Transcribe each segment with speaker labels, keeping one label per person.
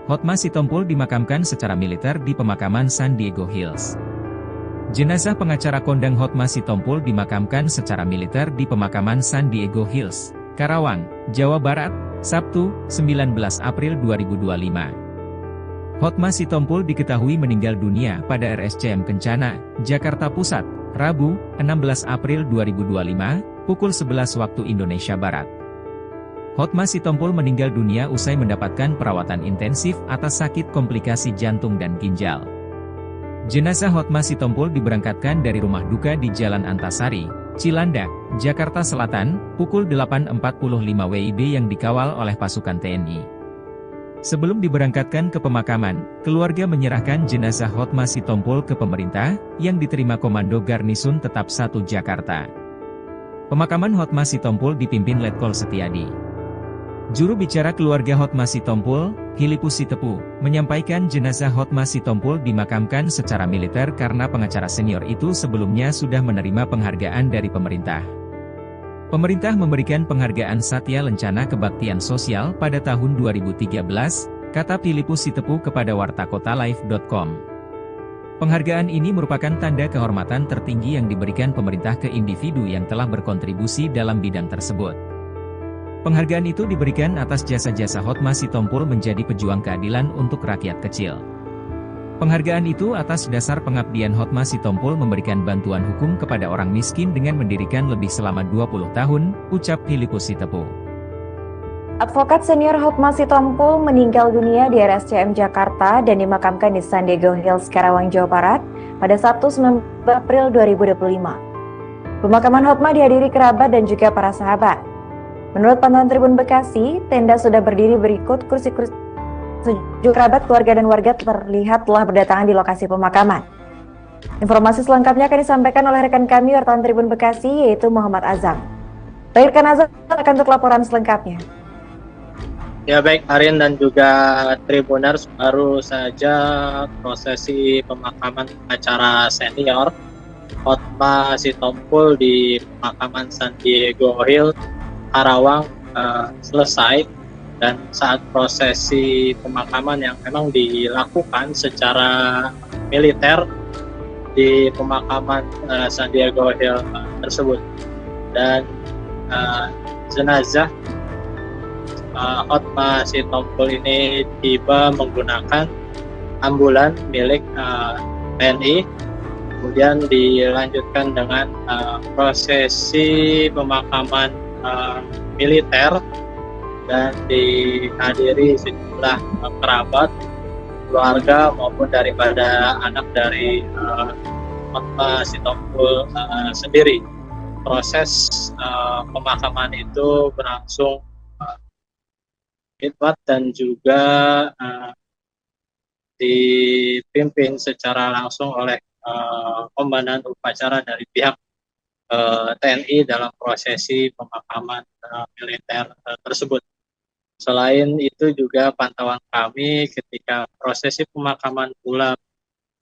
Speaker 1: Hotma Sitompul dimakamkan secara militer di pemakaman San Diego Hills. Jenazah pengacara kondang Hotma Sitompul dimakamkan secara militer di pemakaman San Diego Hills, Karawang, Jawa Barat, Sabtu, 19 April 2025. Hotma Sitompul diketahui meninggal dunia pada RSCM Kencana, Jakarta Pusat, Rabu, 16 April 2025, pukul 11 waktu Indonesia Barat. Hotma Sitompul meninggal dunia usai mendapatkan perawatan intensif atas sakit komplikasi jantung dan ginjal. Jenazah Hotma Sitompul diberangkatkan dari rumah duka di Jalan Antasari, Cilandak, Jakarta Selatan, pukul 8.45 WIB yang dikawal oleh pasukan TNI. Sebelum diberangkatkan ke pemakaman, keluarga menyerahkan jenazah Hotma Sitompul ke pemerintah, yang diterima Komando Garnisun Tetap 1 Jakarta. Pemakaman Hotma Sitompul dipimpin Letkol Setiadi. Juru bicara keluarga Hotma Sitompul, Filipus Sitepu, menyampaikan jenazah Hotma Sitompul dimakamkan secara militer karena pengacara senior itu sebelumnya sudah menerima penghargaan dari pemerintah. Pemerintah memberikan penghargaan Satya Lencana Kebaktian Sosial pada tahun 2013, kata Filipus Sitepu kepada wartakotalive.com. Penghargaan ini merupakan tanda kehormatan tertinggi yang diberikan pemerintah ke individu yang telah berkontribusi dalam bidang tersebut. Penghargaan itu diberikan atas jasa-jasa Hotma Sitompul menjadi pejuang keadilan untuk rakyat kecil. Penghargaan itu atas dasar pengabdian Hotma Sitompul memberikan bantuan hukum kepada orang miskin dengan mendirikan lebih selama 20 tahun, ucap Filipus Sitepu.
Speaker 2: Advokat senior Hotma Sitompul meninggal dunia di RSCM Jakarta dan dimakamkan di San Diego Hills, Karawang, Jawa Barat pada Sabtu 19 April 2025. Pemakaman Hotma dihadiri kerabat dan juga para sahabat. Menurut pantauan Tribun Bekasi, tenda sudah berdiri berikut kursi-kursi. Sejumlah kerabat, keluarga, dan warga terlihat telah berdatangan di lokasi pemakaman. Informasi selengkapnya akan disampaikan oleh rekan kami wartawan Tribun Bekasi, yaitu Muhammad Azam. Baik, rekan Azam akan untuk laporan selengkapnya.
Speaker 3: Ya baik, Arin dan juga Tribuners, baru saja prosesi pemakaman acara senior Hotma Sitompul di pemakaman San Diego Hill, Karawang selesai, dan saat prosesi pemakaman yang memang dilakukan secara militer di pemakaman San Diego Hill tersebut, dan jenazah Hotma Sitompul ini tiba menggunakan ambulan milik TNI, kemudian dilanjutkan dengan prosesi pemakaman militer dan dihadiri sejumlah kerabat, keluarga maupun daripada anak dari Hotma Sitompul sendiri. Proses pemakaman itu berlangsung khidmat dan juga dipimpin secara langsung oleh komandan upacara dari pihak TNI dalam prosesi pemakaman militer tersebut. Selain itu juga pantauan kami ketika prosesi pemakaman pula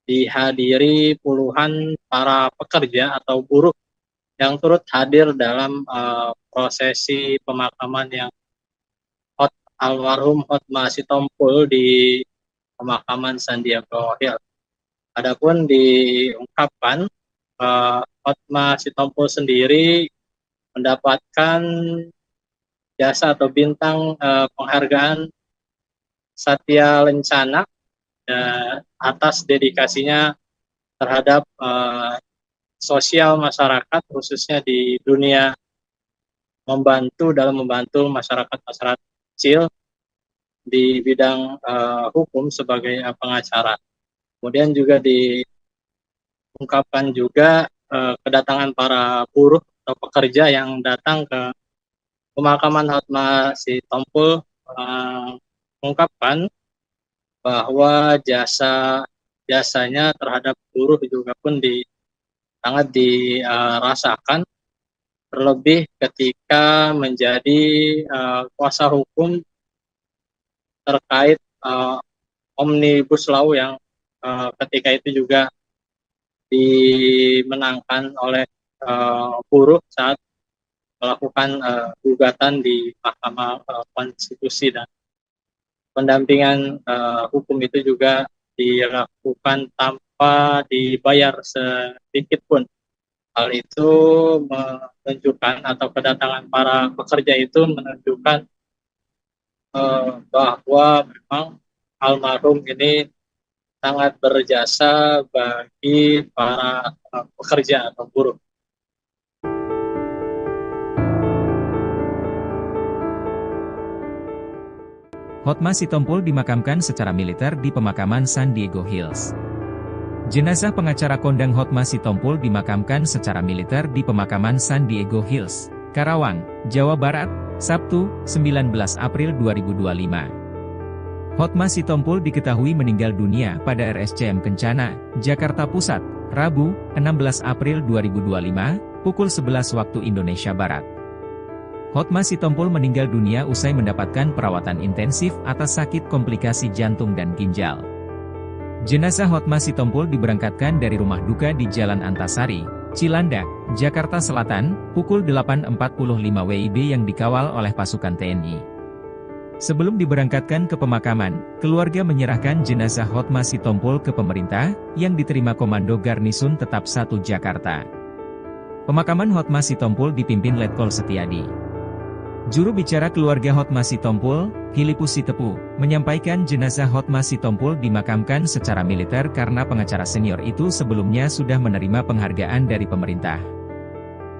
Speaker 3: dihadiri puluhan para pekerja atau buruh yang turut hadir dalam prosesi pemakaman yang almarhum Hotma Sitompul di pemakaman San Diego Hill. Adapun diungkapkan Hotma Sitompul sendiri mendapatkan jasa atau bintang penghargaan Satya Lencana atas dedikasinya terhadap sosial masyarakat, khususnya di dunia dalam membantu masyarakat kecil di bidang hukum sebagai pengacara. Kemudian juga diungkapkan juga kedatangan para buruh atau pekerja yang datang ke pemakaman Hotma Sitompul mengungkapkan bahwa jasanya terhadap buruh juga pun sangat dirasakan, terlebih ketika menjadi kuasa hukum terkait Omnibus Law yang ketika itu juga dimenangkan oleh buruh saat melakukan gugatan di Mahkamah Konstitusi. Dan pendampingan hukum itu juga dilakukan tanpa dibayar sedikit pun. Hal itu menunjukkan atau kedatangan para pekerja itu menunjukkan bahwa memang almarhum ini sangat berjasa bagi para pekerja atau buruh.
Speaker 1: Hotma Sitompul dimakamkan secara militer di pemakaman San Diego Hills. Jenazah pengacara kondang Hotma Sitompul dimakamkan secara militer di pemakaman San Diego Hills, Karawang, Jawa Barat, Sabtu, 19 April 2025. Hotma Sitompul diketahui meninggal dunia pada RSCM Kencana, Jakarta Pusat, Rabu, 16 April 2025, pukul 11 waktu Indonesia Barat. Hotma Sitompul meninggal dunia usai mendapatkan perawatan intensif atas sakit komplikasi jantung dan ginjal. Jenazah Hotma Sitompul diberangkatkan dari rumah duka di Jalan Antasari, Cilandak, Jakarta Selatan, pukul 8.45 WIB yang dikawal oleh pasukan TNI. Sebelum diberangkatkan ke pemakaman, keluarga menyerahkan jenazah Hotma Sitompul ke pemerintah, yang diterima Komando Garnisun Tetap 1 Jakarta. Pemakaman Hotma Sitompul dipimpin Letkol Setiadi. Juru bicara keluarga Hotma Sitompul, Filipus Sitepu, menyampaikan jenazah Hotma Sitompul dimakamkan secara militer karena pengacara senior itu sebelumnya sudah menerima penghargaan dari pemerintah.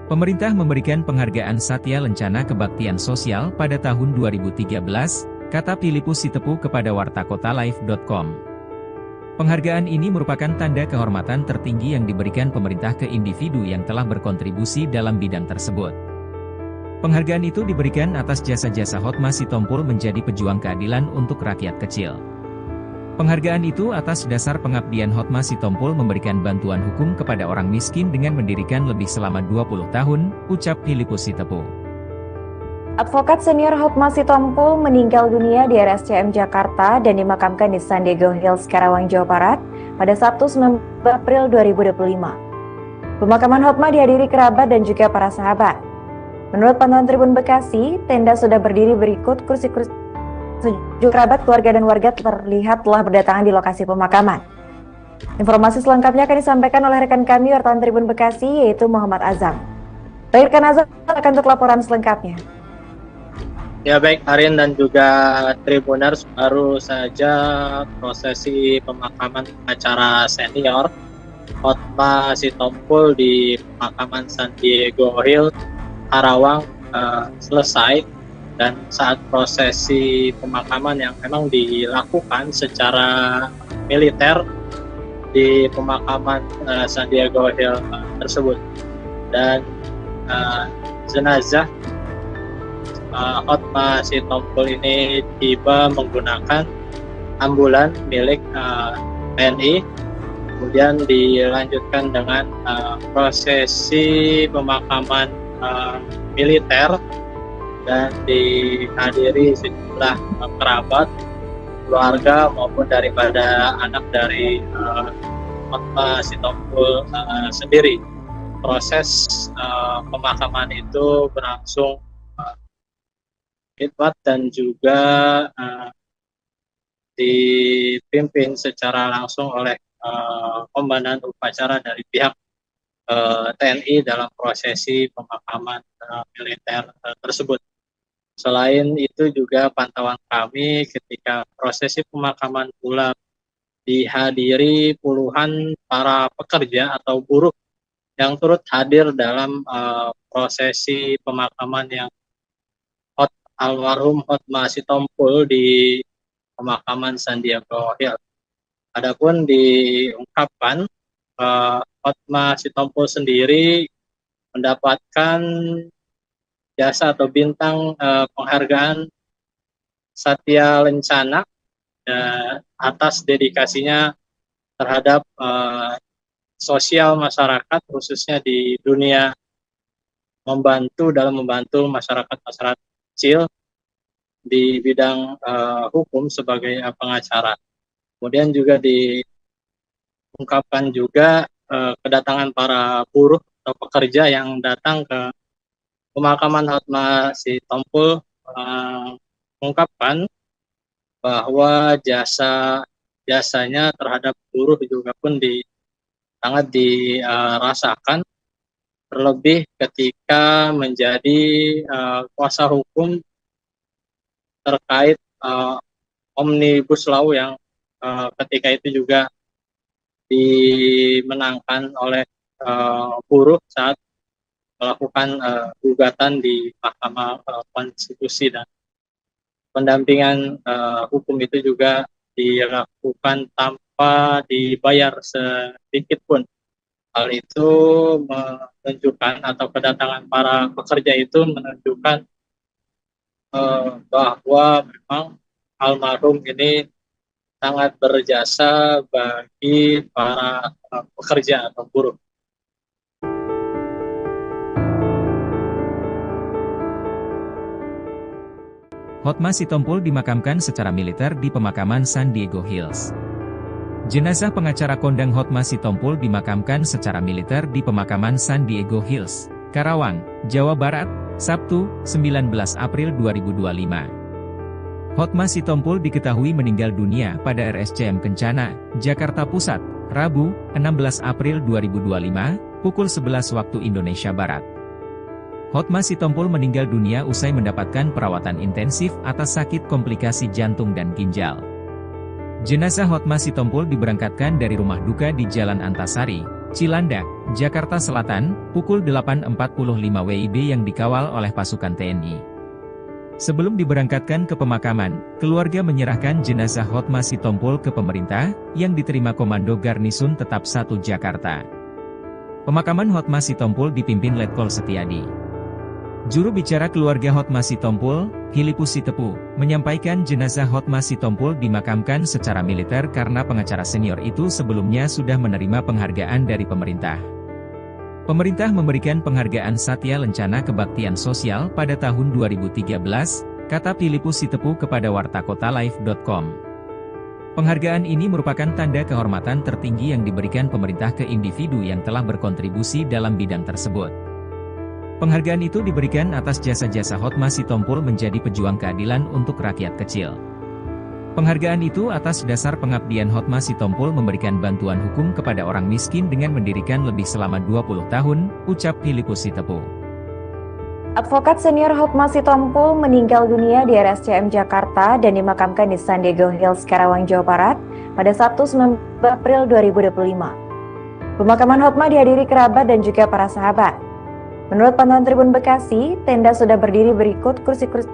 Speaker 1: Pemerintah memberikan penghargaan Satya Lencana Kebaktian Sosial pada tahun 2013, kata Filipus Sitepu kepada wartakotalive.com. Penghargaan ini merupakan tanda kehormatan tertinggi yang diberikan pemerintah ke individu yang telah berkontribusi dalam bidang tersebut. Penghargaan itu diberikan atas jasa-jasa Hotma Sitompul menjadi pejuang keadilan untuk rakyat kecil. Penghargaan itu atas dasar pengabdian Hotma Sitompul memberikan bantuan hukum kepada orang miskin dengan mendirikan lebih selama 20 tahun, ucap Filipus Sitepu.
Speaker 2: Advokat senior Hotma Sitompul meninggal dunia di RSCM Jakarta dan dimakamkan di San Diego Hills, Karawang, Jawa Barat pada Sabtu 19 April 2025. Pemakaman Hotma dihadiri kerabat dan juga para sahabat. Menurut pantauan Tribun Bekasi, tenda sudah berdiri berikut kursi-kursi. Sejumlah kerabat, keluarga, dan warga terlihat telah berdatangan di lokasi pemakaman. Informasi selengkapnya akan disampaikan oleh rekan kami wartawan Tribun Bekasi, yaitu Muhammad Azam. Rekan Azam akan untuk laporan selengkapnya.
Speaker 3: Ya baik, Arin dan juga Tribuners, baru saja prosesi pemakaman pengacara senior Hotma Sitompul di pemakaman San Diego Hills, Karawang selesai, dan saat prosesi pemakaman yang memang dilakukan secara militer di pemakaman San Diego Hills tersebut, dan jenazah Hotma Sitompul ini tiba menggunakan ambulan milik TNI, kemudian dilanjutkan dengan prosesi pemakaman militer dan dihadiri sejumlah kerabat, keluarga maupun daripada anak dari Hotma Sitompul sendiri. Proses pemakaman itu berlangsung khidmat dan juga dipimpin secara langsung oleh komandan upacara dari pihak TNI dalam prosesi pemakaman militer tersebut. Selain itu juga pantauan kami ketika prosesi pemakaman pula dihadiri puluhan para pekerja atau buruh yang turut hadir dalam prosesi pemakaman yang almarhum Hotma Sitompul di pemakaman San Diego Hills. Adapun diungkapkan Hotma Sitompul sendiri mendapatkan jasa atau bintang penghargaan Satya Lencana atas dedikasinya terhadap sosial masyarakat, khususnya di dunia dalam membantu masyarakat kecil di bidang hukum sebagai pengacara. Kemudian juga diungkapkan juga kedatangan para buruh atau pekerja yang datang ke pemakaman Hotma Sitompul mengungkapkan bahwa jasanya terhadap buruh juga pun sangat dirasakan, terlebih ketika menjadi kuasa hukum terkait Omnibus Law yang ketika itu juga dimenangkan oleh buruh saat melakukan gugatan di Mahkamah Konstitusi, dan pendampingan hukum itu juga dilakukan tanpa dibayar sedikit pun. Hal itu menunjukkan, atau kedatangan para pekerja itu menunjukkan bahwa memang almarhum ini sangat berjasa bagi para pekerja atau buruh.
Speaker 1: Hotma Sitompul dimakamkan secara militer di pemakaman San Diego Hills. Jenazah pengacara kondang Hotma Sitompul dimakamkan secara militer di pemakaman San Diego Hills, Karawang, Jawa Barat, Sabtu, 19 April 2025. Hotma Sitompul diketahui meninggal dunia pada RSCM Kencana, Jakarta Pusat, Rabu, 16 April 2025, pukul 11 waktu Indonesia Barat. Hotma Sitompul meninggal dunia usai mendapatkan perawatan intensif atas sakit komplikasi jantung dan ginjal. Jenazah Hotma Sitompul diberangkatkan dari rumah duka di Jalan Antasari, Cilandak, Jakarta Selatan, pukul 8.45 WIB yang dikawal oleh pasukan TNI. Sebelum diberangkatkan ke pemakaman, keluarga menyerahkan jenazah Hotma Sitompul ke pemerintah, yang diterima Komando Garnisun Tetap 1 Jakarta. Pemakaman Hotma Sitompul dipimpin Letkol Setiadi. Juru bicara keluarga Hotma Sitompul, Filipus Sitepu, menyampaikan jenazah Hotma Sitompul dimakamkan secara militer karena pengacara senior itu sebelumnya sudah menerima penghargaan dari pemerintah. Pemerintah memberikan penghargaan Satya Lencana Kebaktian Sosial pada tahun 2013, kata Filipus Sitepu kepada wartakotalive.com. Penghargaan ini merupakan tanda kehormatan tertinggi yang diberikan pemerintah ke individu yang telah berkontribusi dalam bidang tersebut. Penghargaan itu diberikan atas jasa-jasa Hotma Sitompul menjadi pejuang keadilan untuk rakyat kecil. Penghargaan itu atas dasar pengabdian Hotma Sitompul memberikan bantuan hukum kepada orang miskin dengan mendirikan lebih selama 20 tahun, ucap Filipus Sitepu.
Speaker 2: Advokat senior Hotma Sitompul meninggal dunia di RSCM Jakarta dan dimakamkan di San Diego Hills, Karawang, Jawa Barat pada Sabtu 19 April 2025. Pemakaman Hotma dihadiri kerabat dan juga para sahabat. Menurut pantauan Tribun Bekasi, tenda sudah berdiri berikut, kursi-kursi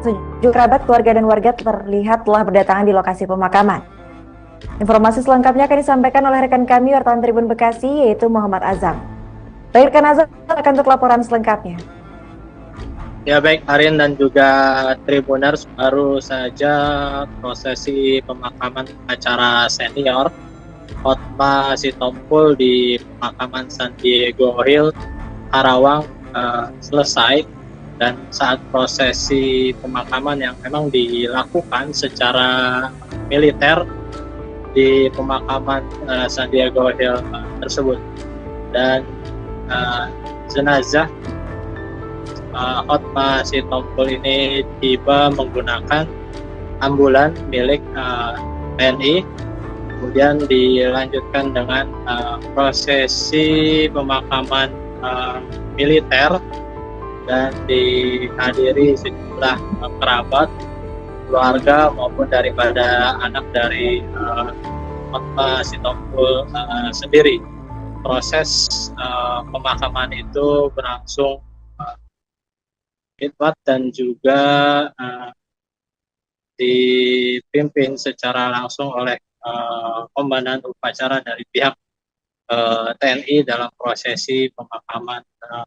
Speaker 2: sejumlah kerabat, keluarga, dan warga terlihat telah berdatangan di lokasi pemakaman. Informasi selengkapnya akan disampaikan oleh rekan kami wartawan Tribun Bekasi, yaitu Muhammad Azam. Baik, rekan Azam akan untuk laporan selengkapnya.
Speaker 3: Ya baik, Arin dan juga Tribuners, baru saja prosesi pemakaman acara senior Hotma Sitompul di pemakaman San Diego Hills, Karawang selesai, dan saat prosesi pemakaman yang memang dilakukan secara militer di pemakaman San Diego Hills tersebut, dan jenazah Hotma Sitompul ini tiba menggunakan ambulan milik TNI, kemudian dilanjutkan dengan prosesi pemakaman militer, dan dihadiri sejumlah kerabat, keluarga maupun daripada anak dari Hotma Sitompul sendiri. Proses pemakaman itu berlangsung khidmat dan juga dipimpin secara langsung oleh komandan upacara dari pihak TNI dalam prosesi pemakaman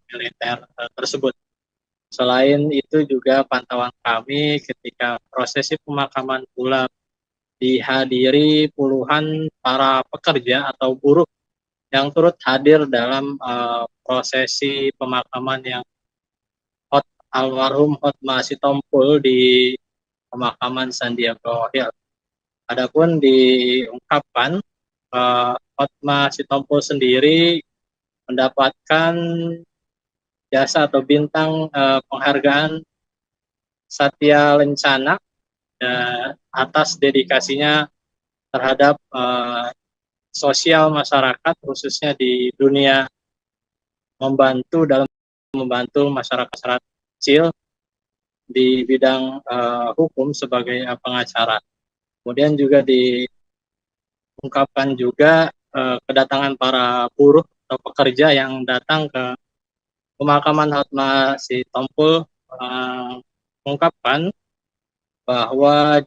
Speaker 3: militer tersebut. Selain itu juga pantauan kami ketika prosesi pemakaman pula dihadiri puluhan para pekerja atau buruh yang turut hadir dalam prosesi pemakaman yang almarhum Hotma Sitompul di pemakaman San Diego Hills. Adapun diungkapkan Hotma Sitompul sendiri mendapatkan jasa atau bintang penghargaan Satya Lencana atas dedikasinya terhadap sosial masyarakat, khususnya di dunia membantu masyarakat kecil di bidang hukum sebagai pengacara. Kemudian juga diungkapkan juga kedatangan para buruh atau pekerja yang datang ke pemakaman Hotma Sitompul, mengungkapkan bahwa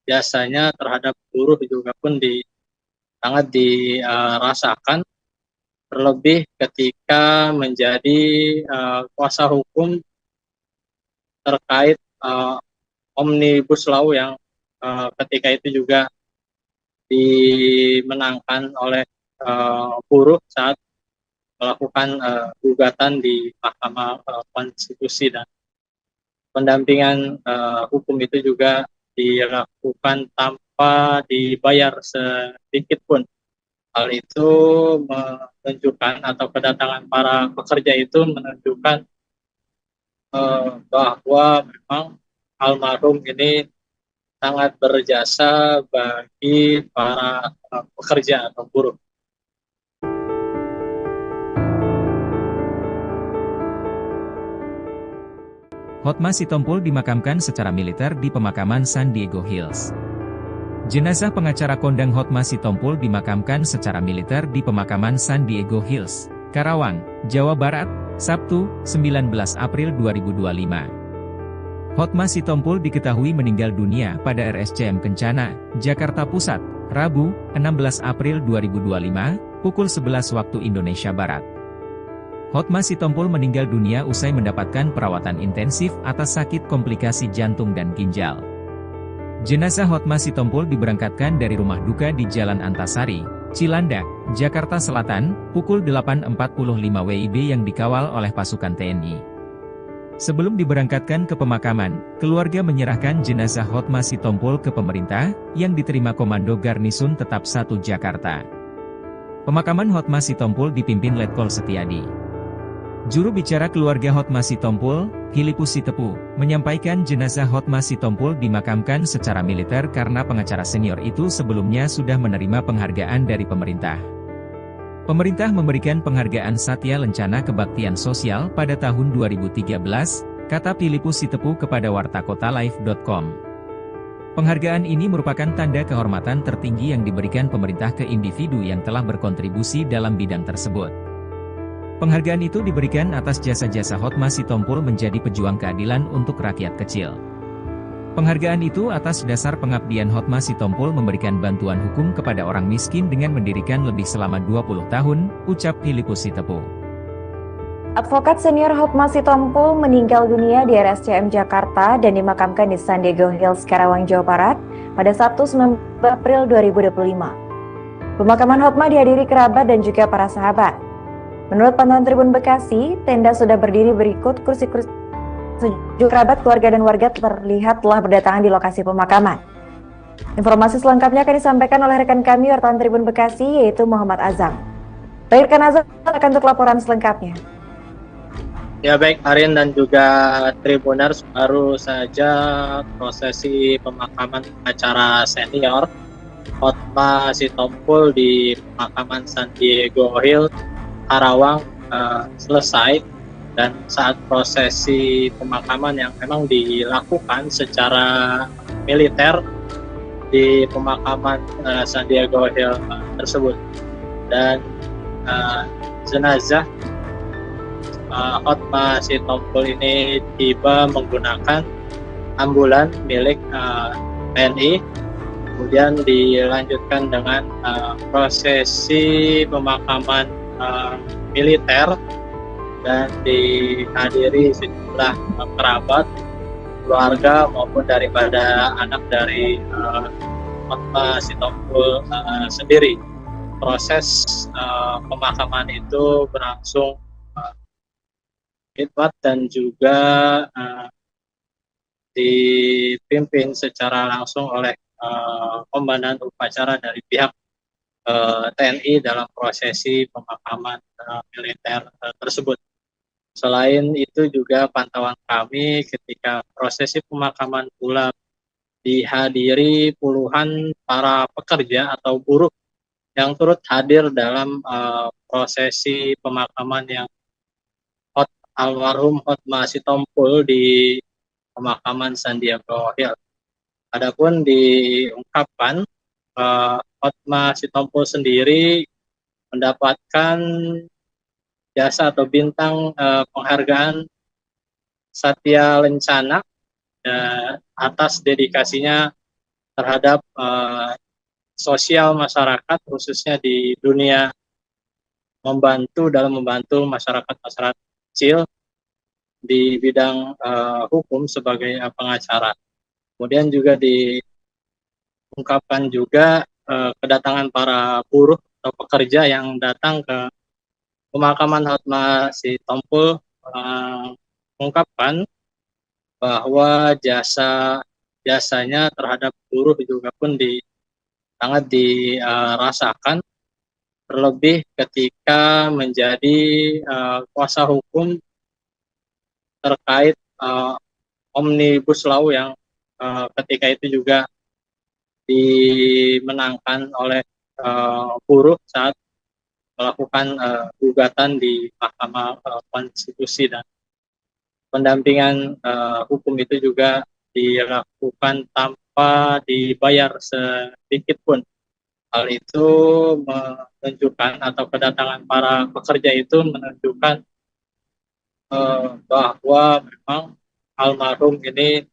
Speaker 3: jasanya terhadap buruh juga pun sangat dirasakan, terlebih ketika menjadi kuasa hukum terkait Omnibus Law yang ketika itu juga dimenangkan oleh buruh saat melakukan gugatan di Mahkamah Konstitusi, dan pendampingan hukum itu juga dilakukan tanpa dibayar sedikit pun. Hal itu menunjukkan, atau kedatangan para pekerja itu menunjukkan bahwa memang almarhum ini sangat berjasa bagi para pekerja atau buruh.
Speaker 1: Hotma Sitompul dimakamkan secara militer di pemakaman San Diego Hills. Jenazah pengacara kondang Hotma Sitompul dimakamkan secara militer di pemakaman San Diego Hills, Karawang, Jawa Barat, Sabtu, 19 April 2025. Hotma Sitompul diketahui meninggal dunia pada RSCM Kencana, Jakarta Pusat, Rabu, 16 April 2025, pukul 11 waktu Indonesia Barat. Hotma Sitompul meninggal dunia usai mendapatkan perawatan intensif atas sakit komplikasi jantung dan ginjal. Jenazah Hotma Sitompul diberangkatkan dari rumah duka di Jalan Antasari, Cilandak, Jakarta Selatan, pukul 8.45 WIB yang dikawal oleh pasukan TNI. Sebelum diberangkatkan ke pemakaman, keluarga menyerahkan jenazah Hotma Sitompul ke pemerintah, yang diterima Komando Garnisun Tetap 1 Jakarta. Pemakaman Hotma Sitompul dipimpin Letkol Setiadi. Juru bicara keluarga Hotma Sitompul, Filipus Sitepu, menyampaikan jenazah Hotma Sitompul dimakamkan secara militer karena pengacara senior itu sebelumnya sudah menerima penghargaan dari pemerintah. Pemerintah memberikan penghargaan Satya Lencana Kebaktian Sosial pada tahun 2013, kata Filipus Sitepu kepada wartakotalive.com. Penghargaan ini merupakan tanda kehormatan tertinggi yang diberikan pemerintah ke individu yang telah berkontribusi dalam bidang tersebut. Penghargaan itu diberikan atas jasa-jasa Hotma Sitompul menjadi pejuang keadilan untuk rakyat kecil. Penghargaan itu atas dasar pengabdian Hotma Sitompul memberikan bantuan hukum kepada orang miskin dengan mendirikan lebih selama 20 tahun, ucap Filipus Sitepu.
Speaker 2: Advokat senior Hotma Sitompul meninggal dunia di RSCM Jakarta dan dimakamkan di San Diego Hills, Karawang, Jawa Barat pada Sabtu 19 April 2025. Pemakaman Hotma dihadiri kerabat dan juga para sahabat. Menurut pantauan Tribun Bekasi, tenda sudah berdiri berikut, kursi-kursi sejumlah kerabat, keluarga, dan warga terlihat telah berdatangan di lokasi pemakaman. Informasi selengkapnya akan disampaikan oleh rekan kami wartawan Tribun Bekasi, yaitu Muhammad Azam. Baik, rekan Azam akan untuk laporan selengkapnya.
Speaker 3: Ya baik, Arin dan juga Tribuners, baru saja prosesi pemakaman pengacara senior Hotma Sitompul di pemakaman San Diego Hills, Karawang selesai, dan saat prosesi pemakaman yang memang dilakukan secara militer di pemakaman San Diego Hills tersebut, dan jenazah Hotma Sitompul ini tiba menggunakan ambulan milik TNI, kemudian dilanjutkan dengan prosesi pemakaman militer, dan dihadiri sejumlah kerabat, keluarga maupun daripada anak dari Hotma Sitompul sendiri. Proses pemakaman itu berlangsung khidmat dan juga dipimpin secara langsung oleh komandan upacara dari pihak TNI dalam prosesi pemakaman militer tersebut. Selain itu juga pantauan kami ketika prosesi pemakaman pula dihadiri puluhan para pekerja atau buruh yang turut hadir dalam prosesi pemakaman yang almarhum Hotma Sitompul di pemakaman Sandiaga Hills. Adapun diungkapkan Hotma Sitompul sendiri mendapatkan jasa atau bintang penghargaan Satya Lencana atas dedikasinya terhadap sosial masyarakat, khususnya di dunia dalam membantu masyarakat kecil di bidang hukum sebagai pengacara. Kemudian juga diungkapkan juga kedatangan para buruh atau pekerja yang datang ke pemakaman Hotma Sitompul mengungkapkan bahwa jasanya terhadap buruh juga pun sangat dirasakan, terlebih ketika menjadi kuasa hukum terkait Omnibus Law yang ketika itu juga dimenangkan oleh buruh saat melakukan gugatan di Mahkamah Konstitusi, dan pendampingan hukum itu juga dilakukan tanpa dibayar sedikit pun. Hal itu menunjukkan, atau kedatangan para pekerja itu menunjukkan bahwa memang almarhum ini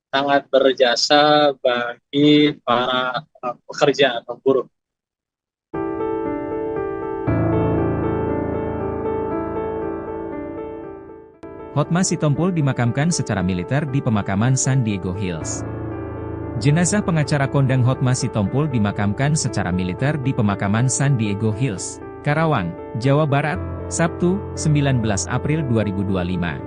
Speaker 3: sangat berjasa bagi para pekerja atau buruh.
Speaker 1: Hotma Sitompul dimakamkan secara militer di pemakaman Sandiaga Hills. Jenazah pengacara kondang Hotma Sitompul dimakamkan secara militer di pemakaman Sandiaga Hills, Karawang, Jawa Barat, Sabtu, 19 April 2025.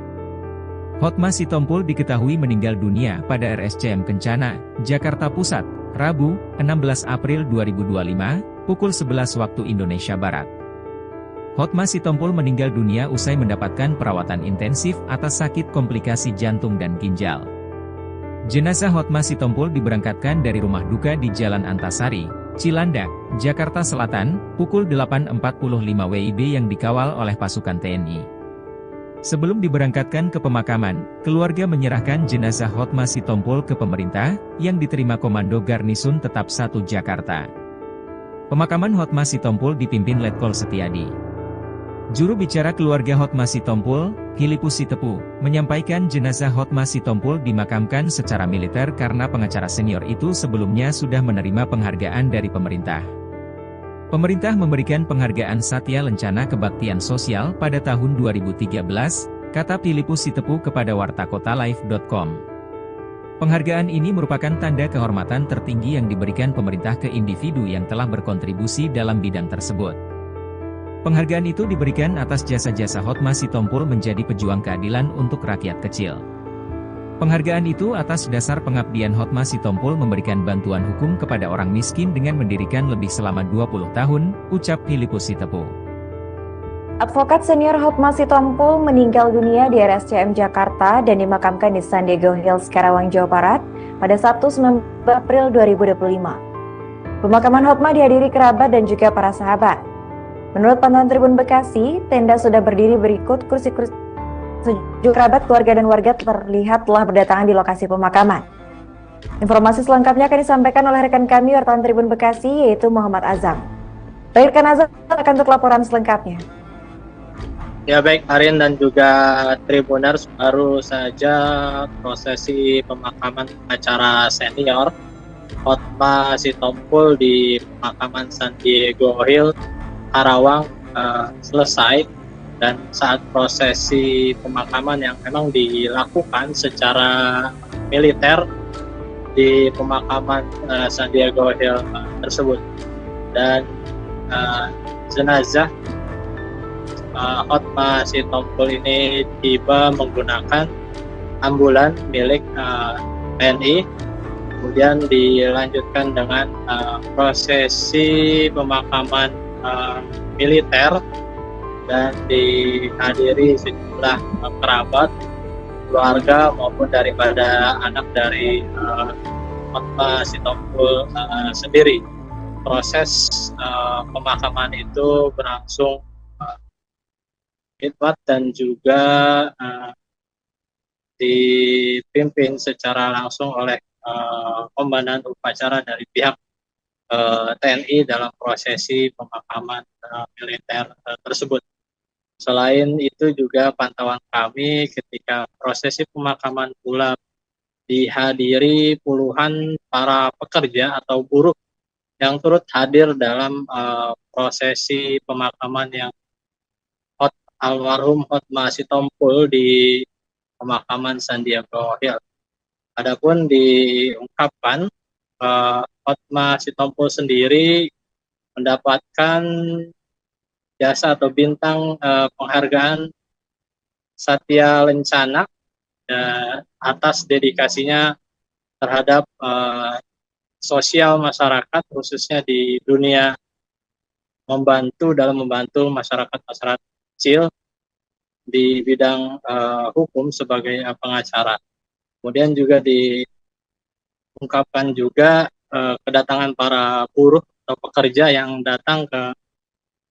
Speaker 1: Hotma Sitompul diketahui meninggal dunia pada RSCM Kencana, Jakarta Pusat, Rabu, 16 April 2025, pukul 11 waktu Indonesia Barat. Hotma Sitompul meninggal dunia usai mendapatkan perawatan intensif atas sakit komplikasi jantung dan ginjal. Jenazah Hotma Sitompul diberangkatkan dari rumah duka di Jalan Antasari, Cilandak, Jakarta Selatan, pukul 8.45 WIB yang dikawal oleh pasukan TNI. Sebelum diberangkatkan ke pemakaman, keluarga menyerahkan jenazah Hotma Sitompul ke pemerintah, yang diterima Komando Garnisun Tetap 1 Jakarta. Pemakaman Hotma Sitompul dipimpin Letkol Setiadi. Juru bicara keluarga Hotma Sitompul, Filipus Sitepu, menyampaikan jenazah Hotma Sitompul dimakamkan secara militer karena pengacara senior itu sebelumnya sudah menerima penghargaan dari pemerintah. Pemerintah memberikan penghargaan Satya Lencana Kebaktian Sosial pada tahun 2013, kata Filipus Sitepu kepada wartakotalive.com. Penghargaan ini merupakan tanda kehormatan tertinggi yang diberikan pemerintah ke individu yang telah berkontribusi dalam bidang tersebut. Penghargaan itu diberikan atas jasa-jasa Hotma Sitompul menjadi pejuang keadilan untuk rakyat kecil. Penghargaan itu atas dasar pengabdian Hotma Sitompul memberikan bantuan hukum kepada orang miskin dengan mendirikan lebih selama 20 tahun, ucap Filipus Sitepu.
Speaker 2: Advokat senior Hotma Sitompul meninggal dunia di RSCM Jakarta dan dimakamkan di Sandiaga Hills, Karawang, Jawa Barat pada Sabtu 19 April 2025. Pemakaman Hotma dihadiri kerabat dan juga para sahabat. Menurut pantauan Tribun Bekasi, tenda sudah berdiri berikut kursi-kursi. Sejumlah kerabat, keluarga, dan warga terlihat telah berdatangan di lokasi pemakaman. Informasi selengkapnya akan disampaikan oleh rekan kami wartawan Tribun Bekasi, yaitu Muhammad Azam. Baik, rekan Azam, akan untuk laporan selengkapnya.
Speaker 3: Ya baik, Arin dan juga Tribuners, baru saja prosesi pemakaman acara senior Hotma Sitompul di pemakaman Sandiaga Hills, Karawang selesai, dan saat prosesi pemakaman yang memang dilakukan secara militer di pemakaman Sandiaga Hills tersebut, dan jenazah Hotma Sitompul ini tiba menggunakan ambulan milik TNI, kemudian dilanjutkan dengan prosesi pemakaman militer, dan dihadiri sejumlah kerabat, keluarga maupun daripada anak dari Hotma Sitompul sendiri. Proses pemakaman itu berlangsung khidmat dan juga dipimpin secara langsung oleh komandan upacara dari pihak TNI dalam prosesi pemakaman militer tersebut. Selain itu juga pantauan kami ketika prosesi pemakaman pula dihadiri puluhan para pekerja atau buruh yang turut hadir dalam prosesi pemakaman yang almarhum Hotma Sitompul di pemakaman Sandiaga Hills. Adapun diungkapkan Hotma Sitompul sendiri mendapatkan jasa atau bintang penghargaan Satya Lencana atas dedikasinya terhadap sosial masyarakat, khususnya di dunia dalam membantu masyarakat kecil di bidang hukum sebagai pengacara. Kemudian juga diungkapkan juga kedatangan para buruh atau pekerja yang datang ke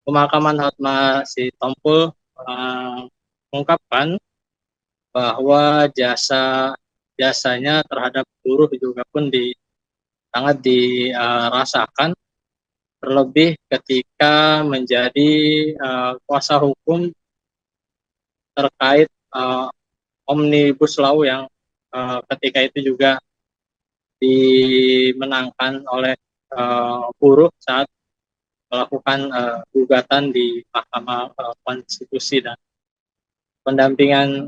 Speaker 3: pemakaman Hotma Sitompul mengungkapkan bahwa jasanya terhadap buruh juga pun sangat dirasakan, terlebih ketika menjadi kuasa hukum terkait Omnibus Law yang ketika itu juga dimenangkan oleh buruh saat melakukan gugatan di Mahkamah Konstitusi, dan pendampingan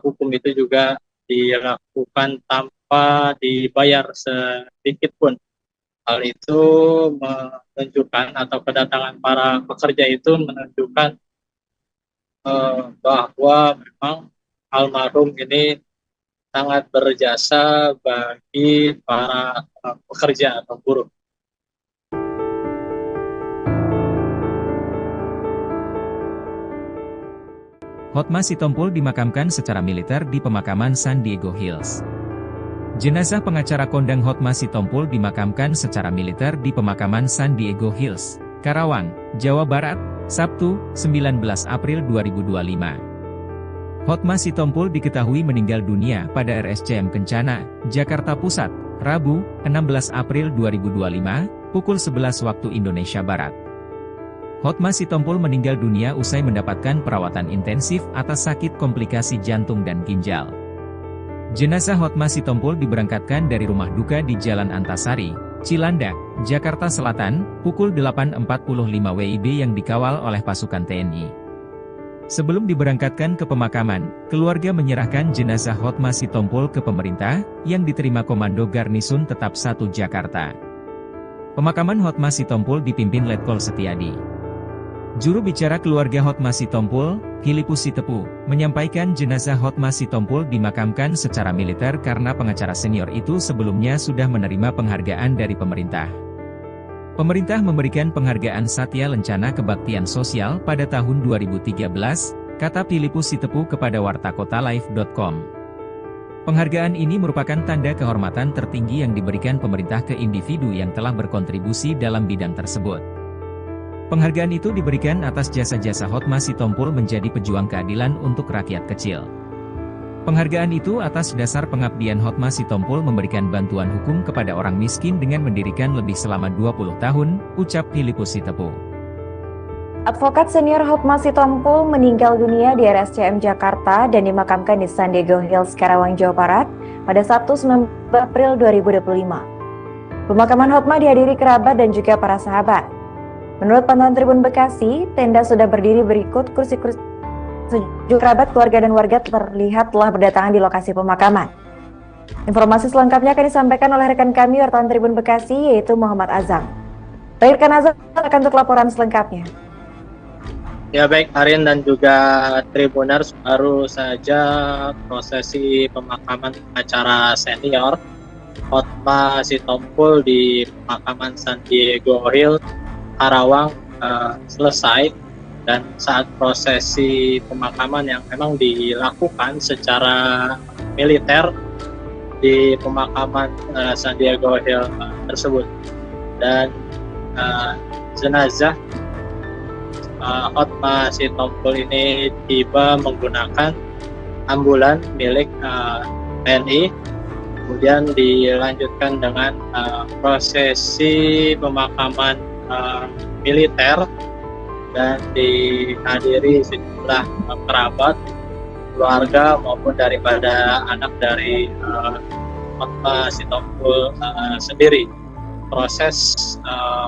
Speaker 3: hukum itu juga dilakukan tanpa dibayar sedikit pun. Hal itu menunjukkan, atau kedatangan para pekerja itu menunjukkan bahwa memang almarhum ini sangat berjasa bagi para pekerja atau buruh.
Speaker 1: Hotma Sitompul dimakamkan secara militer di pemakaman San Diego Hills. Jenazah pengacara kondang Hotma Sitompul dimakamkan secara militer di pemakaman San Diego Hills, Karawang, Jawa Barat, Sabtu, 19 April 2025. Hotma Sitompul diketahui meninggal dunia pada RSCM Kencana, Jakarta Pusat, Rabu, 16 April 2025, pukul 11 waktu Indonesia Barat. Hotma Sitompul meninggal dunia usai mendapatkan perawatan intensif atas sakit komplikasi jantung dan ginjal. Jenazah Hotma Sitompul diberangkatkan dari rumah duka di Jalan Antasari, Cilandak, Jakarta Selatan, pukul 8.45 WIB yang dikawal oleh pasukan TNI. Sebelum diberangkatkan ke pemakaman, keluarga menyerahkan jenazah Hotma Sitompul ke pemerintah, yang diterima Komando Garnisun Tetap 1 Jakarta. Pemakaman Hotma Sitompul dipimpin Letkol Setiadi. Juru bicara keluarga Hotma Sitompul, Filipus Sitepu, menyampaikan jenazah Hotma Sitompul dimakamkan secara militer karena pengacara senior itu sebelumnya sudah menerima penghargaan dari pemerintah. Pemerintah memberikan penghargaan Satya Lencana Kebaktian Sosial pada tahun 2013, kata Filipus Sitepu kepada wartakotalive.com. Penghargaan ini merupakan tanda kehormatan tertinggi yang diberikan pemerintah ke individu yang telah berkontribusi dalam bidang tersebut. Penghargaan itu diberikan atas jasa-jasa Hotma Sitompul menjadi pejuang keadilan untuk rakyat kecil. Penghargaan itu atas dasar pengabdian Hotma Sitompul memberikan bantuan hukum kepada orang miskin dengan mendirikan lebih selama 20 tahun, ucap Filipus Sitepu.
Speaker 2: Advokat senior Hotma Sitompul meninggal dunia di RSCM Jakarta dan dimakamkan di San Diego Hills, Karawang, Jawa Barat pada Sabtu 19 April 2025. Pemakaman Hotma dihadiri kerabat dan juga para sahabat. Menurut pantauan Tribun Bekasi, tenda sudah berdiri berikut kursi-kursi. Sejumlah kerabat, keluarga, dan warga terlihat telah berdatangan di lokasi pemakaman. Informasi selengkapnya akan disampaikan oleh rekan kami wartawan Tribun Bekasi, yaitu Muhammad Azam. Baik, rekan Azam akan untuk laporan selengkapnya.
Speaker 3: Ya baik, Arin dan juga Tribuners, baru saja prosesi pemakaman acara senior Hotma Sitompul di pemakaman San Diego Hills, Karawang selesai, dan saat prosesi pemakaman yang memang dilakukan secara militer di pemakaman San Diego Hill tersebut. Dan jenazah Hotma Sitompul ini tiba menggunakan ambulan milik TNI, kemudian dilanjutkan dengan prosesi pemakaman militer dan dihadiri sejumlah kerabat, keluarga maupun daripada anak dari Hotma Sitompul sendiri. Proses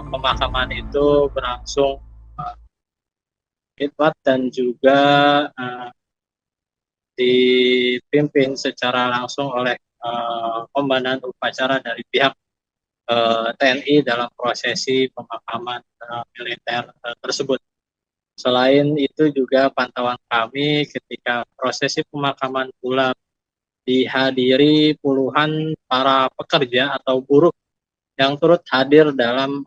Speaker 3: pemakaman itu berlangsung khidmat dan juga dipimpin secara langsung oleh komandan upacara dari pihak TNI dalam prosesi pemakaman militer tersebut. Selain itu juga pantauan kami ketika prosesi pemakaman pula dihadiri puluhan para pekerja atau buruh yang turut hadir dalam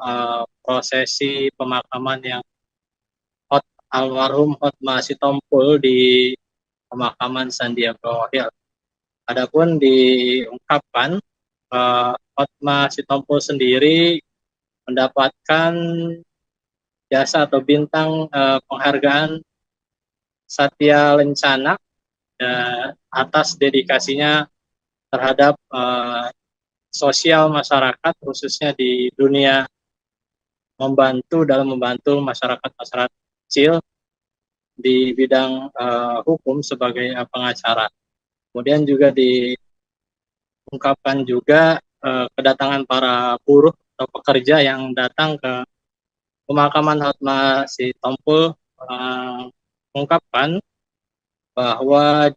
Speaker 3: prosesi pemakaman yang almarhum Hotma Sitompul di pemakaman San Diego Hill. Adapun diungkapkan Hotma Sitompul sendiri mendapatkan jasa atau bintang penghargaan Satya Lencana atas dedikasinya terhadap sosial masyarakat, khususnya di dunia dalam membantu masyarakat kecil di bidang hukum sebagai pengacara. Kemudian juga diungkapkan juga kedatangan para buruh atau pekerja yang datang ke pemakaman Hotma Sitompul mengungkapkan bahwa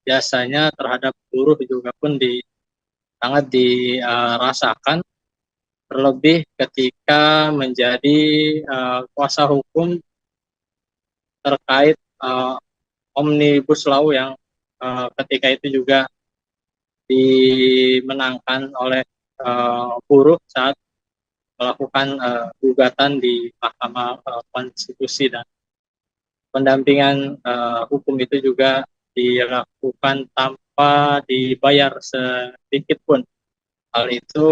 Speaker 3: jasanya terhadap buruh juga pun sangat dirasakan, terlebih ketika menjadi kuasa hukum terkait Omnibus Law yang ketika itu juga dimenangkan oleh buruh saat melakukan gugatan di Mahkamah Konstitusi, dan pendampingan hukum itu juga dilakukan tanpa dibayar sedikit pun. Hal itu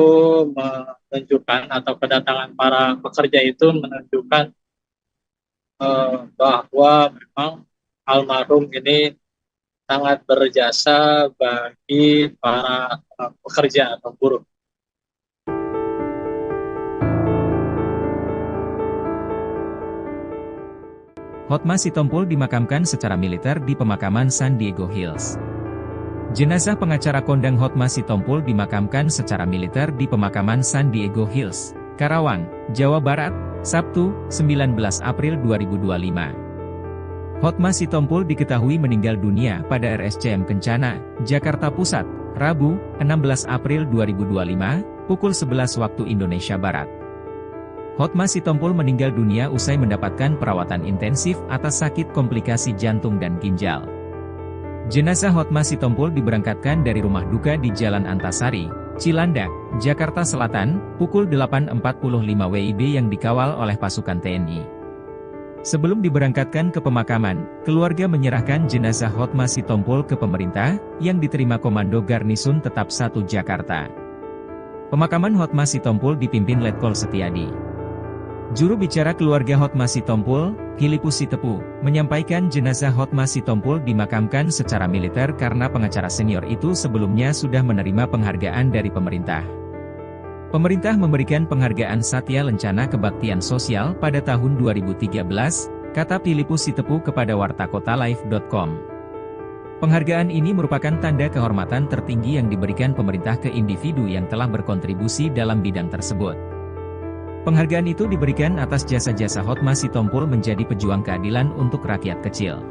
Speaker 3: menunjukkan, atau kedatangan para pekerja itu menunjukkan bahwa memang almarhum ini sangat berjasa bagi para pekerja atau buruh.
Speaker 1: Hotma Sitompul dimakamkan secara militer di pemakaman San Diego Hills. Jenazah pengacara kondang Hotma Sitompul dimakamkan secara militer di pemakaman San Diego Hills, Karawang, Jawa Barat, Sabtu, 19 April 2025. Hotma Sitompul diketahui meninggal dunia pada RSCM Kencana, Jakarta Pusat, Rabu, 16 April 2025, pukul 11 waktu Indonesia Barat. Hotma Sitompul meninggal dunia usai mendapatkan perawatan intensif atas sakit komplikasi jantung dan ginjal. Jenazah Hotma Sitompul diberangkatkan dari rumah duka di Jalan Antasari, Cilandak, Jakarta Selatan, pukul 8.45 WIB yang dikawal oleh pasukan TNI. Sebelum diberangkatkan ke pemakaman, keluarga menyerahkan jenazah Hotma Sitompul ke pemerintah, yang diterima Komando Garnisun Tetap 1 Jakarta. Pemakaman Hotma Sitompul dipimpin Letkol Setiadi. Juru bicara keluarga Hotma Sitompul, Filipus Sitepu, menyampaikan jenazah Hotma Sitompul dimakamkan secara militer karena pengacara senior itu sebelumnya sudah menerima penghargaan dari pemerintah. Pemerintah memberikan penghargaan Satya Lencana Kebaktian Sosial pada tahun 2013, kata Filipus Sitepu kepada wartakotalive.com. Penghargaan ini merupakan tanda kehormatan tertinggi yang diberikan pemerintah ke individu yang telah berkontribusi dalam bidang tersebut. Penghargaan itu diberikan atas jasa-jasa Hotma Sitompul menjadi pejuang keadilan untuk rakyat kecil.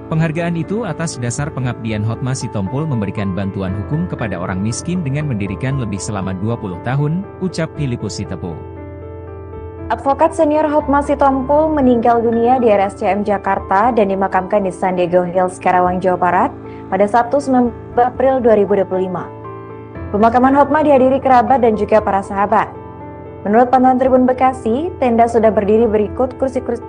Speaker 1: Penghargaan itu atas dasar pengabdian Hotma Sitompul memberikan bantuan hukum kepada orang miskin dengan mendirikan lebih selama 20 tahun, ucap Filipus Sitepu.
Speaker 2: Advokat senior Hotma Sitompul meninggal dunia di RSCM Jakarta dan dimakamkan di San Diego Hills, Karawang, Jawa Barat pada Sabtu 19 April 2025. Pemakaman Hotma dihadiri kerabat dan juga para sahabat. Menurut pantauan Tribun Bekasi, tenda sudah berdiri berikut kursi-kursi.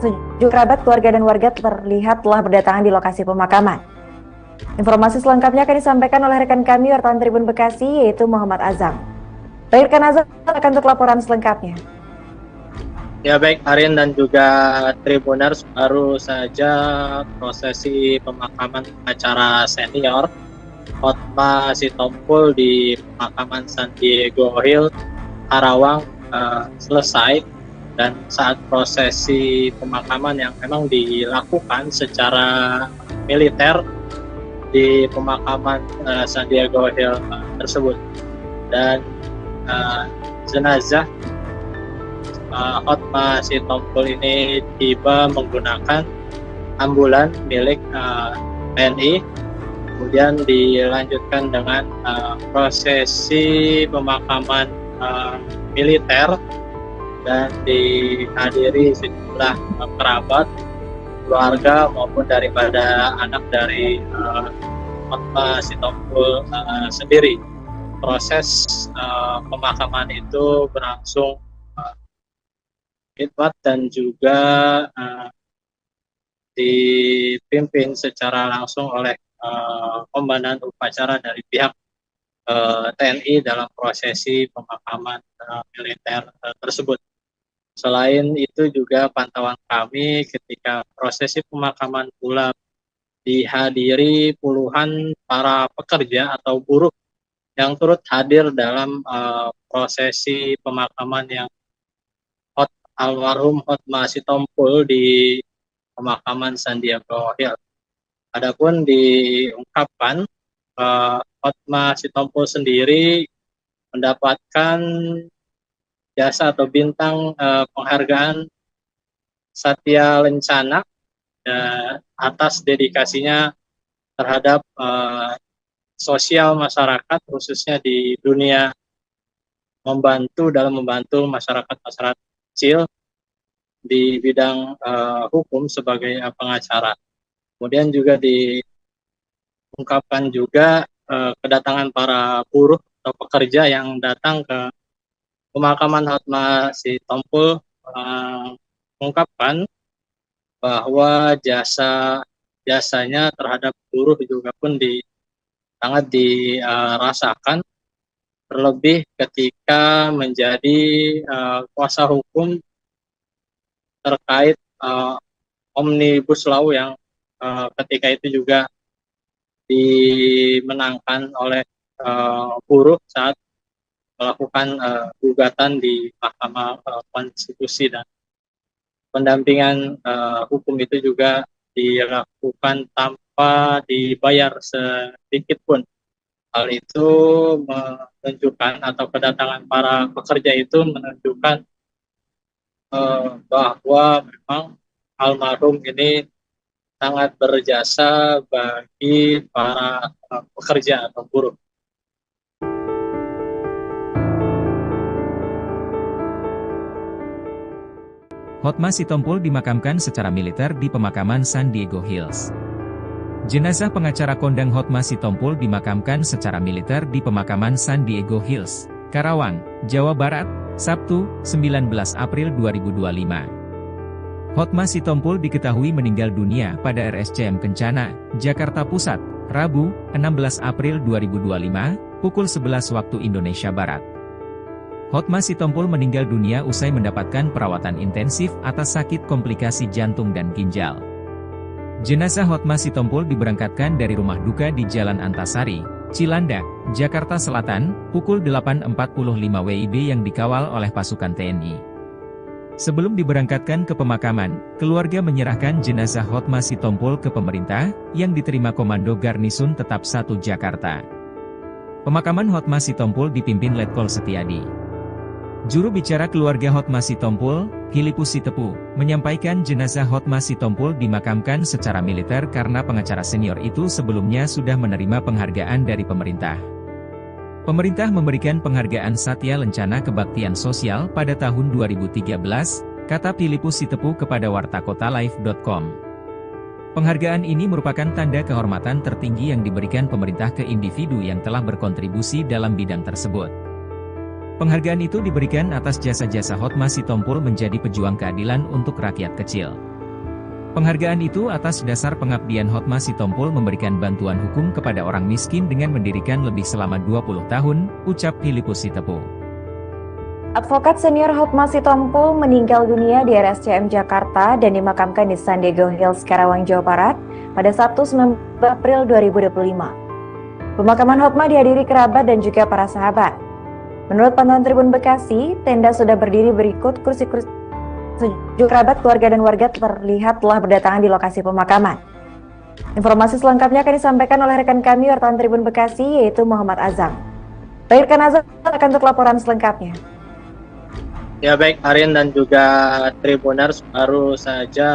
Speaker 2: Sejumlah kerabat, keluarga, dan warga terlihat telah berdatangan di lokasi pemakaman. Informasi selengkapnya akan disampaikan oleh rekan kami wartawan Tribun Bekasi yaitu Muhammad Azam. Baik, rekan Azam akan untuk laporan selengkapnya.
Speaker 3: Ya baik Arin dan juga Tribuners, baru saja prosesi pemakaman pengacara senior Hotma Sitompul di pemakaman San Diego Hills, Karawang selesai, dan saat prosesi pemakaman yang memang dilakukan secara militer di pemakaman San Diego Hills tersebut, dan jenazah Hotma Sitompul ini tiba menggunakan ambulan milik TNI, kemudian dilanjutkan dengan prosesi pemakaman militer dan dihadiri sejumlah kerabat, keluarga maupun daripada anak dari Hotma Sitompul sendiri. Proses pemakaman itu berlangsung khidmat dan juga dipimpin secara langsung oleh komandan upacara dari pihak TNI dalam prosesi pemakaman militer tersebut. Selain itu juga pantauan kami ketika prosesi pemakaman pula dihadiri puluhan para pekerja atau buruh yang turut hadir dalam prosesi pemakaman yang almarhum Hotma Sitompul di pemakaman San Diego Hills. Adapun diungkapkan Hotma Sitompul sendiri mendapatkan jasa atau bintang penghargaan Satya Lencana atas dedikasinya terhadap sosial masyarakat, khususnya di dunia membantu masyarakat kecil di bidang hukum sebagai pengacara. Kemudian juga diungkapkan juga kedatangan para buruh atau pekerja yang datang ke pemakaman Hotma Sitompul mengungkapkan bahwa jasanya terhadap buruh juga pun sangat dirasakan, terlebih ketika menjadi kuasa hukum terkait Omnibus Law yang ketika itu juga dimenangkan oleh buruh saat melakukan gugatan di Mahkamah Konstitusi, dan pendampingan hukum itu juga dilakukan tanpa dibayar sedikit pun. Hal itu menunjukkan, atau kedatangan para pekerja itu menunjukkan bahwa memang almarhum ini sangat berjasa bagi para pekerja atau buruh.
Speaker 1: Hotma Sitompul dimakamkan secara militer di pemakaman San Diego Hills. Jenazah pengacara kondang Hotma Sitompul dimakamkan secara militer di pemakaman San Diego Hills, Karawang, Jawa Barat, Sabtu, 19 April 2025. Hotma Sitompul diketahui meninggal dunia pada RSCM Kencana, Jakarta Pusat, Rabu, 16 April 2025, pukul 11 waktu Indonesia Barat. Hotma Sitompul meninggal dunia usai mendapatkan perawatan intensif atas sakit komplikasi jantung dan ginjal. Jenazah Hotma Sitompul diberangkatkan dari rumah duka di Jalan Antasari, Cilandak, Jakarta Selatan, pukul 8.45 WIB yang dikawal oleh pasukan TNI. Sebelum diberangkatkan ke pemakaman, keluarga menyerahkan jenazah Hotma Sitompul ke pemerintah, yang diterima Komando Garnisun Tetap 1 Jakarta. Pemakaman Hotma Sitompul dipimpin Letkol Setiadi. Juru bicara keluarga Hotma Sitompul, Filipus Sitepu, menyampaikan jenazah Hotma Sitompul dimakamkan secara militer karena pengacara senior itu sebelumnya sudah menerima penghargaan dari pemerintah. Pemerintah memberikan penghargaan Satya Lencana Kebaktian Sosial pada tahun 2013, kata Filipus Sitepu kepada wartakotalive.com. Penghargaan ini merupakan tanda kehormatan tertinggi yang diberikan pemerintah ke individu yang telah berkontribusi dalam bidang tersebut. Penghargaan itu diberikan atas jasa-jasa Hotma Sitompul menjadi pejuang keadilan untuk rakyat kecil. Penghargaan itu atas dasar pengabdian Hotma Sitompul memberikan bantuan hukum kepada orang miskin dengan mendirikan lebih selama 20 tahun, ucap Filipus Sitepu.
Speaker 2: Advokat senior Hotma Sitompul meninggal dunia di RSCM Jakarta dan dimakamkan di San Diego Hills, Karawang, Jawa Barat pada Sabtu 19 April 2025. Pemakaman Hotma dihadiri kerabat dan juga para sahabat. Menurut pantauan Tribun Bekasi, tenda sudah berdiri berikut kursi-kursi. Sejumlah kerabat, keluarga, dan warga terlihat telah berdatangan di lokasi pemakaman. Informasi selengkapnya akan disampaikan oleh rekan kami wartawan Tribun Bekasi, yaitu Muhammad Azam. Baik, rekan Azam, akan untuk laporan selengkapnya.
Speaker 3: Ya baik, Arin dan juga Tribuners, baru saja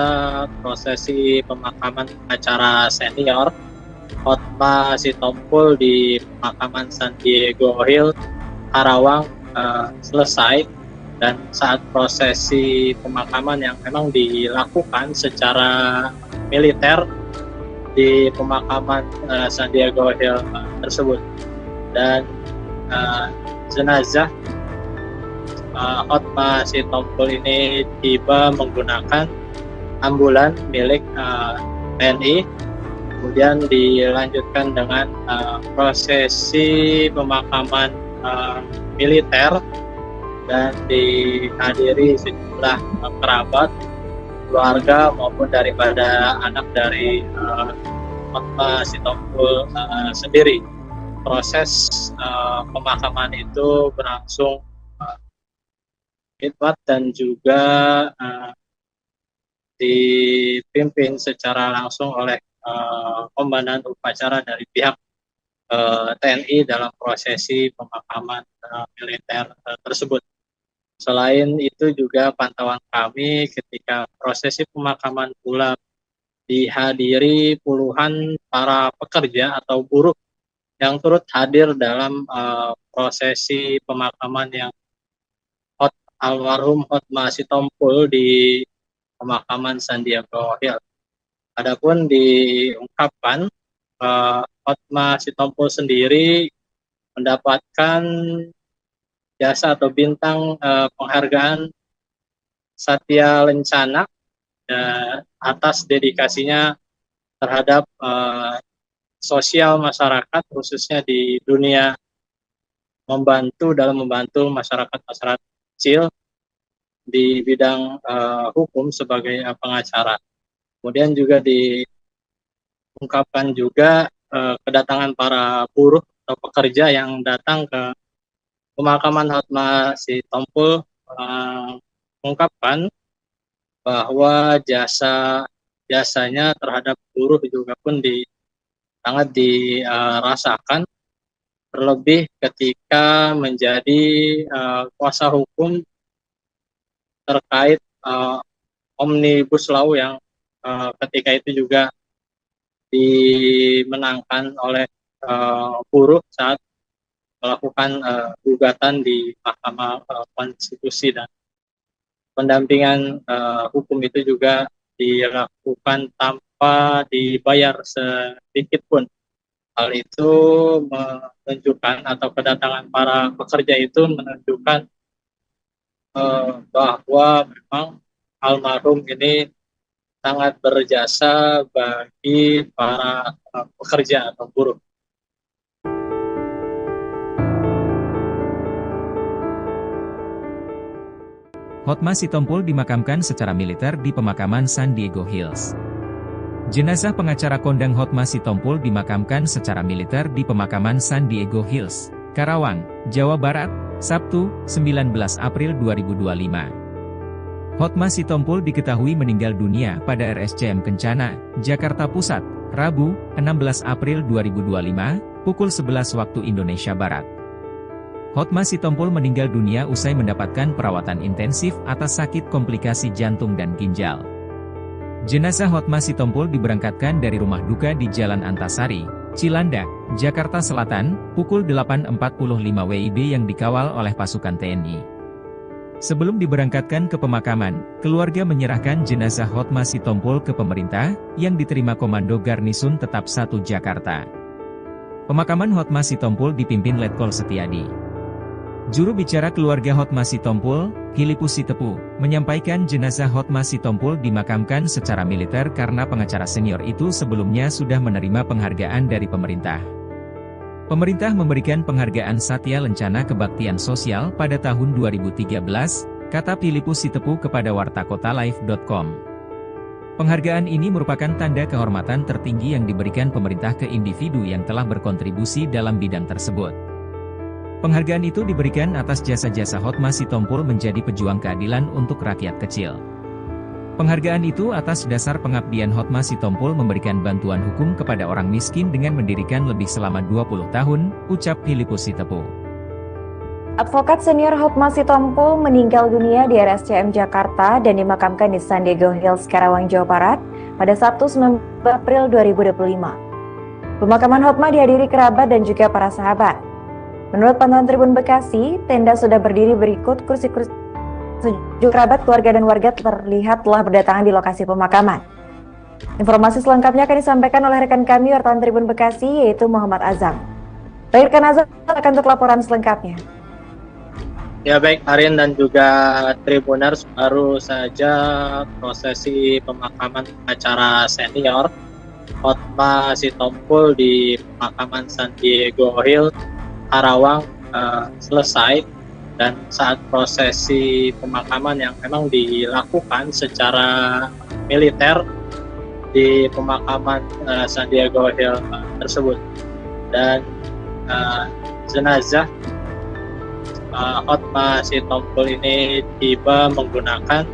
Speaker 3: prosesi pemakaman acara senior Hotma Sitompul di pemakaman San Diego Hills, Karawang selesai. Dan saat prosesi pemakaman yang memang dilakukan secara militer di pemakaman San Diego Hills tersebut, dan jenazah Hotma Sitompul ini tiba menggunakan ambulan milik TNI, kemudian dilanjutkan dengan prosesi pemakaman militer dan dihadiri sejumlah kerabat, keluarga maupun daripada anak dari Hotma Sitompul sendiri. Proses pemakaman itu berlangsung khidmat dan juga dipimpin secara langsung oleh komandan upacara dari pihak TNI dalam prosesi pemakaman militer tersebut. Selain itu juga pantauan kami ketika prosesi pemakaman pula dihadiri puluhan para pekerja atau buruh yang turut hadir dalam prosesi pemakaman yang almarhum Hotma Sitompul di pemakaman San Diego Hills. Adapun diungkapkan Hotma Sitompul sendiri mendapatkan jasa atau bintang penghargaan Satya Lencana atas dedikasinya terhadap sosial masyarakat, khususnya di dunia dalam membantu masyarakat kecil di bidang hukum sebagai pengacara. Kemudian juga diungkapkan juga kedatangan para buruh atau pekerja yang datang ke pemakaman Hotma Sitompul mengungkapkan bahwa jasanya terhadap buruh juga pun sangat dirasakan, terlebih ketika menjadi kuasa hukum terkait Omnibus Law yang ketika itu juga dimenangkan oleh buruh saat melakukan gugatan di Mahkamah Konstitusi, dan pendampingan hukum itu juga dilakukan tanpa dibayar sedikit pun. Hal itu menunjukkan, atau kedatangan para pekerja itu menunjukkan bahwa memang almarhum ini sangat berjasa bagi para pekerja atau buruh.
Speaker 1: Hotma Sitompul dimakamkan secara militer di pemakaman San Diego Hills. Jenazah pengacara kondang Hotma Sitompul dimakamkan secara militer di pemakaman San Diego Hills, Karawang, Jawa Barat, Sabtu, 19 April 2025. Hotma Sitompul diketahui meninggal dunia pada RSCM Kencana, Jakarta Pusat, Rabu, 16 April 2025, pukul 11 waktu Indonesia Barat. Hotma Sitompul meninggal dunia usai mendapatkan perawatan intensif atas sakit komplikasi jantung dan ginjal. Jenazah Hotma Sitompul diberangkatkan dari rumah duka di Jalan Antasari, Cilandak, Jakarta Selatan, pukul 8.45 WIB yang dikawal oleh pasukan TNI. Sebelum diberangkatkan ke pemakaman, keluarga menyerahkan jenazah Hotma Sitompul ke pemerintah, yang diterima Komando Garnisun Tetap 1 Jakarta. Pemakaman Hotma Sitompul dipimpin Letkol Setiadi. Juru bicara keluarga Hotma Sitompul, Filipus Sitepu, menyampaikan jenazah Hotma Sitompul dimakamkan secara militer karena pengacara senior itu sebelumnya sudah menerima penghargaan dari pemerintah. Pemerintah memberikan penghargaan Satya Lencana Kebaktian Sosial pada tahun 2013, kata Filipus Sitepu kepada wartakotalive.com. Penghargaan ini merupakan tanda kehormatan tertinggi yang diberikan pemerintah ke individu yang telah berkontribusi dalam bidang tersebut. Penghargaan itu diberikan atas jasa-jasa Hotma Sitompul menjadi pejuang keadilan untuk rakyat kecil. Penghargaan itu atas dasar pengabdian Hotma Sitompul memberikan bantuan hukum kepada orang miskin dengan mendirikan lebih selama 20 tahun, ucap Filipus Sitepu.
Speaker 2: Advokat senior Hotma Sitompul meninggal dunia di RSCM Jakarta dan dimakamkan di San Diego Hills, Karawang, Jawa Barat pada Sabtu 19 April 2025. Pemakaman Hotma dihadiri kerabat dan juga para sahabat. Menurut pantauan Tribun Bekasi, tenda sudah berdiri berikut kursi-kursi. Sejumlah kerabat, keluarga, dan warga terlihat telah berdatangan di lokasi pemakaman. Informasi selengkapnya akan disampaikan oleh rekan kami wartawan Tribun Bekasi, yaitu Muhammad Azam. Baik, rekan Azam akan untuk laporan selengkapnya.
Speaker 3: Ya baik, Arin dan juga Tribuners, baru saja prosesi pemakaman acara senior Hotma Sitompul di pemakaman San Diego Hill, Karawang selesai, dan saat prosesi pemakaman yang memang dilakukan secara militer di pemakaman San Diego Hill tersebut, dan jenazah Hotma Sitompul ini tiba menggunakan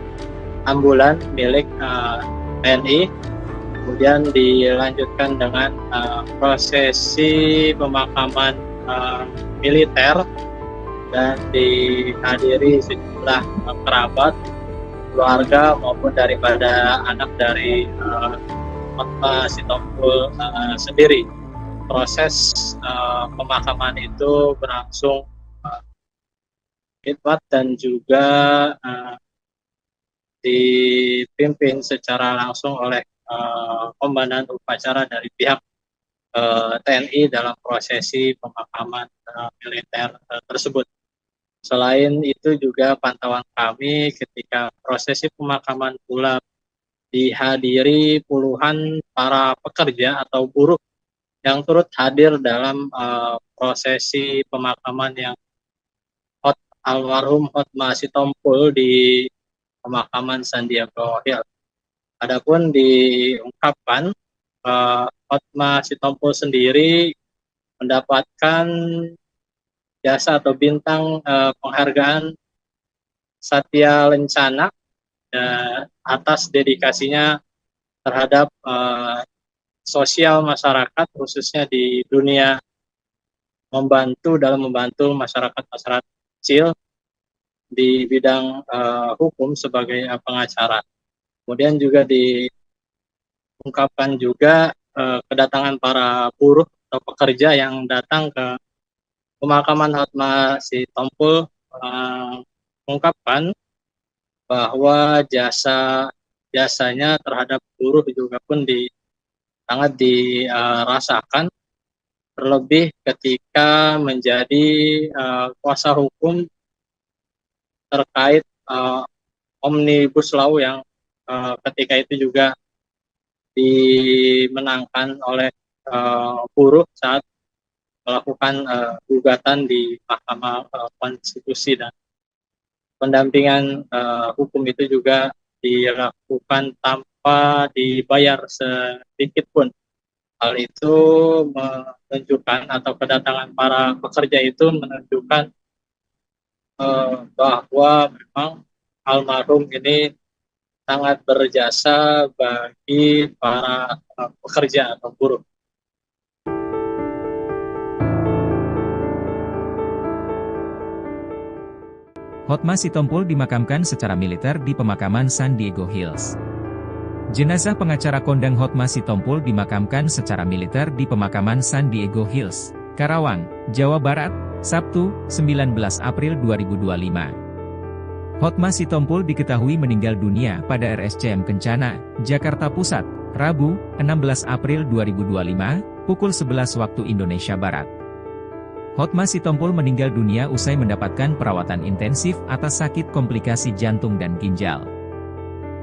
Speaker 3: ambulan milik TNI, kemudian dilanjutkan dengan prosesi pemakaman militer dan dihadiri sejumlah kerabat, keluarga maupun daripada anak dari Hotma Sitompul sendiri. Proses pemakaman itu berlangsung khidmat dan juga dipimpin secara langsung oleh komandan upacara dari pihak TNI dalam prosesi pemakaman militer tersebut. Selain itu juga pantauan kami ketika prosesi pemakaman pula dihadiri puluhan para pekerja atau buruh yang turut hadir dalam prosesi pemakaman yang almarhum Hotma Sitompul di pemakaman San Diego Hill. Adapun diungkapkan Hotma Sitompul sendiri mendapatkan jasa atau bintang penghargaan Satya Lencana atas dedikasinya terhadap sosial masyarakat, khususnya di dunia dalam membantu masyarakat kecil di bidang hukum sebagai pengacara. Kemudian juga diungkapkan juga kedatangan para buruh atau pekerja yang datang ke pemakaman Hotma Sitompul mengungkapkan bahwa jasanya terhadap buruh juga pun sangat dirasakan, terlebih ketika menjadi kuasa hukum terkait Omnibus Law yang ketika itu juga dimenangkan oleh buruh saat melakukan gugatan di Mahkamah Konstitusi, dan pendampingan hukum itu juga dilakukan tanpa dibayar sedikit pun. Hal itu menunjukkan, atau kedatangan para pekerja itu menunjukkan bahwa memang almarhum ini sangat berjasa bagi para pekerja atau buruh.
Speaker 1: Hotma Sitompul dimakamkan secara militer di pemakaman San Diego Hills. Jenazah pengacara kondang Hotma Sitompul dimakamkan secara militer di pemakaman San Diego Hills, Karawang, Jawa Barat, Sabtu, 19 April 2025. Hotma Sitompul diketahui meninggal dunia pada RSCM Kencana, Jakarta Pusat, Rabu, 16 April 2025, pukul 11 waktu Indonesia Barat. Hotma Sitompul meninggal dunia usai mendapatkan perawatan intensif atas sakit komplikasi jantung dan ginjal.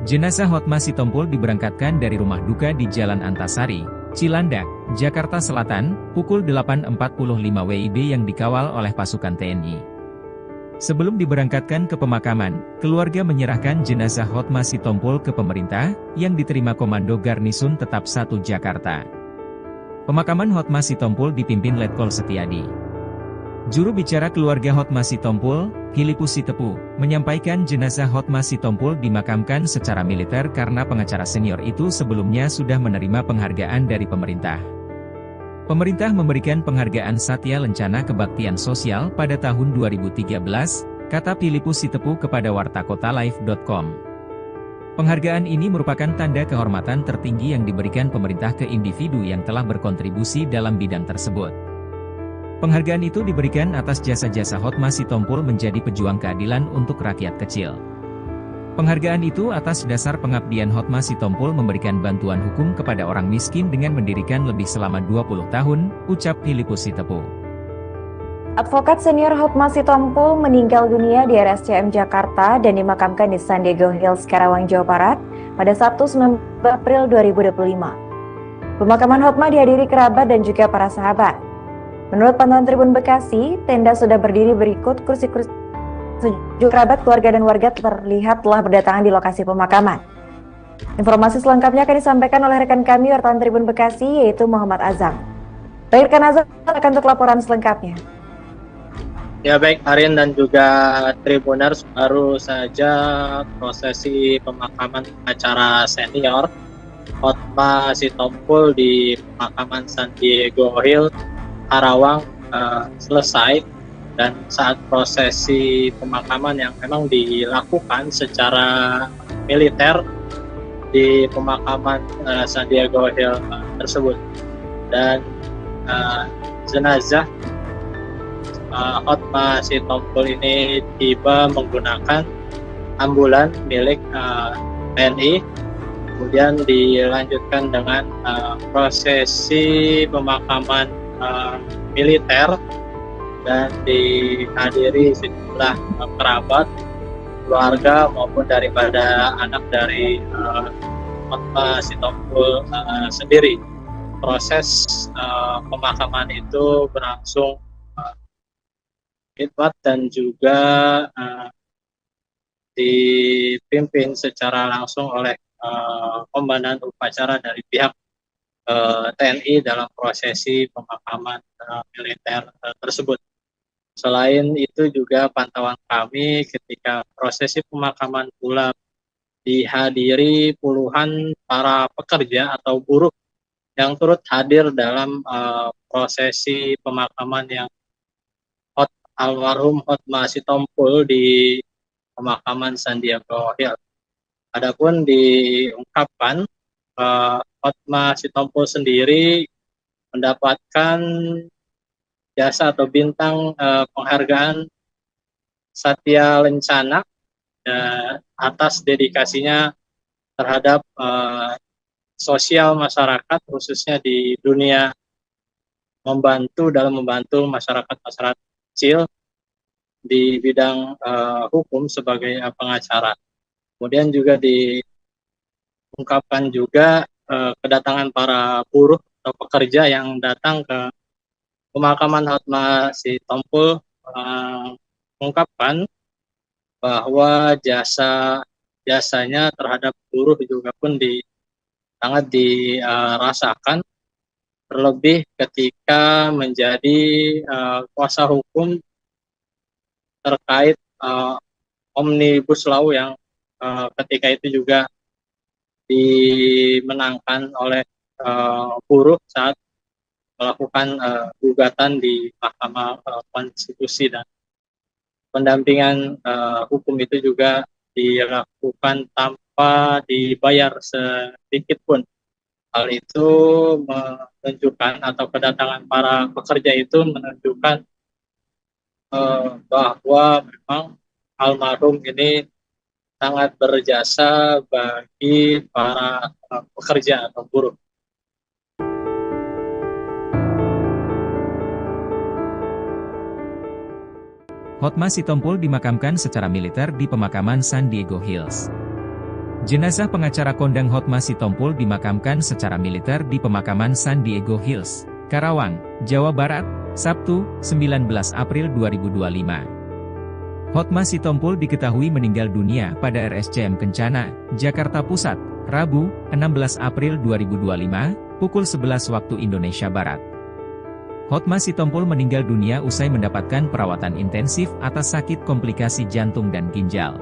Speaker 1: Jenazah Hotma Sitompul diberangkatkan dari rumah duka di Jalan Antasari, Cilandak, Jakarta Selatan, pukul 8.45 WIB yang dikawal oleh pasukan TNI. Sebelum diberangkatkan ke pemakaman, keluarga menyerahkan jenazah Hotma Sitompul ke pemerintah, yang diterima Komando Garnisun Tetap 1 Jakarta. Pemakaman Hotma Sitompul dipimpin Letkol Setiadi. Juru bicara keluarga Hotma Sitompul, Filipus Sitepu, menyampaikan jenazah Hotma Sitompul dimakamkan secara militer karena pengacara senior itu sebelumnya sudah menerima penghargaan dari pemerintah. Pemerintah memberikan penghargaan Satya Lencana Kebaktian Sosial pada tahun 2013, kata Filipus Sitepu kepada wartakotalive.com. Penghargaan ini merupakan tanda kehormatan tertinggi yang diberikan pemerintah ke individu yang telah berkontribusi dalam bidang tersebut. Penghargaan itu diberikan atas jasa-jasa Hotma Sitompul menjadi pejuang keadilan untuk rakyat kecil. Penghargaan itu atas dasar pengabdian Hotma Sitompul memberikan bantuan hukum kepada orang miskin dengan mendirikan lebih selama 20 tahun, ucap Filipus Sitepu.
Speaker 2: Advokat senior Hotma Sitompul meninggal dunia di RSCM Jakarta dan dimakamkan di San Diego Hills, Karawang, Jawa Barat pada Sabtu 19 April 2025. Pemakaman Hotma dihadiri kerabat dan juga para sahabat. Menurut pantauan Tribun Bekasi, tenda sudah berdiri berikut kursi-kursi. Sejumlah kerabat, keluarga, dan warga terlihat telah berdatangan di lokasi pemakaman. Informasi selengkapnya akan disampaikan oleh rekan kami wartawan Tribun Bekasi, yaitu Muhammad Azam. Baik, rekan Azam, akan untuk laporan selengkapnya.
Speaker 3: Ya baik, Arin dan juga Tribuners, baru saja prosesi pemakaman pengacara senior Hotma Sitompul di pemakaman San Diego Hills, Karawang selesai, dan saat prosesi pemakaman yang memang dilakukan secara militer di pemakaman San Diego Hills tersebut, dan jenazah Hotma Sitompul ini tiba menggunakan ambulan milik TNI, kemudian dilanjutkan dengan prosesi pemakaman militer dan dihadiri sejumlah kerabat, keluarga maupun daripada anak dari Hotma Sitompul sendiri. Proses pemakaman itu berlangsung khidmat dan juga dipimpin secara langsung oleh komandan upacara dari pihak TNI dalam prosesi pemakaman militer tersebut. Selain itu juga pantauan kami ketika prosesi pemakaman pula dihadiri puluhan para pekerja atau buruh yang turut hadir dalam prosesi pemakaman yang almarhum Hotma Sitompul di pemakaman San Diego Hills. Adapun diungkapkan Hotma Sitompul sendiri mendapatkan jasa atau bintang penghargaan Satya Lencana atas dedikasinya terhadap sosial masyarakat, khususnya di dunia dalam membantu masyarakat kecil di bidang hukum sebagai pengacara. Kemudian juga diungkapkan juga kedatangan para buruh atau pekerja yang datang ke pemakaman Hotma Sitompul mengungkapkan bahwa jasanya terhadap buruh juga pun sangat dirasakan, terlebih ketika menjadi kuasa hukum terkait Omnibus Law yang ketika itu juga dimenangkan oleh buruh saat melakukan gugatan di Mahkamah Konstitusi, dan pendampingan hukum itu juga dilakukan tanpa dibayar sedikit pun. Hal itu menunjukkan, atau kedatangan para pekerja itu menunjukkan bahwa memang almarhum ini sangat berjasa bagi para pekerja atau buruh.
Speaker 1: Hotma Sitompul dimakamkan secara militer di pemakaman San Diego Hills. Jenazah pengacara kondang Hotma Sitompul dimakamkan secara militer di pemakaman San Diego Hills, Karawang, Jawa Barat, Sabtu, 19 April 2025. Hotma Sitompul diketahui meninggal dunia pada RSCM Kencana, Jakarta Pusat, Rabu, 16 April 2025, pukul 11 waktu Indonesia Barat. Hotma Sitompul meninggal dunia usai mendapatkan perawatan intensif atas sakit komplikasi jantung dan ginjal.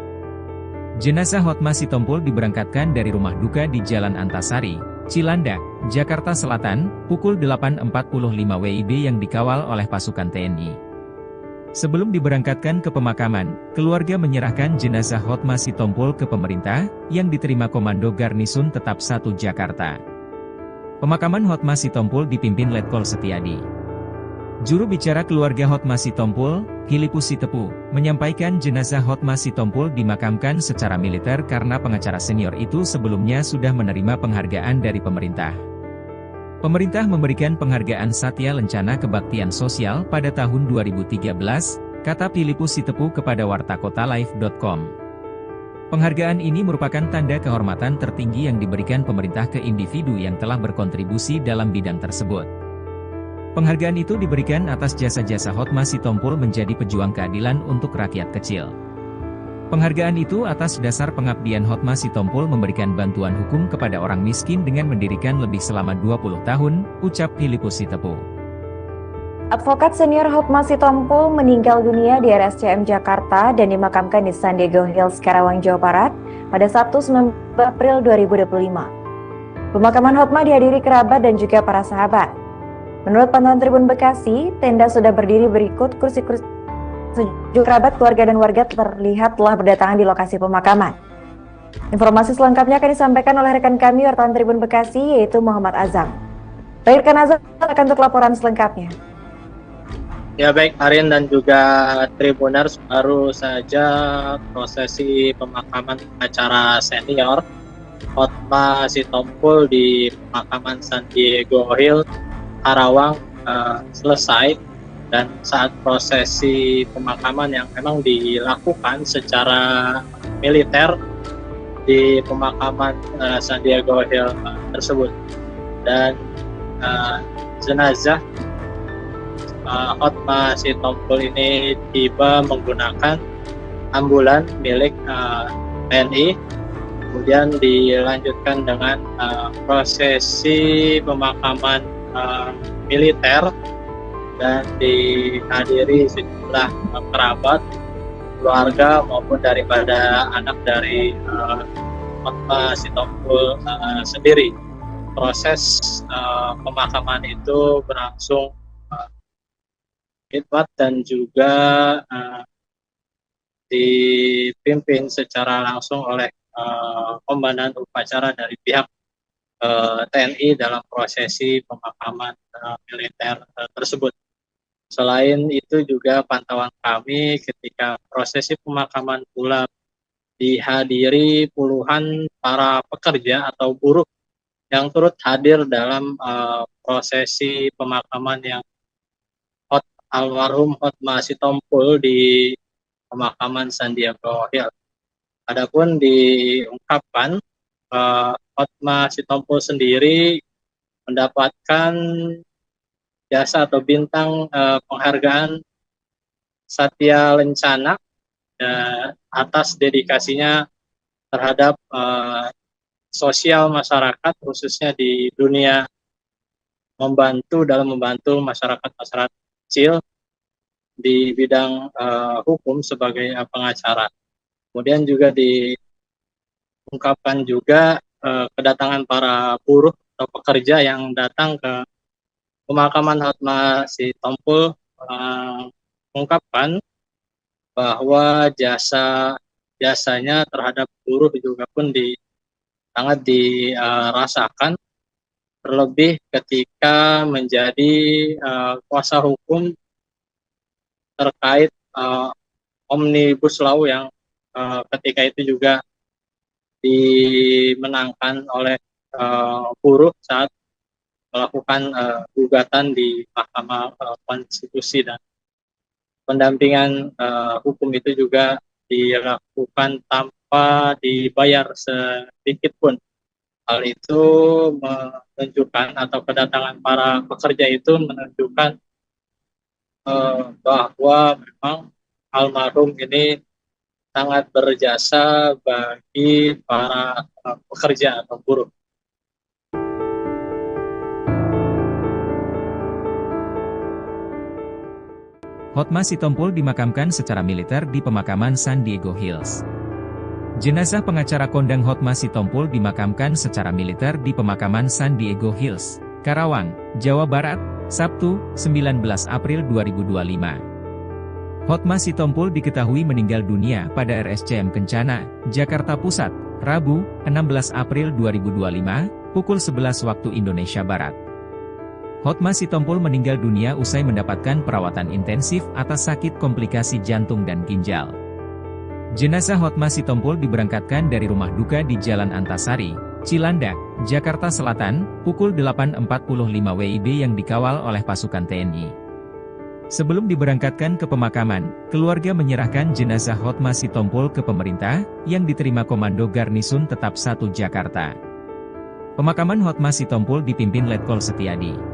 Speaker 1: Jenazah Hotma Sitompul diberangkatkan dari rumah duka di Jalan Antasari, Cilandak, Jakarta Selatan, pukul 8.45 WIB yang dikawal oleh pasukan TNI. Sebelum diberangkatkan ke pemakaman, keluarga menyerahkan jenazah Hotma Sitompul ke pemerintah, yang diterima Komando Garnisun Tetap 1 Jakarta. Pemakaman Hotma Sitompul dipimpin Letkol Setiadi. Juru bicara keluarga Hotma Sitompul, Filipus Sitepu, menyampaikan jenazah Hotma Sitompul dimakamkan secara militer karena pengacara senior itu sebelumnya sudah menerima penghargaan dari pemerintah. Pemerintah memberikan penghargaan Satya Lencana Kebaktian Sosial pada tahun 2013, kata Filipus Sitepu kepada wartakotalive.com. Penghargaan ini merupakan tanda kehormatan tertinggi yang diberikan pemerintah ke individu yang telah berkontribusi dalam bidang tersebut. Penghargaan itu diberikan atas jasa-jasa Hotma Sitompul menjadi pejuang keadilan untuk rakyat kecil. Penghargaan itu atas dasar pengabdian Hotma Sitompul memberikan bantuan hukum kepada orang miskin dengan mendirikan lebih selama 20 tahun, ucap Filipus Sitepu.
Speaker 2: Advokat senior Hotma Sitompul meninggal dunia di RSCM Jakarta dan dimakamkan di San Diego Hills, Karawang, Jawa Barat pada Sabtu 19 April 2025. Pemakaman Hotma dihadiri kerabat dan juga para sahabat. Menurut pantauan Tribun Bekasi, tenda sudah berdiri berikut kursi-kursi. Sejumlah kerabat, keluarga, dan warga terlihat telah berdatangan di lokasi pemakaman. Informasi selengkapnya akan disampaikan oleh rekan kami wartawan Tribun Bekasi, yaitu Muhammad Azam. Baik, rekan Azam, akan untuk laporan selengkapnya.
Speaker 3: Ya baik, Arin dan juga Tribuners, baru saja prosesi pemakaman acara senior Hotma Sitompul di pemakaman San Diego Hills, Karawang selesai, dan saat prosesi pemakaman yang memang dilakukan secara militer di pemakaman San Diego Hills tersebut, dan jenazah Hotma Sitompul ini tiba menggunakan ambulan milik TNI, kemudian dilanjutkan dengan prosesi pemakaman militer dan dihadiri sejumlah kerabat, keluarga maupun daripada anak dari Hotma Sitompul sendiri. Proses pemakaman itu berlangsung khidmat dan juga dipimpin secara langsung oleh komandan upacara dari pihak TNI dalam prosesi pemakaman militer tersebut. Selain itu juga pantauan kami ketika prosesi pemakaman pula dihadiri puluhan para pekerja atau buruh yang turut hadir dalam prosesi pemakaman yang almarhum Hotma Sitompul di pemakaman San Diego Hills. Adapun diungkapkan Hotma Sitompul sendiri mendapatkan jasa atau bintang penghargaan Satya Lencana atas dedikasinya terhadap sosial masyarakat, khususnya di dunia dalam membantu masyarakat kecil di bidang hukum sebagai pengacara. Kemudian juga diungkapkan juga kedatangan para buruh atau pekerja yang datang ke pemakaman Hotma Sitompul mengungkapkan bahwa jasanya terhadap buruh juga pun sangat dirasakan, terlebih ketika menjadi kuasa hukum terkait Omnibus Law yang ketika itu juga dimenangkan oleh buruh saat melakukan gugatan di Mahkamah Konstitusi dan pendampingan hukum itu juga dilakukan tanpa dibayar sedikit pun. Hal itu menunjukkan atau kedatangan para pekerja itu menunjukkan bahwa memang almarhum ini sangat berjasa bagi para pekerja atau buruh.
Speaker 1: Hotma Sitompul dimakamkan secara militer di pemakaman San Diego Hills. Jenazah pengacara kondang Hotma Sitompul dimakamkan secara militer di pemakaman San Diego Hills, Karawang, Jawa Barat, Sabtu, 19 April 2025. Hotma Sitompul diketahui meninggal dunia pada RSCM Kencana, Jakarta Pusat, Rabu, 16 April 2025, pukul 11 waktu Indonesia Barat. Hotma Sitompul meninggal dunia usai mendapatkan perawatan intensif atas sakit komplikasi jantung dan ginjal. Jenazah Hotma Sitompul diberangkatkan dari rumah duka di Jalan Antasari, Cilandak, Jakarta Selatan, pukul 8.45 WIB yang dikawal oleh pasukan TNI. Sebelum diberangkatkan ke pemakaman, keluarga menyerahkan jenazah Hotma Sitompul ke pemerintah, yang diterima Komando Garnisun Tetap 1 Jakarta. Pemakaman Hotma Sitompul dipimpin Letkol Setiadi.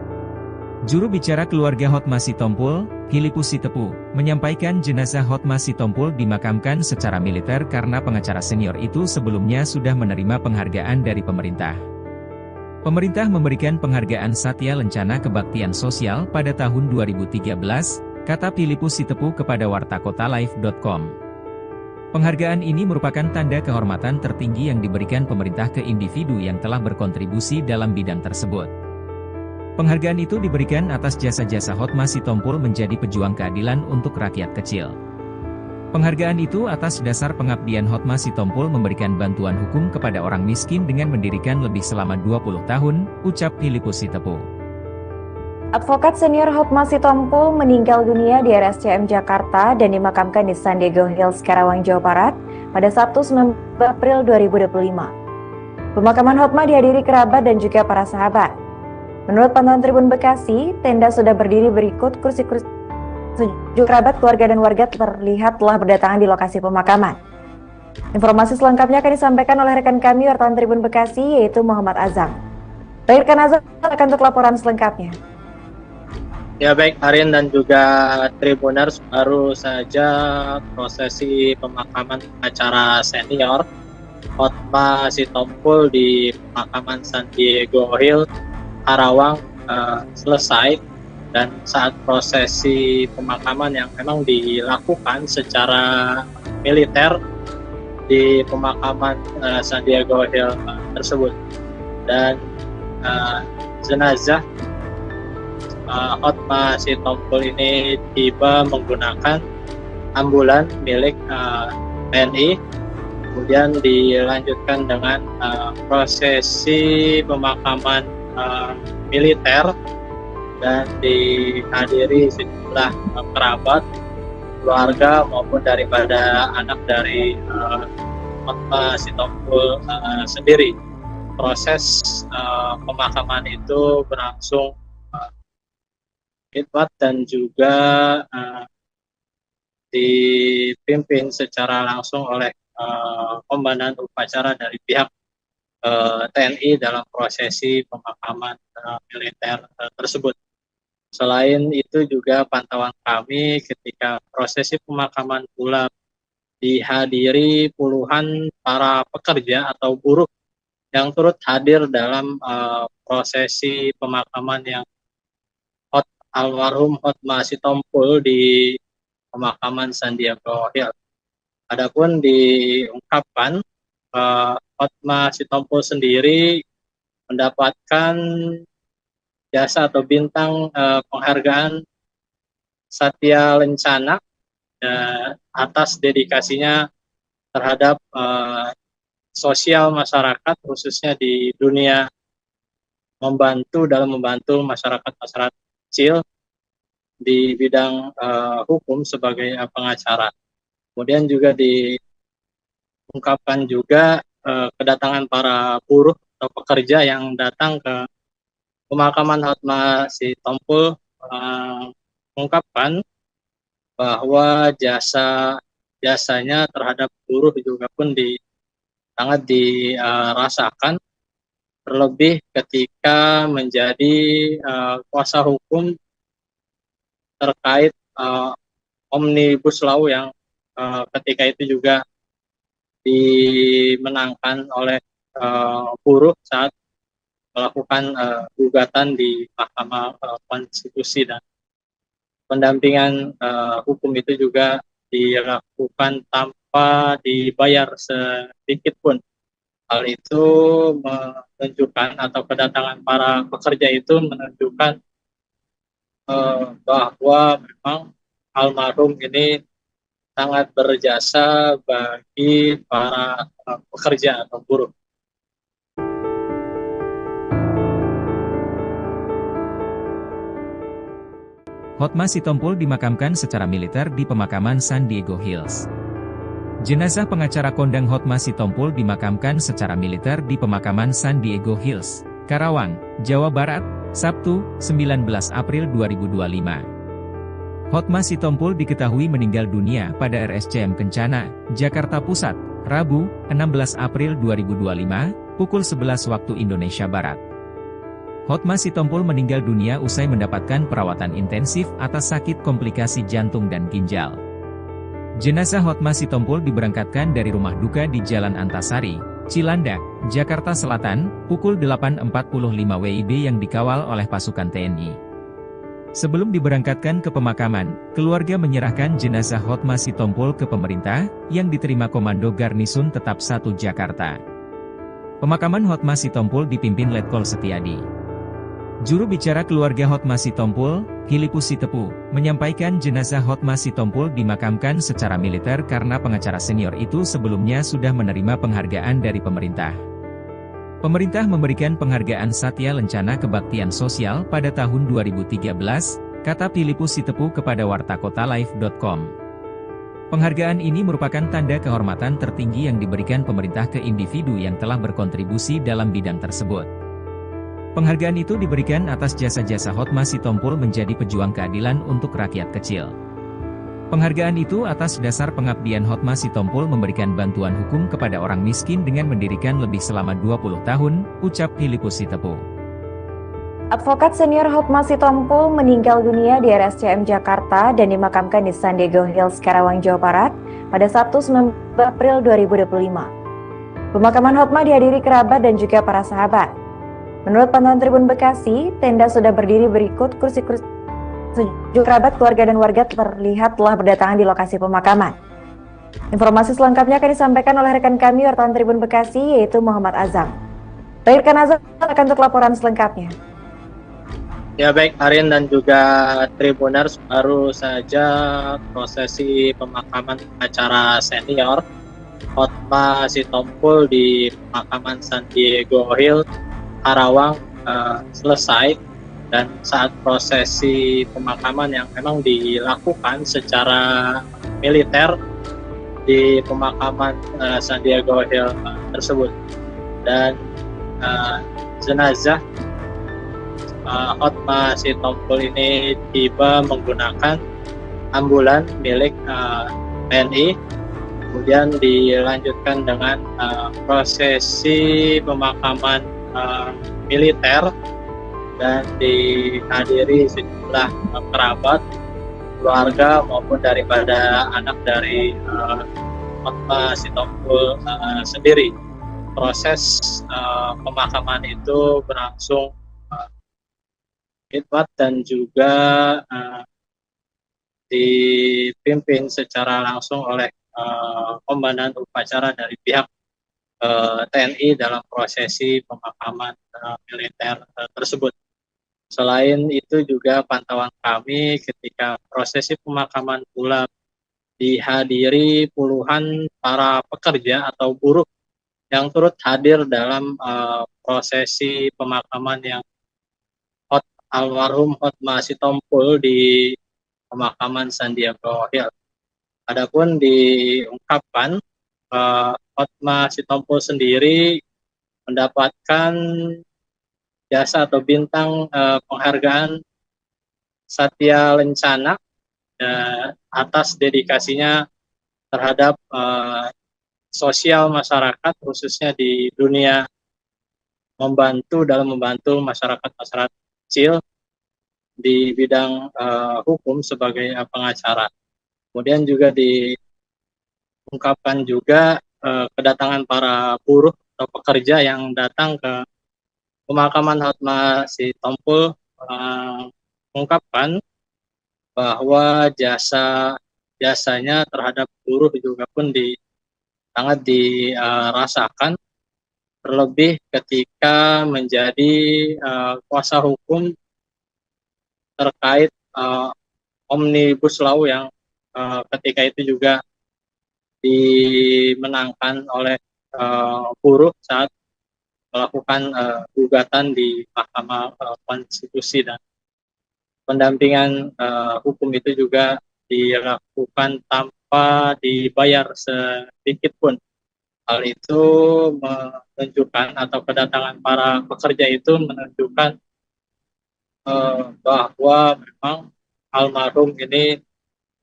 Speaker 1: Juru bicara keluarga Hotma Sitompul, Filipus Sitepu, menyampaikan jenazah Hotma Sitompul dimakamkan secara militer karena pengacara senior itu sebelumnya sudah menerima penghargaan dari pemerintah. Pemerintah memberikan penghargaan Satya Lencana Kebaktian Sosial pada tahun 2013, kata Filipus Sitepu kepada wartakotalive.com. Penghargaan ini merupakan tanda kehormatan tertinggi yang diberikan pemerintah ke individu yang telah berkontribusi dalam bidang tersebut. Penghargaan itu diberikan atas jasa-jasa Hotma Sitompul menjadi pejuang keadilan untuk rakyat kecil. Penghargaan itu atas dasar pengabdian Hotma Sitompul memberikan bantuan hukum kepada orang miskin dengan mendirikan lebih selama 20 tahun, ucap Filipus Sitepu.
Speaker 2: Advokat senior Hotma Sitompul meninggal dunia di RSCM Jakarta dan dimakamkan di San Diego Hills, Karawang, Jawa Barat pada Sabtu 19 April 2025. Pemakaman Hotma dihadiri kerabat dan juga para sahabat. Menurut pantauan Tribun Bekasi, tenda sudah berdiri berikut kursi-kursi. Sejumlah kerabat, keluarga, dan warga terlihat telah berdatangan di lokasi pemakaman. Informasi selengkapnya akan disampaikan oleh rekan kami wartawan Tribun Bekasi, yaitu Muhammad Azam. Baik, rekan Azam, akan untuk laporan selengkapnya.
Speaker 3: Ya baik, Arin dan juga Tribuners, baru saja prosesi pemakaman acara senior Hotma Sitompul di pemakaman San Diego Hills, Karawang selesai, dan saat prosesi pemakaman yang memang dilakukan secara militer di pemakaman San Diego Hills tersebut, dan jenazah Hotma Sitompul ini tiba menggunakan ambulan milik TNI, kemudian dilanjutkan dengan prosesi pemakaman militer dan dihadiri sejumlah kerabat, keluarga maupun daripada anak dari Hotma Sitompul sendiri. Proses pemakaman itu berlangsung khidmat dan juga dipimpin secara langsung oleh komandan upacara dari pihak TNI dalam prosesi pemakaman militer tersebut. Selain itu juga pantauan kami ketika prosesi pemakaman pula dihadiri puluhan para pekerja atau buruh yang turut hadir dalam prosesi pemakaman yang almarhum Hotma Sitompul di pemakaman San Diego Hills. Adapun diungkapkan Hotma Sitompul sendiri mendapatkan jasa atau bintang penghargaan Satya Lencana atas dedikasinya terhadap sosial masyarakat, khususnya di dunia dalam membantu masyarakat kecil di bidang hukum sebagai pengacara. Kemudian juga diungkapkan juga kedatangan para buruh atau pekerja yang datang ke pemakaman Hotma Sitompul, mengungkapkan bahwa jasanya terhadap buruh juga pun sangat dirasakan, terlebih ketika menjadi kuasa hukum terkait Omnibus Law yang ketika itu juga dimenangkan oleh buruh saat melakukan gugatan di Mahkamah Konstitusi, dan pendampingan hukum itu juga dilakukan tanpa dibayar sedikit pun. Hal itu menunjukkan, atau kedatangan para pekerja itu menunjukkan bahwa memang almarhum ini sangat berjasa bagi para pekerja atau buruh.
Speaker 1: Hotma Sitompul dimakamkan secara militer di pemakaman San Diego Hills. Jenazah pengacara kondang Hotma Sitompul dimakamkan secara militer di pemakaman San Diego Hills, Karawang, Jawa Barat, Sabtu, 19 April 2025. Hotma Sitompul diketahui meninggal dunia pada RSCM Kencana, Jakarta Pusat, Rabu, 16 April 2025, pukul 11 waktu Indonesia Barat. Hotma Sitompul meninggal dunia usai mendapatkan perawatan intensif atas sakit komplikasi jantung dan ginjal. Jenazah Hotma Sitompul diberangkatkan dari rumah duka di Jalan Antasari, Cilandak, Jakarta Selatan, pukul 8.45 WIB yang dikawal oleh pasukan TNI. Sebelum diberangkatkan ke pemakaman, keluarga menyerahkan jenazah Hotma Sitompul ke pemerintah, yang diterima Komando Garnisun Tetap 1 Jakarta. Pemakaman Hotma Sitompul dipimpin Letkol Setiadi. Juru bicara keluarga Hotma Sitompul, Filipus Sitepu, menyampaikan jenazah Hotma Sitompul dimakamkan secara militer karena pengacara senior itu sebelumnya sudah menerima penghargaan dari pemerintah. Pemerintah memberikan penghargaan Satya Lencana Kebaktian Sosial pada tahun 2013, kata Filipus Sitepu kepada wartakotalive.com. Penghargaan ini merupakan tanda kehormatan tertinggi yang diberikan pemerintah ke individu yang telah berkontribusi dalam bidang tersebut. Penghargaan itu diberikan atas jasa-jasa Hotma Sitompul menjadi pejuang keadilan untuk rakyat kecil. Penghargaan itu atas dasar pengabdian Hotma Sitompul memberikan bantuan hukum kepada orang miskin dengan mendirikan lebih selama 20 tahun, ucap Filipus Sitepu.
Speaker 2: Advokat senior Hotma Sitompul meninggal dunia di RSCM Jakarta dan dimakamkan di San Diego Hills, Karawang, Jawa Barat pada Sabtu 19 April 2025. Pemakaman Hotma dihadiri kerabat dan juga para sahabat. Menurut pantauan Tribun Bekasi, tenda sudah berdiri berikut kursi-kursi. Sejumlah kerabat, keluarga, dan warga terlihat telah berdatangan di lokasi pemakaman. Informasi selengkapnya akan disampaikan oleh rekan kami wartawan Tribun Bekasi, yaitu Muhammad Azam. Baik, rekan Azam akan untuk laporan selengkapnya.
Speaker 3: Ya baik, Arin dan juga Tribuners, baru saja prosesi pemakaman acara senior Hotma Sitompul di pemakaman San Diego Hills, Karawang selesai, dan saat prosesi pemakaman yang memang dilakukan secara militer di pemakaman San Diego Hills tersebut, dan jenazah Hotma Sitompul ini tiba menggunakan ambulan milik TNI, kemudian dilanjutkan dengan prosesi pemakaman militer, dan dihadiri sejumlah kerabat, keluarga maupun daripada anak dari Hotma Sitompul sendiri. Proses pemakaman itu berlangsung khidmat dan juga dipimpin secara langsung oleh komandan upacara dari pihak TNI dalam prosesi pemakaman militer tersebut. Selain itu juga pantauan kami ketika prosesi pemakaman pula dihadiri puluhan para pekerja atau buruh yang turut hadir dalam prosesi pemakaman yang almarhum Hotma Sitompul di pemakaman San Diego Hills. Adapun diungkapkan Hotma Sitompul sendiri mendapatkan jasa atau bintang penghargaan Satya Lencana atas dedikasinya terhadap sosial masyarakat, khususnya di dunia membantu masyarakat kecil di bidang hukum sebagai pengacara. Kemudian juga diungkapkan juga kedatangan para buruh atau pekerja yang datang ke pemakaman Hotma Sitompul, mengungkapkan bahwa jasanya terhadap buruh juga pun sangat dirasakan, terlebih ketika menjadi kuasa hukum terkait Omnibus Law yang ketika itu juga dimenangkan oleh buruh saat melakukan gugatan di Mahkamah Konstitusi, dan pendampingan hukum itu juga dilakukan tanpa dibayar sedikit pun. Hal itu menunjukkan, atau kedatangan para pekerja itu menunjukkan bahwa memang almarhum ini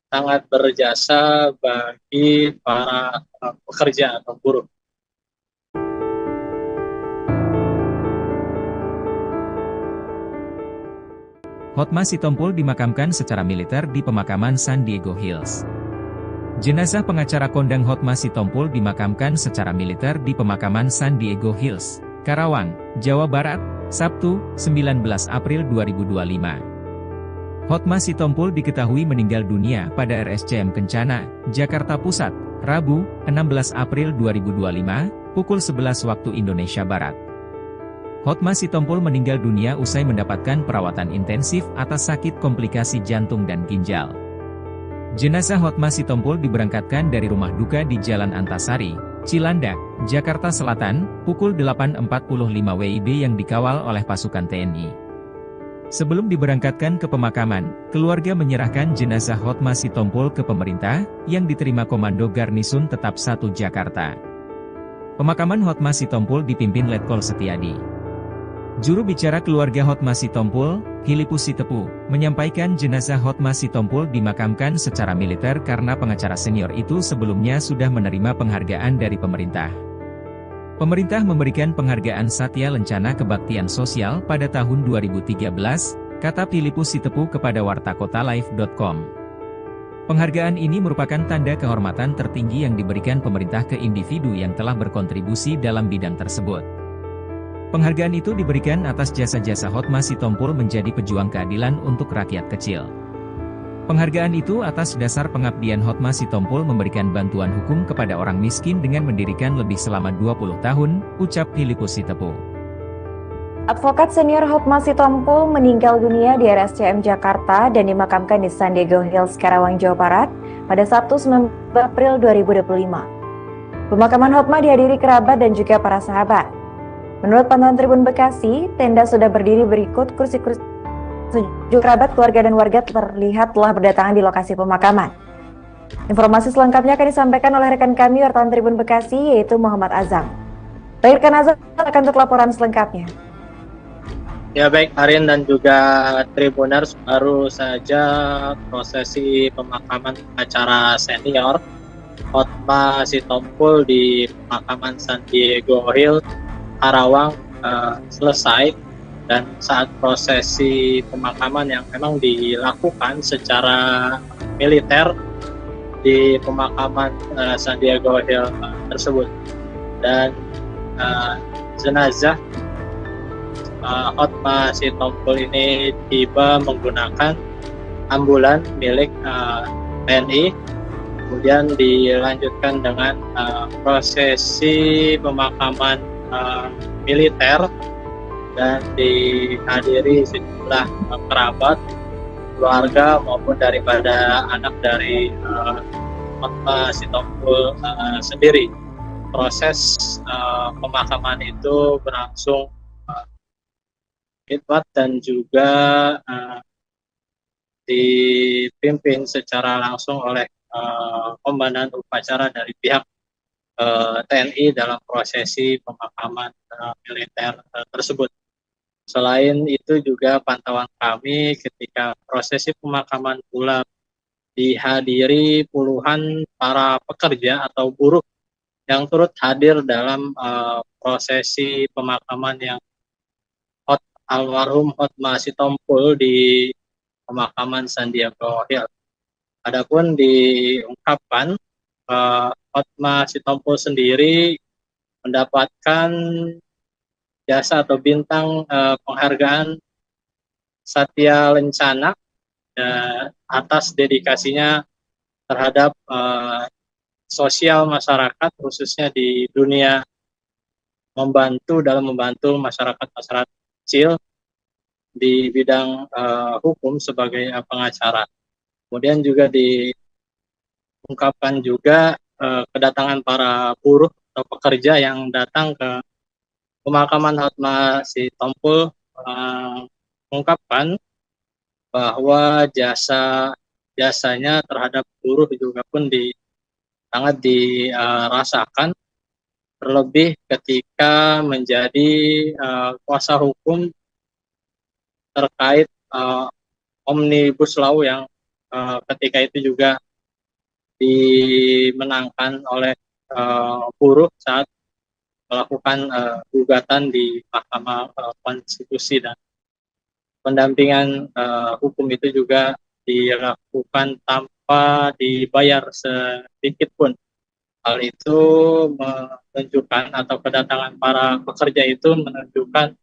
Speaker 3: sangat berjasa bagi para pekerja atau buruh.
Speaker 1: Hotma Sitompul dimakamkan secara militer di pemakaman San Diego Hills. Jenazah pengacara kondang Hotma Sitompul dimakamkan secara militer di pemakaman San Diego Hills, Karawang, Jawa Barat, Sabtu, 19 April 2025. Hotma Sitompul diketahui meninggal dunia pada RSCM Kencana, Jakarta Pusat, Rabu, 16 April 2025, pukul 11 waktu Indonesia Barat. Hotma Sitompul meninggal dunia usai mendapatkan perawatan intensif atas sakit komplikasi jantung dan ginjal. Jenazah Hotma Sitompul diberangkatkan dari rumah duka di Jalan Antasari, Cilandak, Jakarta Selatan, pukul 8.45 WIB yang dikawal oleh pasukan TNI. Sebelum diberangkatkan ke pemakaman, keluarga menyerahkan jenazah Hotma Sitompul ke pemerintah, yang diterima Komando Garnisun Tetap 1 Jakarta. Pemakaman Hotma Sitompul dipimpin Letkol Setiadi. Juru bicara keluarga Hotma Sitompul, Filipus Sitepu, menyampaikan jenazah Hotma Sitompul dimakamkan secara militer karena pengacara senior itu sebelumnya sudah menerima penghargaan dari pemerintah. Pemerintah memberikan penghargaan Satya Lencana Kebaktian Sosial pada tahun 2013, kata Filipus Sitepu kepada wartakotalive.com. Penghargaan ini merupakan tanda kehormatan tertinggi yang diberikan pemerintah ke individu yang telah berkontribusi dalam bidang tersebut. Penghargaan itu diberikan atas jasa-jasa Hotma Sitompul menjadi pejuang keadilan untuk rakyat kecil. Penghargaan itu atas dasar pengabdian Hotma Sitompul memberikan bantuan hukum kepada orang miskin dengan mendirikan lebih selama 20 tahun, ucap Filipus Sitepu.
Speaker 2: Advokat senior Hotma Sitompul meninggal dunia di RSCM Jakarta dan dimakamkan di San Diego Hills, Karawang, Jawa Barat pada Sabtu 19 April 2025. Pemakaman Hotma dihadiri kerabat dan juga para sahabat. Menurut pantauan Tribun Bekasi, tenda sudah berdiri berikut, kursi-kursi sejumlah kerabat, keluarga, dan warga terlihat telah berdatangan di lokasi pemakaman. Informasi selengkapnya akan disampaikan oleh rekan kami wartawan Tribun Bekasi, yaitu Muhammad Azam. Baik, rekan Azam akan untuk laporan selengkapnya.
Speaker 3: Ya baik, Arin dan juga Tribuners, baru saja prosesi pemakaman pengacara senior Hotma Sitompul di pemakaman San Diego Hills, Karawang selesai, dan saat prosesi pemakaman yang memang dilakukan secara militer di pemakaman San Diego Hills tersebut, dan jenazah Hotma Sitompul ini tiba menggunakan ambulan milik TNI, kemudian dilanjutkan dengan prosesi pemakaman militer, dan dihadiri sejumlah kerabat, keluarga maupun daripada anak dari Hotma Sitompul sendiri. Proses pemakaman itu berlangsung khidmat dan juga dipimpin secara langsung oleh komandan upacara dari pihak TNI dalam prosesi pemakaman militer tersebut. Selain itu juga pantauan kami ketika prosesi pemakaman pula dihadiri puluhan para pekerja atau buruh yang turut hadir dalam prosesi pemakaman yang almarhum Hotma Sitompul di pemakaman San Diego Hills. Adapun diungkapkan Hotma Sitompul sendiri mendapatkan jasa atau bintang penghargaan Satya Lencana atas dedikasinya terhadap sosial masyarakat, khususnya di dunia dalam membantu masyarakat kecil di bidang hukum sebagai pengacara. Kemudian juga diungkapkan juga kedatangan para buruh atau pekerja yang datang ke pemakaman Hotma Sitompul mengungkapkan bahwa jasanya terhadap buruh juga pun sangat dirasakan, terlebih ketika menjadi kuasa hukum terkait Omnibus Law yang ketika itu juga dimenangkan oleh buruh saat melakukan gugatan di Mahkamah Konstitusi, dan pendampingan hukum itu juga dilakukan tanpa dibayar sedikit pun. Hal itu menunjukkan, atau kedatangan para pekerja itu menunjukkan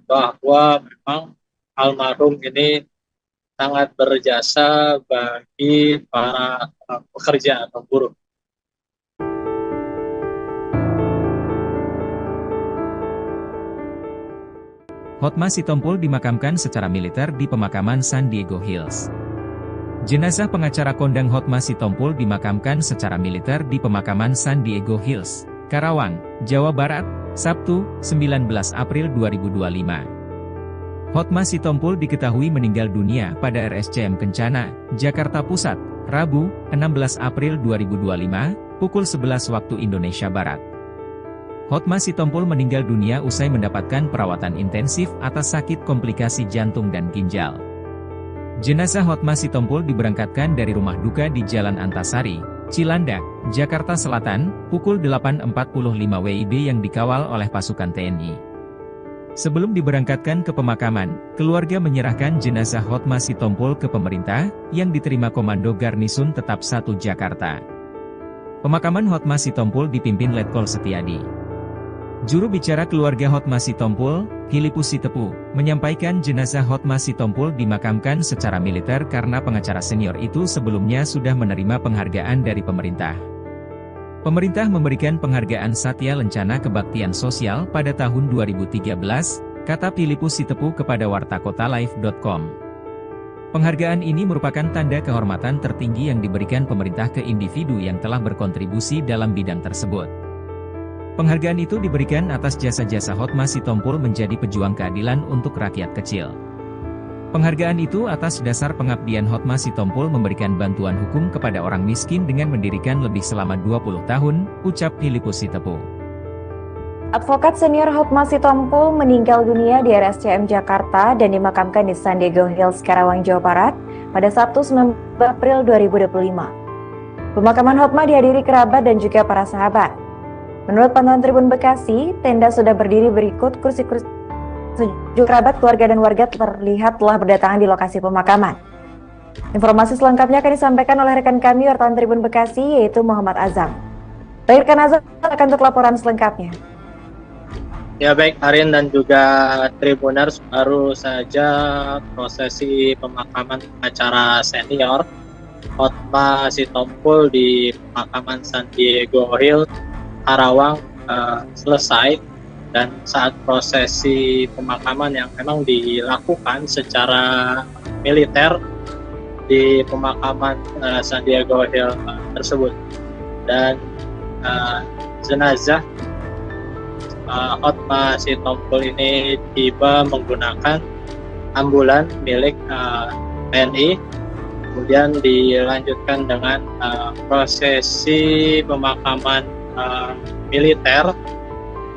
Speaker 3: bahwa memang almarhum ini sangat berjasa bagi para pekerja atau buruh.
Speaker 1: Hotma Sitompul dimakamkan secara militer di pemakaman San Diego Hills. Jenazah pengacara kondang Hotma Sitompul dimakamkan secara militer di pemakaman San Diego Hills, Karawang, Jawa Barat, Sabtu, 19 April 2025. Hotma Sitompul diketahui meninggal dunia pada RSCM Kencana, Jakarta Pusat, Rabu, 16 April 2025, pukul 11 waktu Indonesia Barat. Hotma Sitompul meninggal dunia usai mendapatkan perawatan intensif atas sakit komplikasi jantung dan ginjal. Jenazah Hotma Sitompul diberangkatkan dari rumah duka di Jalan Antasari, Cilandak, Jakarta Selatan, pukul 8.45 WIB yang dikawal oleh pasukan TNI. Sebelum diberangkatkan ke pemakaman, keluarga menyerahkan jenazah Hotma Sitompul ke pemerintah, yang diterima Komando Garnisun Tetap 1 Jakarta. Pemakaman Hotma Sitompul dipimpin Letkol Setiadi. Juru bicara keluarga Hotma Sitompul, Filipus Sitepu, menyampaikan jenazah Hotma Sitompul dimakamkan secara militer karena pengacara senior itu sebelumnya sudah menerima penghargaan dari pemerintah. Pemerintah memberikan penghargaan Satya Lencana Kebaktian Sosial pada tahun 2013, kata Filipus Sitepu kepada wartakotalive.com. Penghargaan ini merupakan tanda kehormatan tertinggi yang diberikan pemerintah ke individu yang telah berkontribusi dalam bidang tersebut. Penghargaan itu diberikan atas jasa-jasa Hotma Sitompul menjadi pejuang keadilan untuk rakyat kecil. Penghargaan itu atas dasar pengabdian Hotma Sitompul memberikan bantuan hukum kepada orang miskin dengan mendirikan lebih selama 20 tahun, ucap Filipus Sitepu.
Speaker 2: Advokat senior Hotma Sitompul meninggal dunia di RSCM Jakarta dan dimakamkan di San Diego Hills, Karawang, Jawa Barat pada Sabtu 19 April 2025. Pemakaman Hotma dihadiri kerabat dan juga para sahabat. Menurut pantauan Tribun Bekasi, tenda sudah berdiri berikut kursi-kursi. Sejumlah kerabat, keluarga, dan warga terlihat telah berdatangan di lokasi pemakaman. Informasi selengkapnya akan disampaikan oleh rekan kami wartawan Tribun Bekasi, yaitu Muhammad Azam. Baik, rekan Azam akan untuk laporan selengkapnya.
Speaker 3: Ya baik, Arin dan juga Tribuners, baru saja prosesi pemakaman pengacara senior Hotma Sitompul di pemakaman San Diego Hills, Karawang selesai, dan saat prosesi pemakaman yang memang dilakukan secara militer di pemakaman San Diego Hills tersebut, dan jenazah Hotma Sitompul ini tiba menggunakan ambulan milik TNI, kemudian dilanjutkan dengan prosesi pemakaman militer,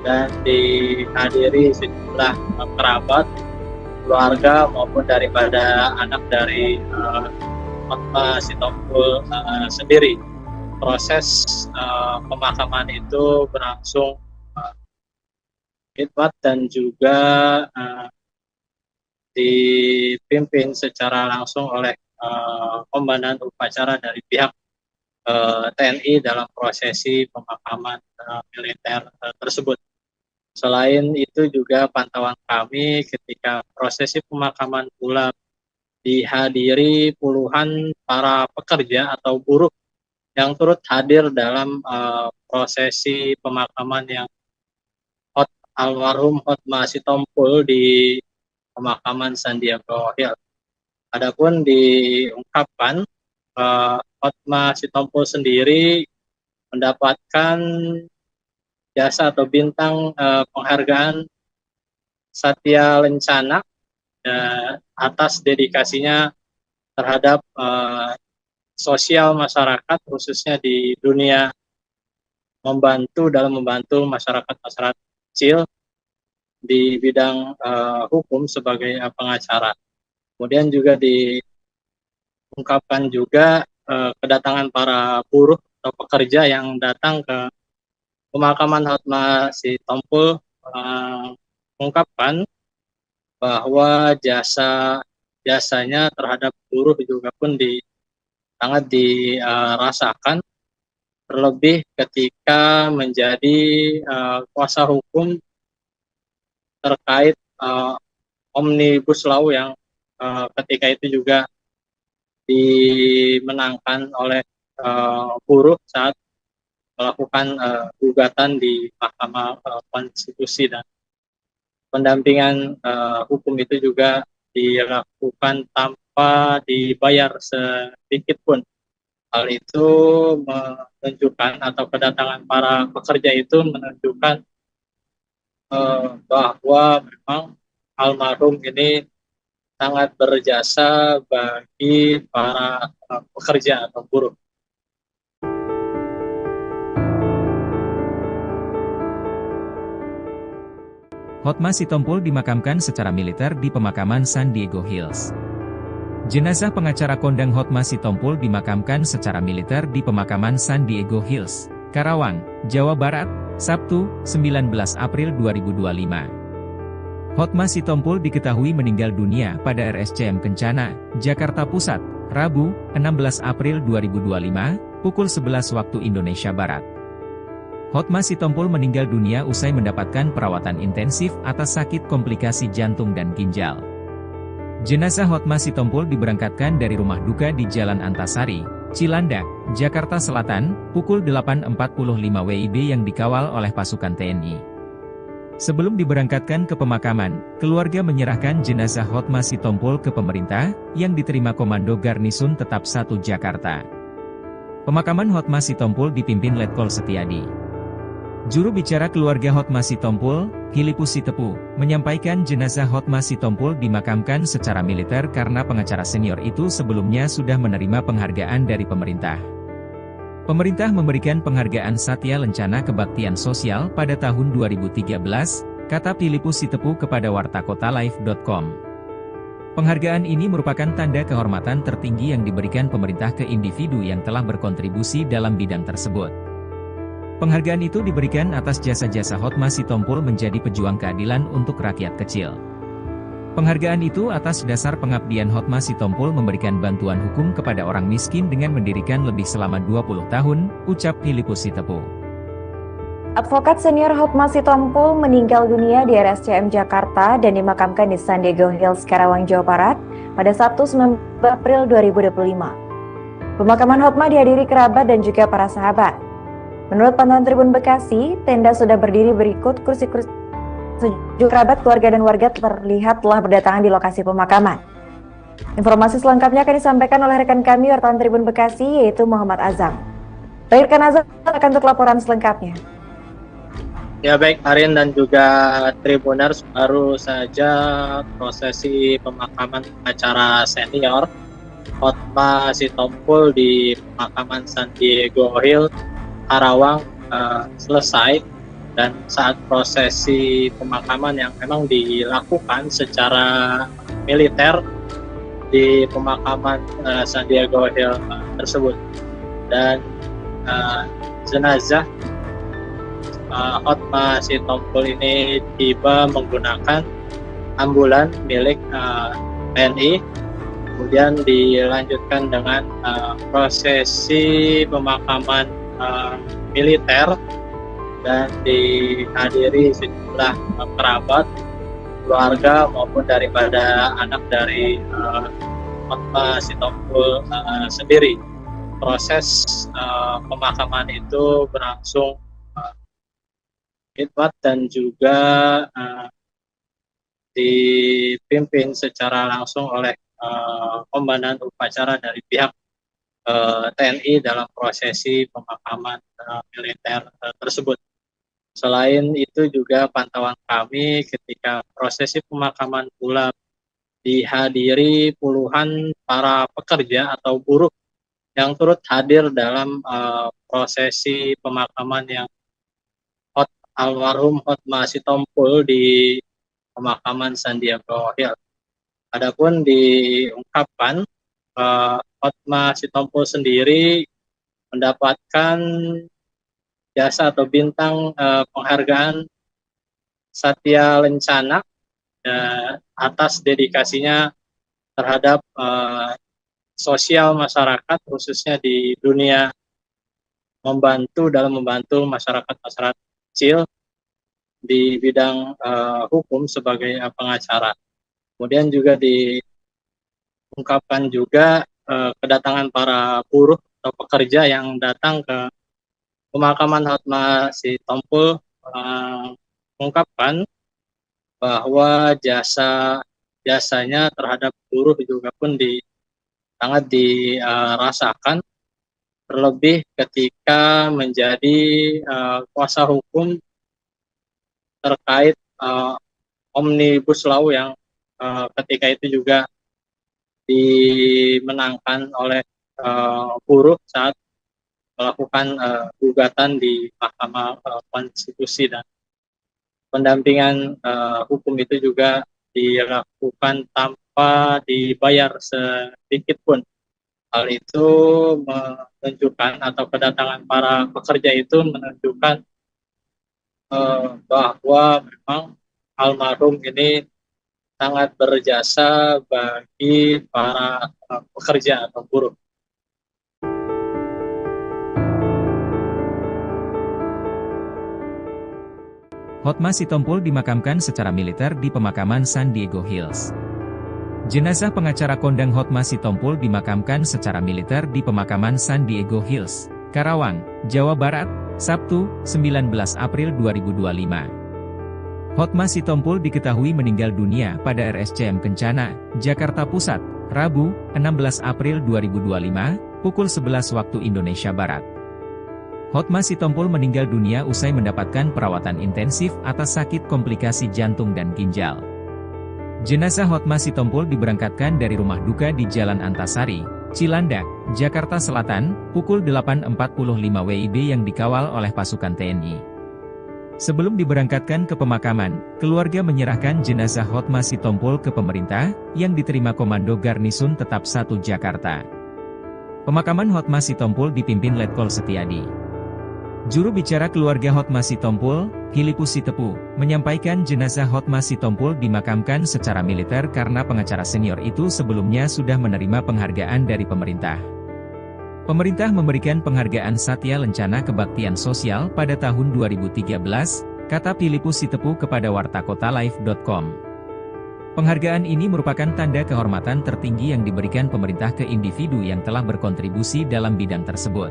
Speaker 3: dan dihadiri sejumlah kerabat, keluarga maupun daripada anak dari Hotma Sitompul sendiri. Proses pemakaman itu berlangsung khidmat dan juga dipimpin secara langsung oleh komandan upacara dari pihak TNI dalam prosesi pemakaman militer tersebut. Selain itu juga pantauan kami ketika prosesi pemakaman pula dihadiri puluhan para pekerja atau buruh yang turut hadir dalam prosesi pemakaman yang almarhum Hotma Sitompul di pemakaman Sandiaga Hills. Adapun diungkapkan Hotma Sitompul sendiri mendapatkan jasa atau bintang penghargaan Satya Lencana atas dedikasinya terhadap sosial masyarakat, khususnya di dunia dalam membantu masyarakat kecil di bidang hukum sebagai pengacara. Kemudian juga diungkapkan juga kedatangan para buruh atau pekerja yang datang ke pemakaman Hotma Sitompul mengungkapkan bahwa jasanya terhadap buruh juga pun sangat dirasakan, terlebih ketika menjadi kuasa hukum terkait Omnibus Law yang ketika itu juga dimenangkan oleh buruh saat melakukan gugatan di Mahkamah Konstitusi, dan pendampingan hukum itu juga dilakukan tanpa dibayar sedikit pun. Hal itu menunjukkan, atau kedatangan para pekerja itu menunjukkan bahwa memang almarhum ini sangat berjasa bagi para pekerja atau buruh.
Speaker 1: Hotma Sitompul dimakamkan secara militer di pemakaman Sandiaga Hills. Jenazah pengacara kondang Hotma Sitompul dimakamkan secara militer di pemakaman Sandiaga Hills, Karawang, Jawa Barat, Sabtu, 19 April 2025. Hotma Sitompul diketahui meninggal dunia pada RSCM Kencana, Jakarta Pusat, Rabu, 16 April 2025, pukul 11 waktu Indonesia Barat. Hotma Sitompul meninggal dunia usai mendapatkan perawatan intensif atas sakit komplikasi jantung dan ginjal. Jenazah Hotma Sitompul diberangkatkan dari rumah duka di Jalan Antasari, Cilandak, Jakarta Selatan, pukul 8.45 WIB yang dikawal oleh pasukan TNI. Sebelum diberangkatkan ke pemakaman, keluarga menyerahkan jenazah Hotma Sitompul ke pemerintah, yang diterima Komando Garnisun Tetap 1 Jakarta. Pemakaman Hotma Sitompul dipimpin Letkol Setiadi. Juru bicara keluarga Hotma Sitompul, Filipus Sitepu, menyampaikan jenazah Hotma Sitompul dimakamkan secara militer karena pengacara senior itu sebelumnya sudah menerima penghargaan dari pemerintah. Pemerintah memberikan penghargaan Satya Lencana Kebaktian Sosial pada tahun 2013, kata Filipus Sitepu kepada wartakotalive.com. Penghargaan ini merupakan tanda kehormatan tertinggi yang diberikan pemerintah ke individu yang telah berkontribusi dalam bidang tersebut. Penghargaan itu diberikan atas jasa-jasa Hotma Sitompul menjadi pejuang keadilan untuk rakyat kecil. Penghargaan itu atas dasar pengabdian Hotma Sitompul memberikan bantuan hukum kepada orang miskin dengan mendirikan lebih selama 20 tahun, ucap Filipus Sitepu.
Speaker 2: Advokat senior Hotma Sitompul meninggal dunia di RSCM Jakarta dan dimakamkan di Sandiaga Hills, Karawang, Jawa Barat pada Sabtu 19 April 2025. Pemakaman Hotma dihadiri kerabat dan juga para sahabat. Menurut pantauan Tribun Bekasi, tenda sudah berdiri berikut, kursi-kursi sejumlah kerabat, keluarga dan warga terlihat telah berdatangan di lokasi pemakaman. Informasi selengkapnya akan disampaikan oleh rekan kami wartawan Tribun Bekasi, yaitu Muhammad Azam. Baik, rekan Azam akan untuk laporan selengkapnya.
Speaker 3: Ya baik, Arin dan juga Tribuners, baru saja prosesi pemakaman acara senior Hotma Sitompul di pemakaman Sandiaga Hills, Karawang selesai, dan saat prosesi pemakaman yang memang dilakukan secara militer di pemakaman San Diego Hills tersebut. Dan jenazah Hotma Sitompul ini tiba menggunakan ambulan milik TNI, kemudian dilanjutkan dengan prosesi pemakaman militer dan dihadiri sejumlah kerabat, keluarga maupun daripada anak dari Hotma Sitompul sendiri. Proses pemakaman itu berlangsung khidmat dan juga dipimpin secara langsung oleh komandan upacara dari pihak TNI dalam prosesi pemakaman militer tersebut. Selain itu juga pantauan kami ketika prosesi pemakaman pula dihadiri puluhan para pekerja atau buruh yang turut hadir dalam prosesi pemakaman yang almarhum Hotma Sitompul di pemakaman San Diego Hills. Adapun diungkapkan Hotma Sitompul sendiri mendapatkan jasa atau bintang penghargaan Satya Lencana atas dedikasinya terhadap sosial masyarakat, khususnya di dunia membantu masyarakat kecil di bidang hukum sebagai pengacara. Kemudian juga diungkapkan juga kedatangan para buruh atau pekerja yang datang ke pemakaman Hotma Sitompul mengungkapkan bahwa jasanya terhadap buruh juga pun sangat dirasakan, terlebih ketika menjadi kuasa hukum terkait Omnibus Law yang ketika itu juga dimenangkan oleh buruh saat melakukan gugatan di Mahkamah Konstitusi, dan pendampingan hukum itu juga dilakukan tanpa dibayar sedikit pun. Hal itu menunjukkan, atau kedatangan para pekerja itu menunjukkan bahwa memang almarhum ini sangat berjasa bagi para pekerja atau buruh.
Speaker 1: Hotma Sitompul dimakamkan secara militer di pemakaman San Diego Hills. Jenazah pengacara kondang Hotma Sitompul dimakamkan secara militer di pemakaman San Diego Hills, Karawang, Jawa Barat, Sabtu, 19 April 2025. Hotma Sitompul diketahui meninggal dunia pada RSCM Kencana, Jakarta Pusat, Rabu, 16 April 2025, pukul 11 waktu Indonesia Barat. Hotma Sitompul meninggal dunia usai mendapatkan perawatan intensif atas sakit komplikasi jantung dan ginjal. Jenazah Hotma Sitompul diberangkatkan dari rumah duka di Jalan Antasari, Cilandak, Jakarta Selatan, pukul 8.45 WIB yang dikawal oleh pasukan TNI. Sebelum diberangkatkan ke pemakaman, keluarga menyerahkan jenazah Hotma Sitompul ke pemerintah, yang diterima Komando Garnisun Tetap 1 Jakarta. Pemakaman Hotma Sitompul dipimpin Letkol Setiadi. Juru bicara keluarga Hotma Sitompul, Filipus Sitepu, menyampaikan jenazah Hotma Sitompul dimakamkan secara militer karena pengacara senior itu sebelumnya sudah menerima penghargaan dari pemerintah. Pemerintah memberikan penghargaan Satya Lencana Kebaktian Sosial pada tahun 2013, kata Filipus Sitepu kepada wartakotalive.com. Penghargaan ini merupakan tanda kehormatan tertinggi yang diberikan pemerintah ke individu yang telah berkontribusi dalam bidang tersebut.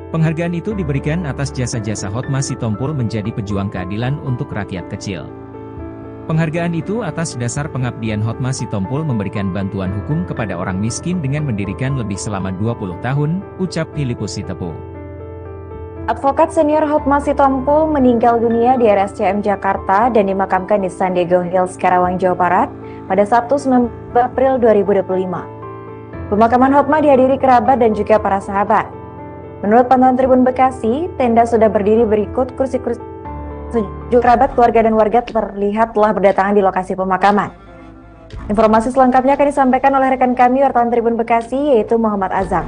Speaker 1: Penghargaan itu diberikan atas jasa-jasa Hotma Sitompul menjadi pejuang keadilan untuk rakyat kecil. Penghargaan itu atas dasar pengabdian Hotma Sitompul memberikan bantuan hukum kepada orang miskin dengan mendirikan lebih selama 20 tahun, ucap Filipus Sitepu.
Speaker 2: Advokat senior Hotma Sitompul meninggal dunia di RSCM Jakarta dan dimakamkan di San Diego Hills, Karawang, Jawa Barat pada Sabtu 19 April 2025. Pemakaman Hotma dihadiri kerabat dan juga para sahabat. Menurut pantauan Tribun Bekasi, tenda sudah berdiri berikut, kursi-kursi sejumlah kerabat, keluarga dan warga terlihat telah berdatangan di lokasi pemakaman. Informasi selengkapnya akan disampaikan oleh rekan kami wartawan Tribun Bekasi yaitu Muhammad Azam.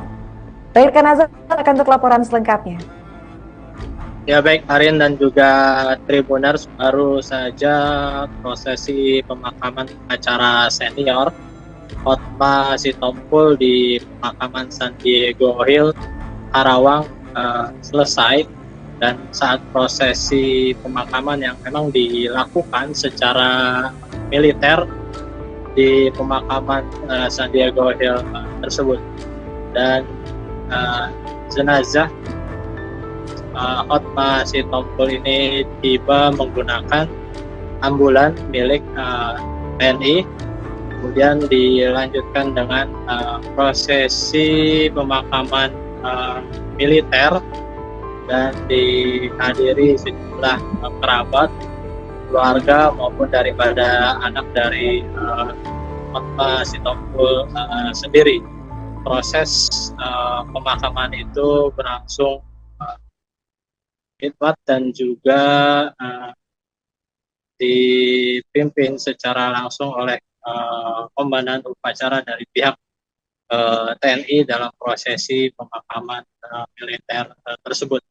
Speaker 2: Baik, rekan Azam akan untuk laporan selengkapnya.
Speaker 3: Ya baik Arin dan juga Tribuners, baru saja prosesi pemakaman pengacara senior Hotma Sitompul di pemakaman San Diego Hills, Karawang selesai, dan saat prosesi pemakaman yang memang dilakukan secara militer di pemakaman San Diego Hills tersebut, dan jenazah Hotma Sitompul ini tiba menggunakan ambulan milik TNI, kemudian dilanjutkan dengan prosesi pemakaman militer dan dihadiri sejumlah kerabat, keluarga maupun daripada anak dari Hotma Sitompul sendiri. Proses pemakaman itu berlangsung khidmat dan juga dipimpin secara langsung oleh komandan upacara dari pihak TNI dalam prosesi pemakaman militer tersebut.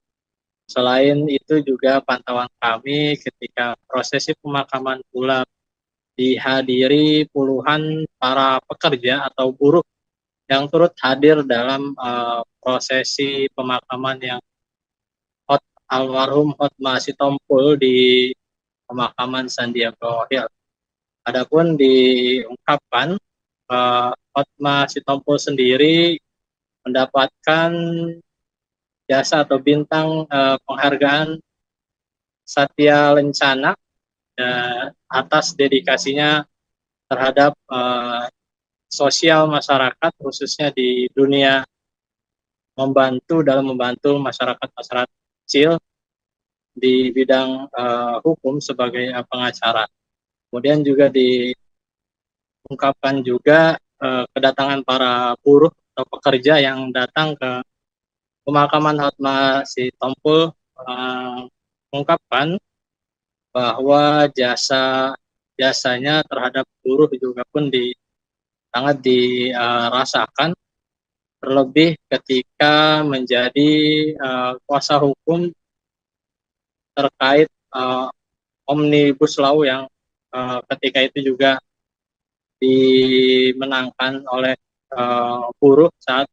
Speaker 3: Selain itu juga pantauan kami ketika prosesi pemakaman pula dihadiri puluhan para pekerja atau buruh yang turut hadir dalam prosesi pemakaman yang almarhum Hotma Sitompul di pemakaman San Diego Hills. Adapun diungkapkan Hotma Sitompul sendiri mendapatkan jasa atau bintang penghargaan Satya Lencana atas dedikasinya terhadap sosial masyarakat, khususnya di dunia membantu masyarakat kecil di bidang hukum sebagai pengacara. Kemudian juga diungkapkan juga kedatangan para buruh atau pekerja yang datang ke pemakaman Hotma Sitompul mengungkapkan bahwa jasanya terhadap buruh juga pun sangat dirasakan, terlebih ketika menjadi kuasa hukum terkait Omnibus Law yang ketika itu juga dimenangkan oleh buruh saat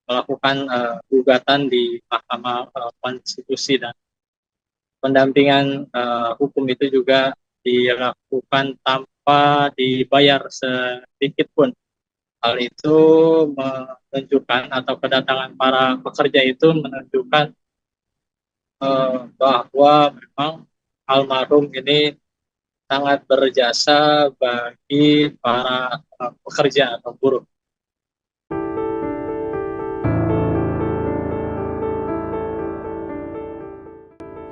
Speaker 3: melakukan gugatan di Mahkamah Konstitusi, dan pendampingan hukum itu juga dilakukan tanpa dibayar sedikit pun. Hal itu menunjukkan, atau kedatangan para pekerja itu menunjukkan bahwa memang almarhum ini sangat berjasa bagi para pekerja atau buruh.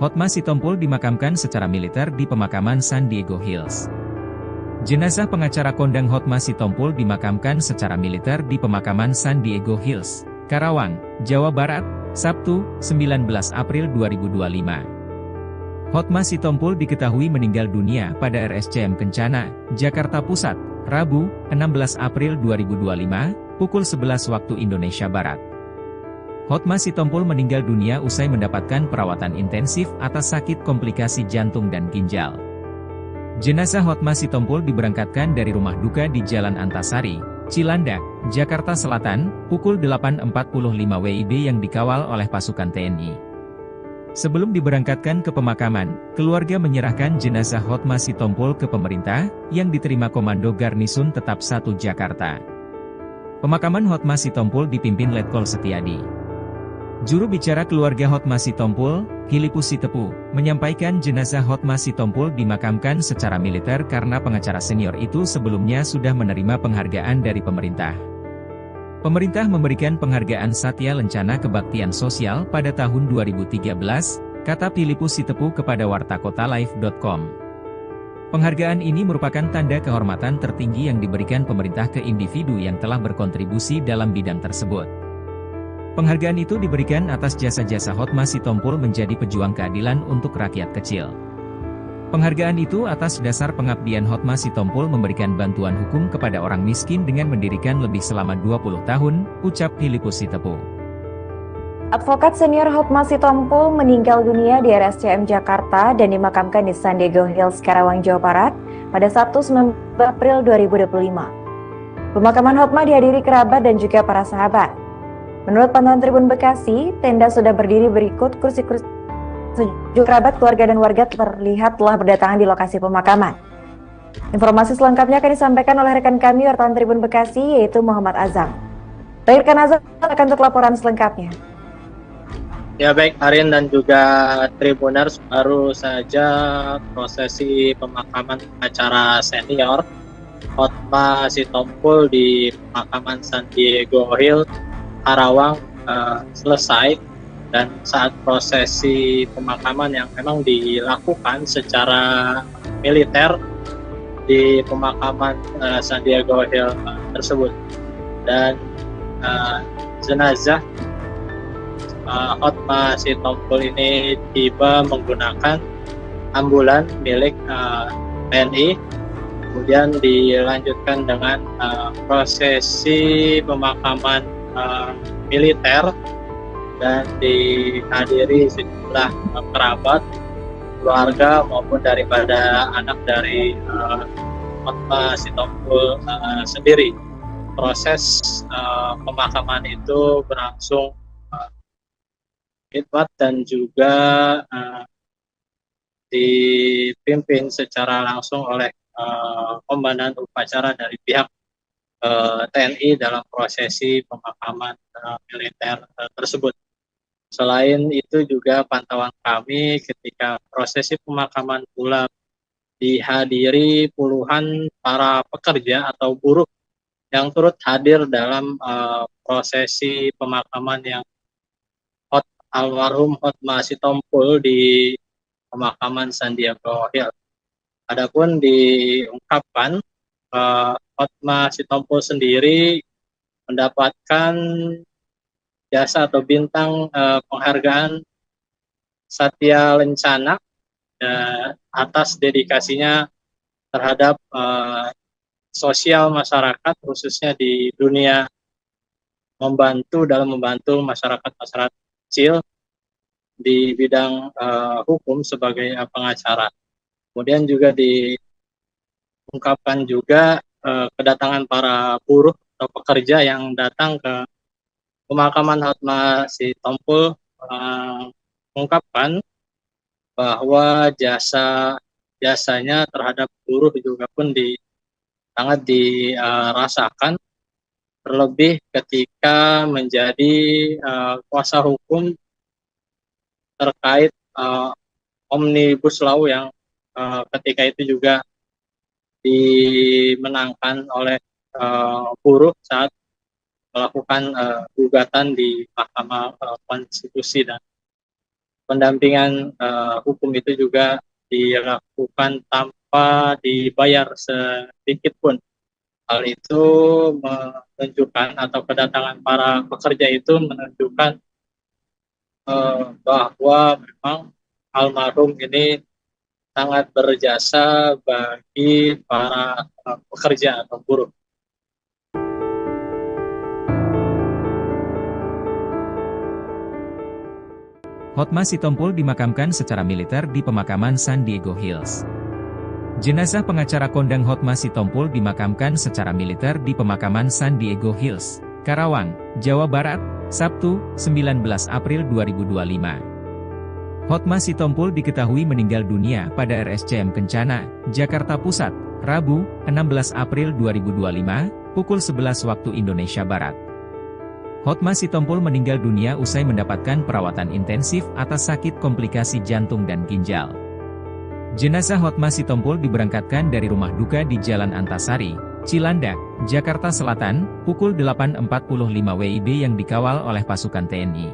Speaker 1: Hotma Sitompul dimakamkan secara militer di pemakaman San Diego Hills. Jenazah pengacara kondang Hotma Sitompul dimakamkan secara militer di pemakaman San Diego Hills, Karawang, Jawa Barat, Sabtu, 19 April 2025. Hotma Sitompul diketahui meninggal dunia pada RSCM Kencana, Jakarta Pusat, Rabu, 16 April 2025, pukul 11 waktu Indonesia Barat. Hotma Sitompul meninggal dunia usai mendapatkan perawatan intensif atas sakit komplikasi jantung dan ginjal. Jenazah Hotma Sitompul diberangkatkan dari rumah duka di Jalan Antasari, Cilandak, Jakarta Selatan, pukul 8.45 WIB yang dikawal oleh pasukan TNI. Sebelum diberangkatkan ke pemakaman, keluarga menyerahkan jenazah Hotma Sitompul ke pemerintah, yang diterima Komando Garnisun Tetap 1 Jakarta. Pemakaman Hotma Sitompul dipimpin Letkol Setiadi. Juru bicara keluarga Hotma Sitompul, Filipus Sitepu, menyampaikan jenazah Hotma Sitompul dimakamkan secara militer karena pengacara senior itu sebelumnya sudah menerima penghargaan dari pemerintah. Pemerintah memberikan penghargaan Satya Lencana Kebaktian Sosial pada tahun 2013, kata Filipus Sitepu kepada wartakotalive.com. Penghargaan ini merupakan tanda kehormatan tertinggi yang diberikan pemerintah ke individu yang telah berkontribusi dalam bidang tersebut. Penghargaan itu diberikan atas jasa-jasa Hotma Sitompul menjadi pejuang keadilan untuk rakyat kecil. Penghargaan itu atas dasar pengabdian Hotma Sitompul memberikan bantuan hukum kepada orang miskin dengan mendirikan lebih selama 20 tahun, ucap Filipus Sitepu.
Speaker 2: Advokat senior Hotma Sitompul meninggal dunia di RSCM Jakarta dan dimakamkan di San Diego Hills, Karawang, Jawa Barat pada Sabtu 19 April 2025. Pemakaman Hotma dihadiri kerabat dan juga para sahabat. Menurut pantauan Tribun Bekasi, tenda sudah berdiri berikut kursi-kursi. Sejumlah kerabat, keluarga, dan warga terlihat telah berdatangan di lokasi pemakaman. Informasi selengkapnya akan disampaikan oleh rekan kami wartawan Tribun Bekasi, yaitu Muhammad Azam. Baik, rekan Azam, akan untuk laporan selengkapnya.
Speaker 3: Ya baik, Arin dan juga Tribuners, baru saja prosesi pemakaman acara senior Hotma Sitompul di pemakaman San Diego Hills, Karawang selesai. Dan saat prosesi pemakaman yang memang dilakukan secara militer di pemakaman San Diego Hills tersebut, dan jenazah Hotma Sitompul ini tiba menggunakan ambulan milik TNI, kemudian dilanjutkan dengan prosesi pemakaman militer dan dihadiri sejumlah kerabat, keluarga maupun daripada anak dari Hotma Sitompul sendiri. Proses pemakaman itu berlangsung khidmat dan juga dipimpin secara langsung oleh komandan upacara dari pihak TNI dalam prosesi pemakaman militer tersebut. Selain itu juga pantauan kami ketika prosesi pemakaman pula dihadiri puluhan para pekerja atau buruh yang turut hadir dalam prosesi pemakaman yang almarhum Hotma Sitompul di pemakaman San Diego Hills. Adapun diungkapkan Hotma Sitompul sendiri mendapatkan jasa atau bintang penghargaan Satya Lencana atas dedikasinya terhadap sosial masyarakat, khususnya di dunia dalam membantu masyarakat kecil di bidang hukum sebagai pengacara. Kemudian juga diungkapkan juga kedatangan para buruh atau pekerja yang datang ke pemakaman Hotma Sitompul mengungkapkan bahwa jasanya terhadap buruh juga pun sangat dirasakan, terlebih ketika menjadi kuasa hukum terkait Omnibus Law yang ketika itu juga dimenangkan oleh buruh saat melakukan gugatan di Mahkamah Konstitusi, dan pendampingan hukum itu juga dilakukan tanpa dibayar sedikit pun. Hal itu menunjukkan, atau kedatangan para pekerja itu menunjukkan bahwa memang almarhum ini sangat berjasa bagi para pekerja atau buruh.
Speaker 1: Hotma Sitompul dimakamkan secara militer di pemakaman San Diego Hills. Jenazah pengacara kondang Hotma Sitompul dimakamkan secara militer di pemakaman San Diego Hills, Karawang, Jawa Barat, Sabtu, 19 April 2025. Hotma Sitompul diketahui meninggal dunia pada RSCM Kencana, Jakarta Pusat, Rabu, 16 April 2025, pukul 11 waktu Indonesia Barat. Hotma Sitompul meninggal dunia usai mendapatkan perawatan intensif atas sakit komplikasi jantung dan ginjal. Jenazah Hotma Sitompul diberangkatkan dari rumah duka di Jalan Antasari, Cilandak, Jakarta Selatan, pukul 8.45 WIB yang dikawal oleh pasukan TNI.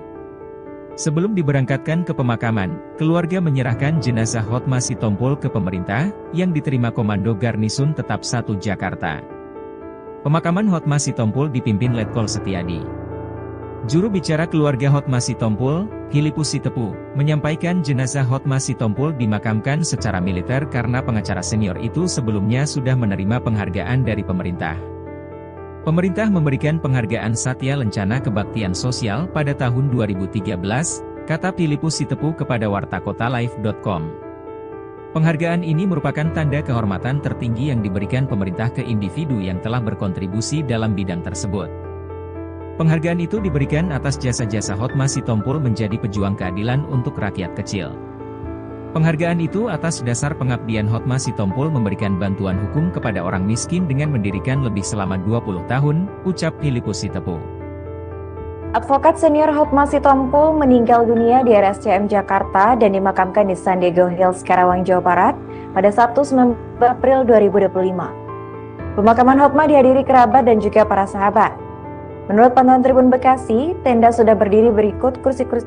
Speaker 1: Sebelum diberangkatkan ke pemakaman, keluarga menyerahkan jenazah Hotma Sitompul ke pemerintah, yang diterima Komando Garnisun Tetap 1 Jakarta. Pemakaman Hotma Sitompul dipimpin Letkol Setiadi. Juru bicara keluarga Hotma Sitompul, Filipus Sitepu, menyampaikan jenazah Hotma Sitompul dimakamkan secara militer karena pengacara senior itu sebelumnya sudah menerima penghargaan dari pemerintah. Pemerintah memberikan penghargaan Satya Lencana Kebaktian Sosial pada tahun 2013, kata Filipus Sitepu kepada wartakotalive.com. Penghargaan ini merupakan tanda kehormatan tertinggi yang diberikan pemerintah ke individu yang telah berkontribusi dalam bidang tersebut. Penghargaan itu diberikan atas jasa-jasa Hotma Sitompul menjadi pejuang keadilan untuk rakyat kecil. Penghargaan itu atas dasar pengabdian Hotma Sitompul memberikan bantuan hukum kepada orang miskin dengan mendirikan lebih selama 20 tahun, ucap Filipus Sitepu.
Speaker 2: Advokat senior Hotma Sitompul meninggal dunia di RSCM Jakarta dan dimakamkan di San Diego Hills, Karawang, Jawa Barat pada Sabtu 19 April 2025. Pemakaman Hotma dihadiri kerabat dan juga para sahabat. Menurut pantauan Tribun Bekasi, tenda sudah berdiri berikut kursi-kursi.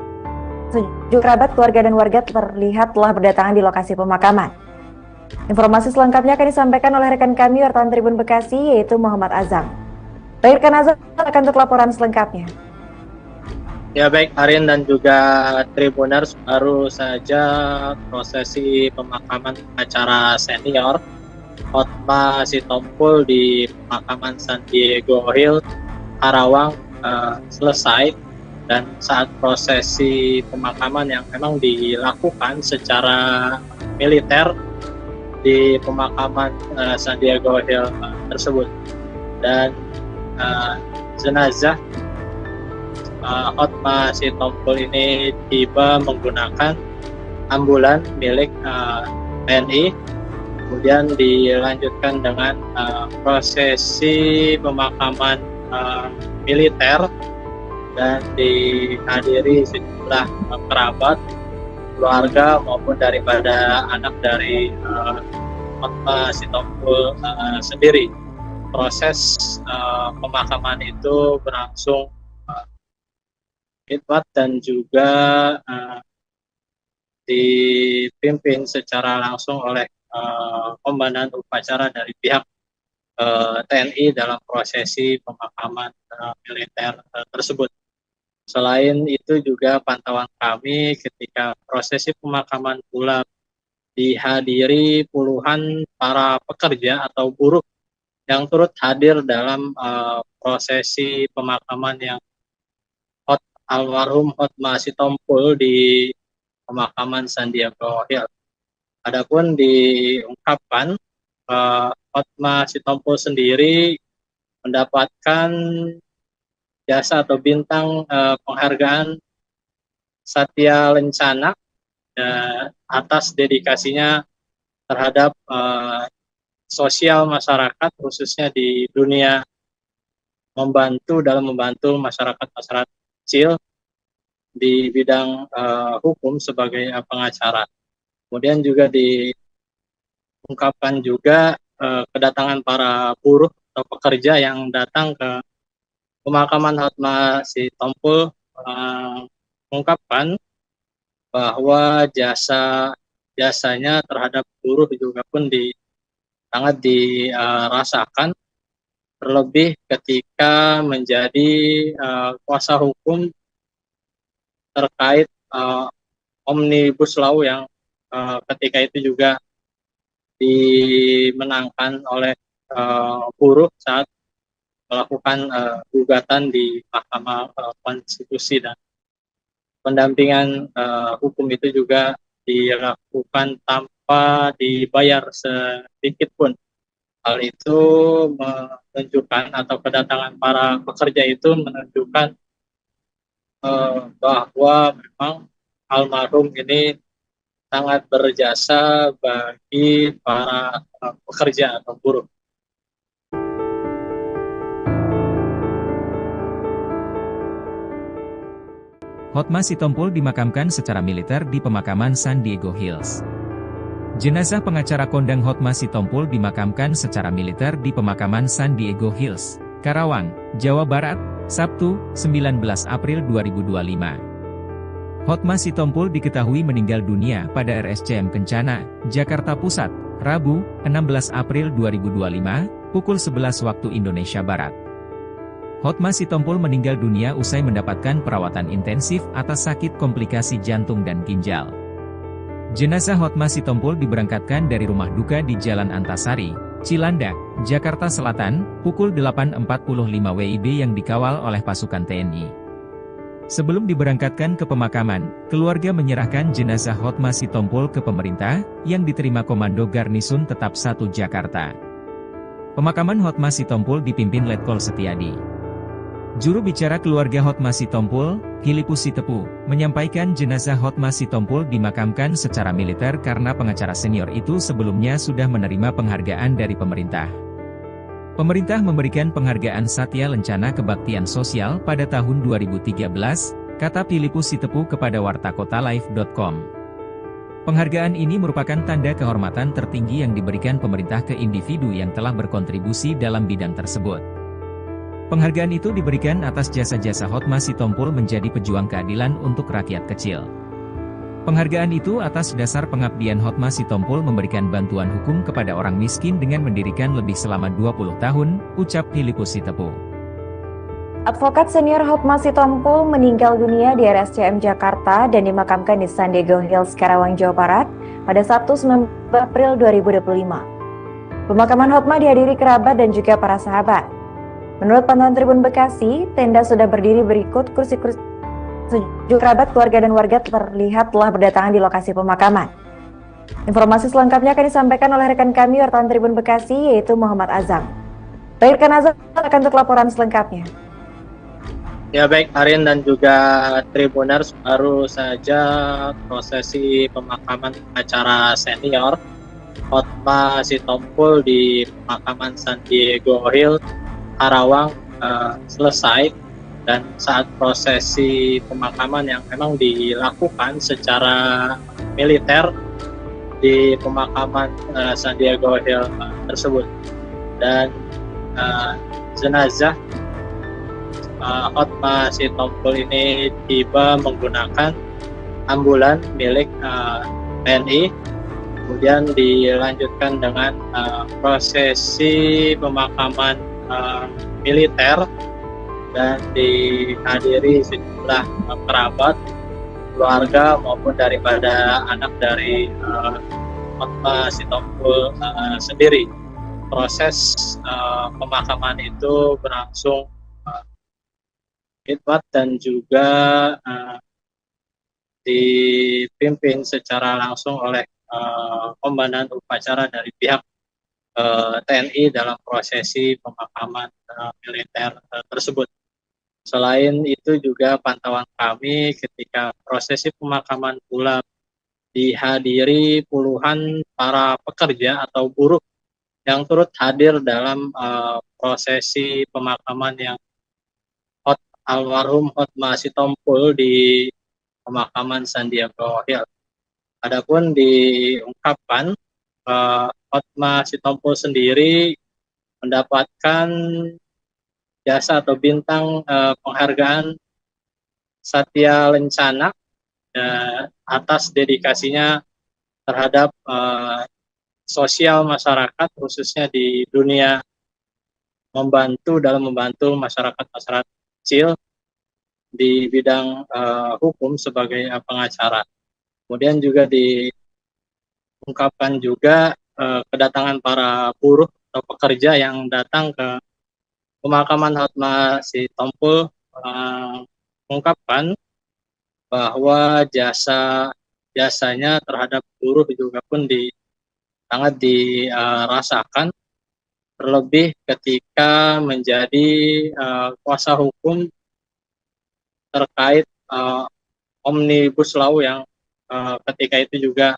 Speaker 2: Sejumlah kerabat, keluarga, dan warga terlihat telah berdatangan di lokasi pemakaman. Informasi selengkapnya akan disampaikan oleh rekan kami wartawan Tribun Bekasi, yaitu Muhammad Azam. Baik, rekan Azam akan untuk laporan selengkapnya.
Speaker 3: Ya baik, Arin dan juga Tribuners, baru saja prosesi pemakaman acara senior Hotma Sitompul di pemakaman San Diego Hills, Karawang selesai, dan saat prosesi pemakaman yang memang dilakukan secara militer di pemakaman San Diego Hills tersebut, dan jenazah Hotma Sitompul ini tiba menggunakan ambulan milik TNI, kemudian dilanjutkan dengan prosesi pemakaman militer dan dihadiri sejumlah kerabat, keluarga maupun daripada anak dari Hotma Sitompul sendiri. Proses pemakaman itu berlangsung khidmat dan juga dipimpin secara langsung oleh komandan upacara dari pihak TNI dalam prosesi pemakaman militer tersebut. Selain itu juga pantauan kami ketika prosesi pemakaman pula dihadiri puluhan para pekerja atau buruh yang turut hadir dalam prosesi pemakaman yang almarhum Hotma Sitompul di pemakaman San Diego Hills. Adapun diungkapkan Hotma Sitompul sendiri mendapatkan jasa atau bintang penghargaan Satya Lencana atas dedikasinya terhadap sosial masyarakat, khususnya di dunia dalam membantu masyarakat kecil di bidang hukum sebagai pengacara. Kemudian juga diungkapkan juga kedatangan para buruh atau pekerja yang datang ke pemakaman Hotma Sitompul mengungkapkan bahwa jasanya terhadap buruh juga pun sangat dirasakan, terlebih ketika menjadi kuasa hukum terkait Omnibus Law yang ketika itu juga dimenangkan oleh buruh saat melakukan gugatan di Mahkamah Konstitusi, dan pendampingan hukum itu juga dilakukan tanpa dibayar sedikit pun. Hal itu menunjukkan, atau kedatangan para pekerja itu menunjukkan bahwa memang almarhum ini sangat berjasa bagi para pekerja atau buruh.
Speaker 1: Hotma Sitompul dimakamkan secara militer di pemakaman San Diego Hills. Jenazah pengacara kondang Hotma Sitompul dimakamkan secara militer di pemakaman San Diego Hills, Karawang, Jawa Barat, Sabtu, 19 April 2025. Hotma Sitompul diketahui meninggal dunia pada RSCM Kencana, Jakarta Pusat, Rabu, 16 April 2025, pukul 11 waktu Indonesia Barat. Hotma Sitompul meninggal dunia usai mendapatkan perawatan intensif atas sakit komplikasi jantung dan ginjal. Jenazah Hotma Sitompul diberangkatkan dari rumah duka di Jalan Antasari, Cilandak, Jakarta Selatan, pukul 8.45 WIB yang dikawal oleh pasukan TNI. Sebelum diberangkatkan ke pemakaman, keluarga menyerahkan jenazah Hotma Sitompul ke pemerintah, yang diterima Komando Garnisun Tetap 1 Jakarta. Pemakaman Hotma Sitompul dipimpin Letkol Setiadi. Juru bicara keluarga Hotma Sitompul, Filipus Sitepu, menyampaikan jenazah Hotma Sitompul dimakamkan secara militer karena pengacara senior itu sebelumnya sudah menerima penghargaan dari pemerintah. Pemerintah memberikan penghargaan Satya Lencana Kebaktian Sosial pada tahun 2013, kata Filipus Sitepu kepada wartakotalive.com. Penghargaan ini merupakan tanda kehormatan tertinggi yang diberikan pemerintah ke individu yang telah berkontribusi dalam bidang tersebut. Penghargaan itu diberikan atas jasa-jasa Hotma Sitompul menjadi pejuang keadilan untuk rakyat kecil. Penghargaan itu atas dasar pengabdian Hotma Sitompul memberikan bantuan hukum kepada orang miskin dengan mendirikan lebih selama 20 tahun, ucap Filipus Sitepu.
Speaker 2: Advokat senior Hotma Sitompul meninggal dunia di RSCM Jakarta dan dimakamkan di San Diego Hills, Karawang, Jawa Barat pada Sabtu 19 April 2025. Pemakaman Hotma dihadiri kerabat dan juga para sahabat. Menurut pantauan Tribun Bekasi, tenda sudah berdiri berikut kursi-kursi. Sejumlah kerabat, keluarga, dan warga terlihat telah berdatangan di lokasi pemakaman. Informasi selengkapnya akan disampaikan oleh rekan kami wartawan Tribun Bekasi, yaitu Muhammad Azam. Baik, rekan Azam akan untuk laporan selengkapnya.
Speaker 3: Ya baik, Arin dan juga Tribuners, baru saja prosesi pemakaman acara senior Hotma Sitompul di pemakaman San Diego Hills, Karawang selesai, dan saat prosesi pemakaman yang memang dilakukan secara militer di pemakaman San Diego Hills tersebut, dan jenazah Hotma Sitompul ini tiba menggunakan ambulan milik TNI, kemudian dilanjutkan dengan prosesi pemakaman militer dan dihadiri sejumlah kerabat, keluarga maupun daripada anak dari Hotma Sitompul sendiri. Proses pemakaman itu berlangsung khidmat dan juga dipimpin secara langsung oleh komandan upacara dari pihak TNI dalam prosesi pemakaman militer tersebut. Selain itu juga pantauan kami ketika prosesi pemakaman pula dihadiri puluhan para pekerja atau buruh yang turut hadir dalam prosesi pemakaman yang almarhum Hotma Sitompul di pemakaman San Diego Hills. Adapun diungkapkan Hotma Sitompul sendiri mendapatkan jasa atau bintang penghargaan Satya Lencana atas dedikasinya terhadap sosial masyarakat, khususnya di dunia dalam membantu masyarakat kecil di bidang hukum sebagai pengacara. Kemudian juga diungkapkan juga kedatangan para buruh atau pekerja yang datang ke pemakaman Hotma Sitompul mengungkapkan bahwa jasanya terhadap buruh juga pun sangat dirasakan, terlebih ketika menjadi kuasa hukum terkait Omnibus Law yang ketika itu juga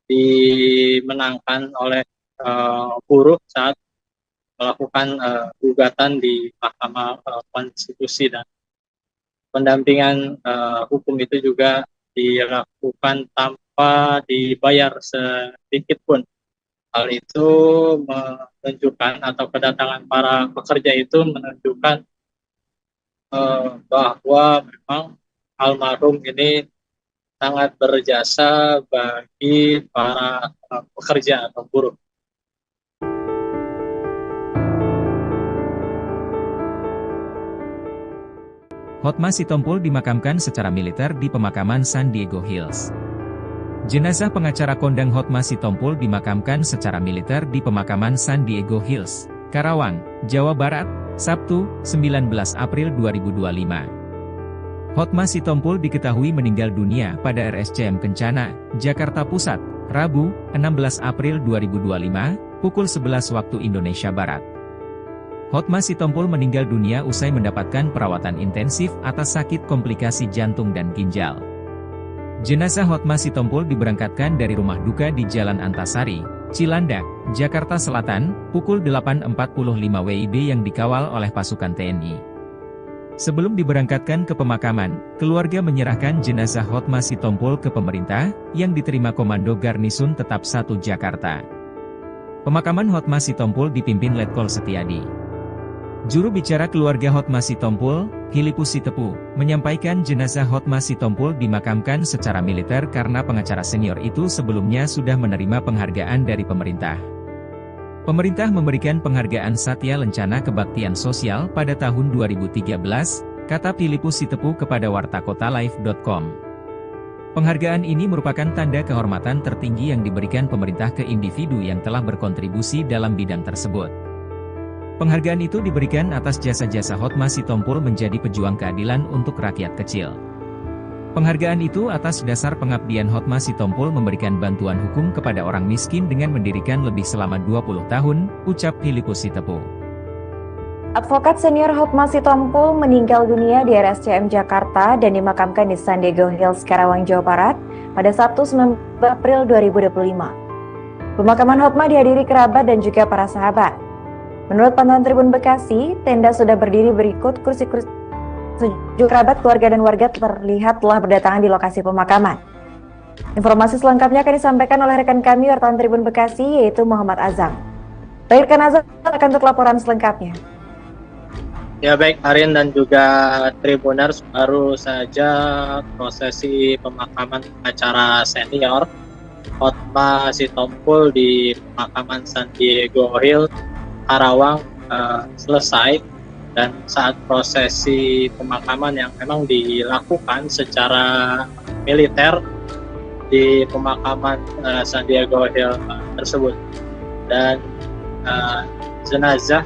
Speaker 3: dimenangkan oleh buruh saat melakukan gugatan di Mahkamah Konstitusi, dan pendampingan hukum itu juga dilakukan tanpa dibayar sedikit pun. Hal itu menunjukkan, atau kedatangan para pekerja itu menunjukkan bahwa memang almarhum ini sangat berjasa bagi para pekerja atau buruh.
Speaker 1: Hotma Sitompul dimakamkan secara militer di pemakaman San Diego Hills. Jenazah pengacara kondang Hotma Sitompul dimakamkan secara militer di pemakaman San Diego Hills, Karawang, Jawa Barat, Sabtu, 19 April 2025. Hotma Sitompul diketahui meninggal dunia pada RSCM Kencana, Jakarta Pusat, Rabu, 16 April 2025, pukul 11 waktu Indonesia Barat. Hotma Sitompul meninggal dunia usai mendapatkan perawatan intensif atas sakit komplikasi jantung dan ginjal. Jenazah Hotma Sitompul diberangkatkan dari rumah duka di Jalan Antasari, Cilandak, Jakarta Selatan, pukul 8.45 WIB yang dikawal oleh pasukan TNI. Sebelum diberangkatkan ke pemakaman, keluarga menyerahkan jenazah Hotma Sitompul ke pemerintah, yang diterima Komando Garnisun Tetap 1 Jakarta. Pemakaman Hotma Sitompul dipimpin Letkol Setiadi. Juru bicara keluarga Hotma Sitompul, Filipus Sitepu, menyampaikan jenazah Hotma Sitompul dimakamkan secara militer karena pengacara senior itu sebelumnya sudah menerima penghargaan dari pemerintah. Pemerintah memberikan penghargaan Satya Lencana Kebaktian Sosial pada tahun 2013, kata Filipus Sitepu kepada wartakotalive.com. Penghargaan ini merupakan tanda kehormatan tertinggi yang diberikan pemerintah ke individu yang telah berkontribusi dalam bidang tersebut. Penghargaan itu diberikan atas jasa-jasa Hotma Sitompul menjadi pejuang keadilan untuk rakyat kecil. Penghargaan itu atas dasar pengabdian Hotma Sitompul memberikan bantuan hukum kepada orang miskin dengan mendirikan lebih selama 20 tahun, ucap Filipus Sitepu.
Speaker 2: Advokat senior Hotma Sitompul meninggal dunia di RSCM Jakarta dan dimakamkan di San Diego Hills, Karawang, Jawa Barat pada Sabtu 19 April 2025. Pemakaman Hotma dihadiri kerabat dan juga para sahabat. Menurut pantauan Tribun Bekasi, tenda sudah berdiri berikut kursi-kursi. Sejumlah kerabat, keluarga, dan warga terlihat telah berdatangan di lokasi pemakaman. Informasi selengkapnya akan disampaikan oleh rekan kami wartawan Tribun Bekasi, yaitu Muhammad Azam. Baik, rekan Azam akan untuk laporan selengkapnya.
Speaker 3: Ya baik, Arin dan juga Tribuners, baru saja prosesi pemakaman pengacara senior Hotma Sitompul di pemakaman San Diego Hills, Karawang selesai, dan saat prosesi pemakaman yang memang dilakukan secara militer di pemakaman San Diego Hills tersebut, dan jenazah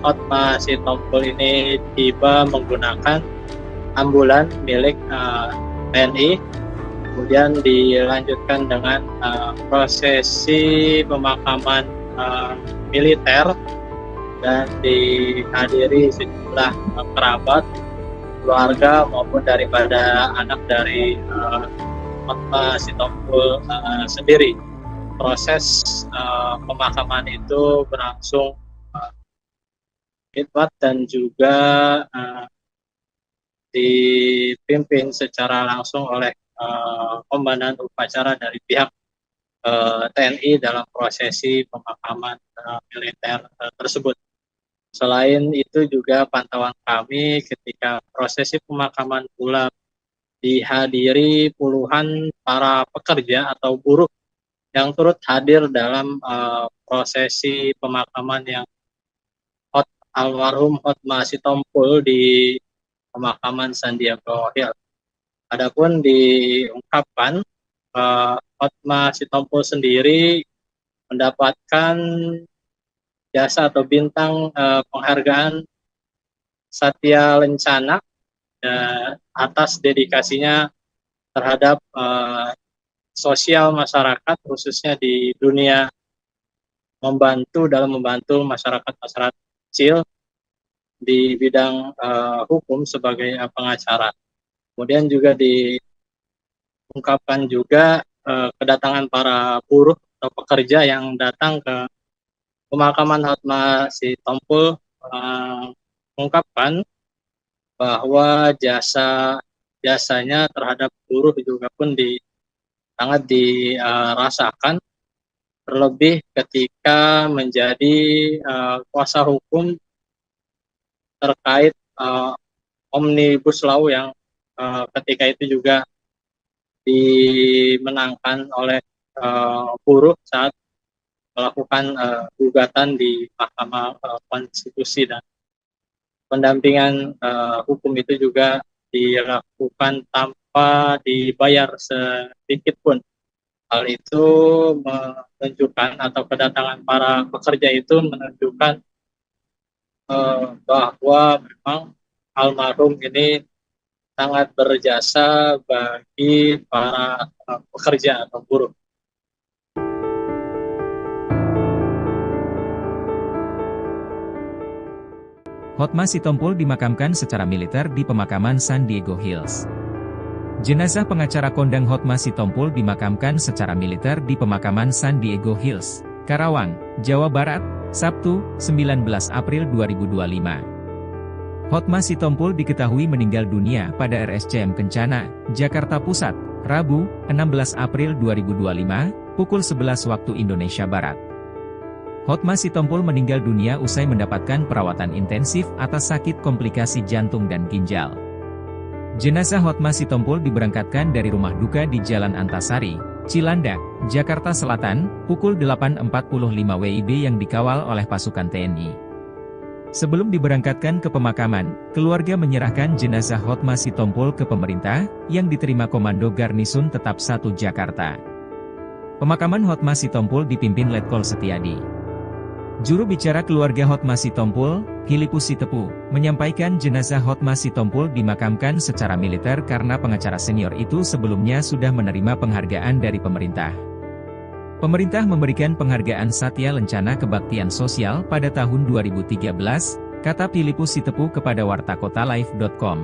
Speaker 3: Hotma Sitompul ini tiba menggunakan ambulan milik TNI, kemudian dilanjutkan dengan prosesi pemakaman militer dan dihadiri sejumlah kerabat, keluarga maupun daripada anak dari Hotma Sitompul sendiri. Proses pemakaman itu berlangsung khidmat dan juga dipimpin secara langsung oleh komandan upacara dari pihak TNI dalam prosesi pemakaman militer tersebut. Selain itu juga pantauan kami ketika prosesi pemakaman pula dihadiri puluhan para pekerja atau buruh yang turut hadir dalam prosesi pemakaman yang almarhum Hotma Sitompul di pemakaman San Diego Hills. Adapun diungkapkan Hotma Sitompul sendiri mendapatkan jasa atau bintang penghargaan Satya Lencana atas dedikasinya terhadap sosial masyarakat, khususnya di dunia dalam membantu masyarakat kecil di bidang hukum sebagai pengacara. Kemudian juga diungkapkan juga kedatangan para buruh atau pekerja yang datang ke pemakaman Hotma Sitompul mengungkapkan bahwa jasanya terhadap buruh juga pun sangat dirasakan, terlebih ketika menjadi kuasa hukum terkait Omnibus Law yang ketika itu juga dimenangkan oleh buruh saat melakukan gugatan di Mahkamah Konstitusi. Dan pendampingan hukum itu juga dilakukan tanpa dibayar sedikit pun. Hal itu menunjukkan atau kedatangan para pekerja itu menunjukkan bahwa memang almarhum ini sangat berjasa bagi para pekerja atau buruh.
Speaker 1: Hotma Sitompul dimakamkan secara militer di pemakaman San Diego Hills. Jenazah pengacara kondang Hotma Sitompul dimakamkan secara militer di pemakaman San Diego Hills, Karawang, Jawa Barat, Sabtu, 19 April 2025. Hotma Sitompul diketahui meninggal dunia pada RSCM Kencana, Jakarta Pusat, Rabu, 16 April 2025, pukul 11 waktu Indonesia Barat. Hotma Sitompul meninggal dunia usai mendapatkan perawatan intensif atas sakit komplikasi jantung dan ginjal. Jenazah Hotma Sitompul diberangkatkan dari rumah duka di Jalan Antasari, Cilandak, Jakarta Selatan, pukul 8.45 WIB yang dikawal oleh pasukan TNI. Sebelum diberangkatkan ke pemakaman, keluarga menyerahkan jenazah Hotma Sitompul ke pemerintah, yang diterima Komando Garnisun Tetap 1 Jakarta. Pemakaman Hotma Sitompul dipimpin Letkol Setiadi. Juru bicara keluarga Hotma Sitompul, Filipus Sitepu, menyampaikan jenazah Hotma Sitompul dimakamkan secara militer karena pengacara senior itu sebelumnya sudah menerima penghargaan dari pemerintah. Pemerintah memberikan penghargaan Satya Lencana Kebaktian Sosial pada tahun 2013, kata Filipus Sitepu kepada wartakotalive.com.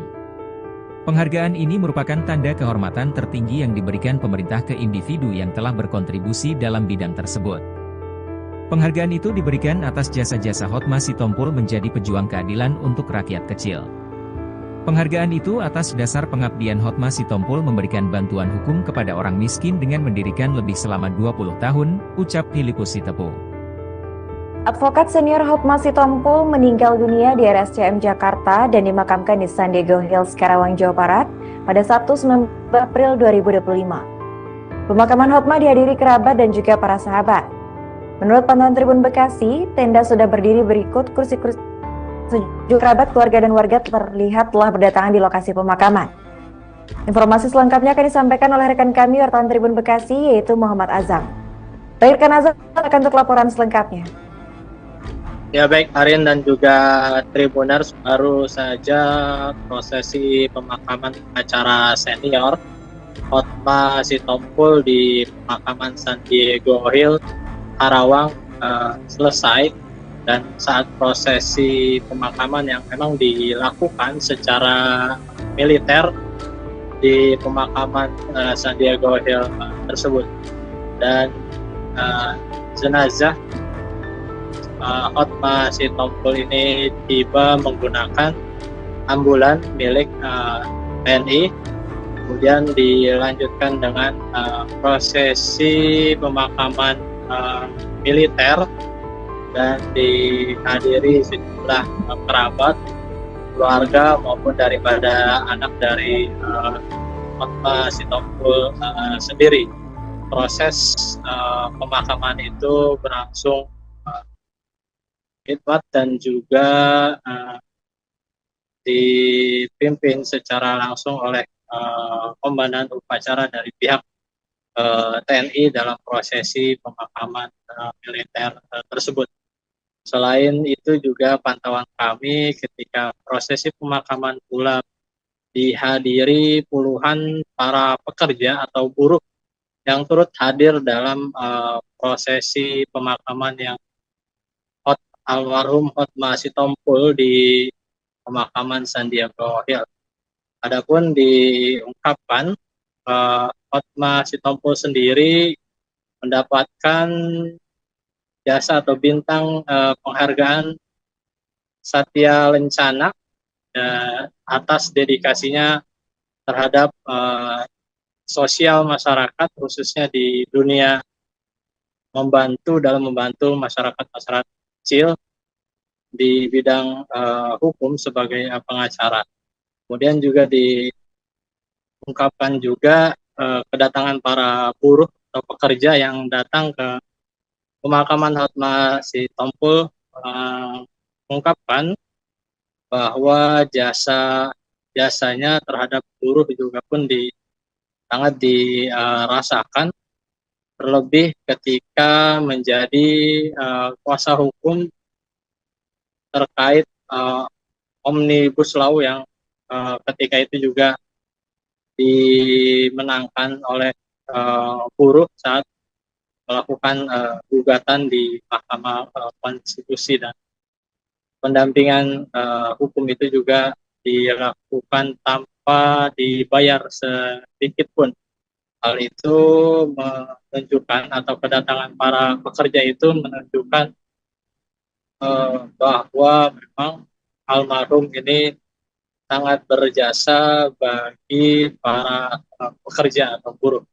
Speaker 1: Penghargaan ini merupakan tanda kehormatan tertinggi yang diberikan pemerintah ke individu yang telah berkontribusi dalam bidang tersebut. Penghargaan itu diberikan atas jasa-jasa Hotma Sitompul menjadi pejuang keadilan untuk rakyat kecil. Penghargaan itu atas dasar pengabdian Hotma Sitompul memberikan bantuan hukum kepada orang miskin dengan mendirikan lebih selama 20 tahun, ucap Filipus Sitepu.
Speaker 2: Advokat senior Hotma Sitompul meninggal dunia di RSCM Jakarta dan dimakamkan di San Diego Hills, Karawang, Jawa Barat pada Sabtu 19 April 2025. Pemakaman Hotma dihadiri kerabat dan juga para sahabat. Menurut pantauan Tribun Bekasi, tenda sudah berdiri berikut kursi-kursi. Sejumlah kerabat, keluarga, dan warga terlihat telah berdatangan di lokasi pemakaman. Informasi selengkapnya akan disampaikan oleh rekan kami wartawan Tribun Bekasi, yaitu Muhammad Azam. Baik, rekan Azam akan untuk laporan selengkapnya.
Speaker 3: Ya baik, Arin dan juga Tribuners, baru saja prosesi pemakaman pengacara senior Hotma Sitompul di pemakaman San Diego Hills, Karawang selesai, dan saat prosesi pemakaman yang memang dilakukan secara militer di pemakaman San Diego Hills tersebut, dan jenazah Hotma Sitompul ini tiba menggunakan ambulan milik TNI, kemudian dilanjutkan dengan prosesi pemakaman militer dan dihadiri sejumlah kerabat, keluarga maupun daripada anak dari Hotma Sitompul sendiri. Proses pemakaman itu berlangsung khidmat dan juga dipimpin secara langsung oleh komandan upacara dari pihak TNI dalam prosesi pemakaman militer tersebut. Selain itu juga pantauan kami ketika prosesi pemakaman pula dihadiri puluhan para pekerja atau buruh yang turut hadir dalam prosesi pemakaman yang almarhum Hotma Sitompul di pemakaman San Diego Hills. Adapun diungkapkan Hotma Sitompul sendiri mendapatkan jasa atau bintang penghargaan Satya Lencana atas dedikasinya terhadap sosial masyarakat, khususnya di dunia dalam membantu masyarakat kecil di bidang hukum sebagai pengacara. Kemudian juga diungkapkan juga kedatangan para buruh atau pekerja yang datang ke pemakaman Hotma Sitompul mengungkapkan bahwa jasanya terhadap buruh juga pun sangat dirasakan, terlebih ketika menjadi kuasa hukum terkait Omnibus Law yang ketika itu juga dimenangkan oleh buruh saat melakukan gugatan di Mahkamah Konstitusi, dan pendampingan hukum itu juga dilakukan tanpa dibayar sedikit pun. Hal itu menunjukkan, atau kedatangan para pekerja itu menunjukkan bahwa memang almarhum ini sangat berjasa bagi para pekerja atau buruh.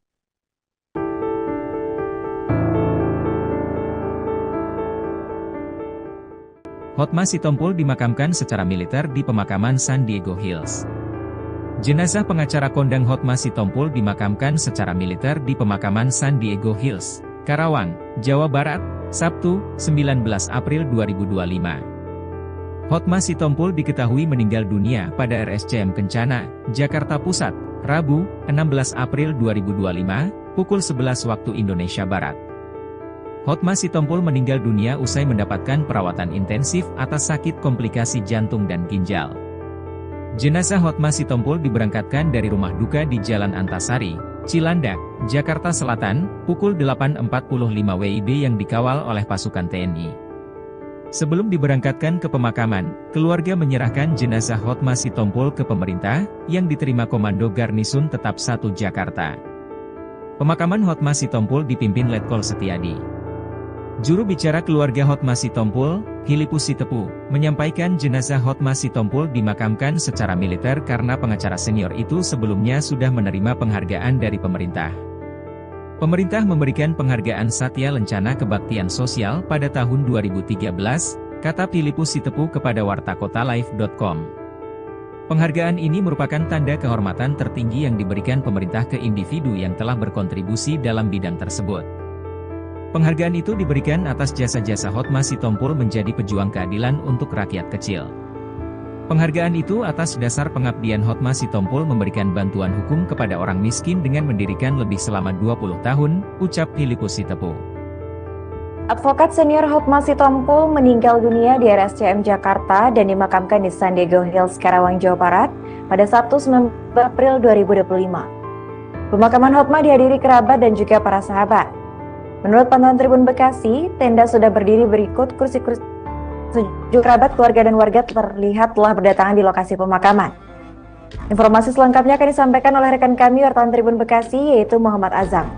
Speaker 1: Hotma Sitompul dimakamkan secara militer di pemakaman San Diego Hills. Jenazah pengacara kondang Hotma Sitompul dimakamkan secara militer di pemakaman San Diego Hills, Karawang, Jawa Barat, Sabtu, 19 April 2025. Hotma Sitompul diketahui meninggal dunia pada RSCM Kencana, Jakarta Pusat, Rabu, 16 April 2025, pukul 11 waktu Indonesia Barat. Hotma Sitompul meninggal dunia usai mendapatkan perawatan intensif atas sakit komplikasi jantung dan ginjal. Jenazah Hotma Sitompul diberangkatkan dari rumah duka di Jalan Antasari, Cilandak, Jakarta Selatan, pukul 8.45 WIB yang dikawal oleh pasukan TNI. Sebelum diberangkatkan ke pemakaman, keluarga menyerahkan jenazah Hotma Sitompul ke pemerintah, yang diterima Komando Garnisun Tetap 1 Jakarta. Pemakaman Hotma Sitompul dipimpin Letkol Setiadi. Juru bicara keluarga Hotma Sitompul, Filipus Sitepu, menyampaikan jenazah Hotma Sitompul dimakamkan secara militer karena pengacara senior itu sebelumnya sudah menerima penghargaan dari pemerintah. Pemerintah memberikan penghargaan Satya Lencana Kebaktian Sosial pada tahun 2013, kata Filipus Sitepu kepada wartakotalive.com. Penghargaan ini merupakan tanda kehormatan tertinggi yang diberikan pemerintah ke individu yang telah berkontribusi dalam bidang tersebut. Penghargaan itu diberikan atas jasa-jasa Hotma Sitompul menjadi pejuang keadilan untuk rakyat kecil. Penghargaan itu atas dasar pengabdian Hotma Sitompul memberikan bantuan hukum kepada orang miskin dengan mendirikan lebih selama 20 tahun, ucap Filipus Sitepu.
Speaker 2: Advokat senior Hotma Sitompul meninggal dunia di RSCM Jakarta dan dimakamkan di San Diego Hills, Karawang, Jawa Barat pada Sabtu 19 April 2025. Pemakaman Hotma dihadiri kerabat dan juga para sahabat. Menurut pantauan Tribun Bekasi, tenda sudah berdiri berikut, kursi-kursi sejumlah kerabat, keluarga, dan warga terlihat telah berdatangan di lokasi pemakaman. Informasi selengkapnya akan disampaikan oleh rekan kami wartawan Tribun Bekasi, yaitu Muhammad Azam.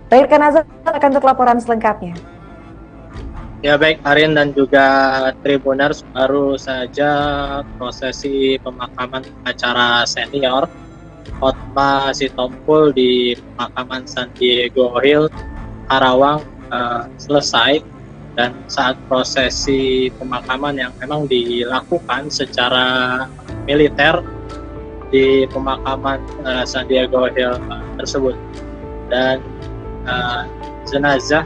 Speaker 2: Baik, rekan Azam akan untuk laporan selengkapnya.
Speaker 3: Ya baik, Arin dan juga Tribuners, baru saja prosesi pemakaman pengacara senior Hotma Sitompul di pemakaman San Diego Hills, Karawang selesai, dan saat prosesi pemakaman yang memang dilakukan secara militer di pemakaman San Diego Hills tersebut, dan jenazah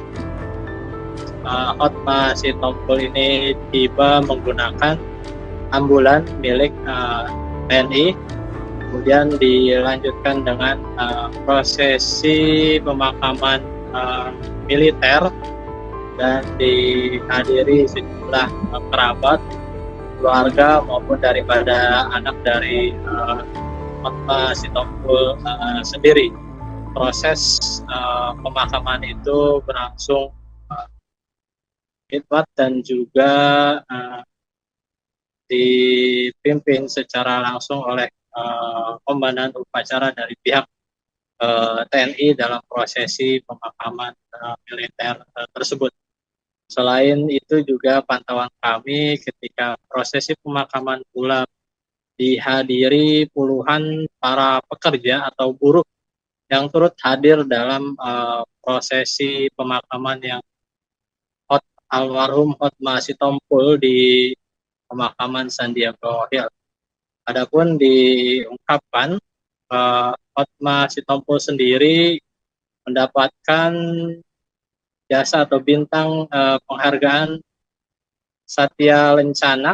Speaker 3: Hotma Sitompul ini tiba menggunakan ambulan milik TNI, kemudian dilanjutkan dengan prosesi pemakaman militer, dan dihadiri sejumlah kerabat, keluarga maupun daripada anak dari Hotma Sitompul sendiri. Proses pemakaman itu berlangsung khidmat dan juga dipimpin secara langsung oleh komandan upacara dari pihak TNI dalam prosesi pemakaman militer tersebut. Selain itu juga pantauan kami ketika prosesi pemakaman pula dihadiri puluhan para pekerja atau buruh yang turut hadir dalam prosesi pemakaman yang almarhum Hotma Sitompul di pemakaman San Diego Hills. Adapun diungkapkan Hotma Sitompul sendiri mendapatkan jasa atau bintang penghargaan Satya Lencana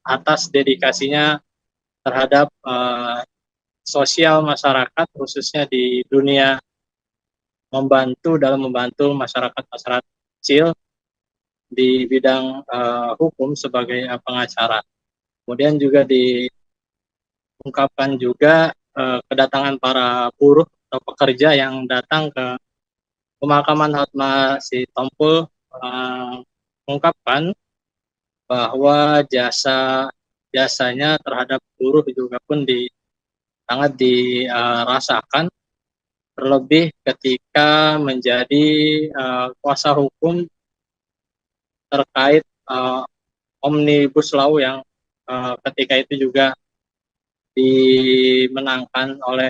Speaker 3: atas dedikasinya terhadap sosial masyarakat, khususnya di dunia membantu masyarakat kecil di bidang hukum sebagai pengacara. Kemudian juga diungkapkan juga kedatangan para buruh atau pekerja yang datang ke pemakaman Hotma Sitompul, mengungkapkan bahwa jasanya terhadap buruh juga pun sangat dirasakan, terlebih ketika menjadi kuasa hukum terkait Omnibus Law yang ketika itu juga dimenangkan oleh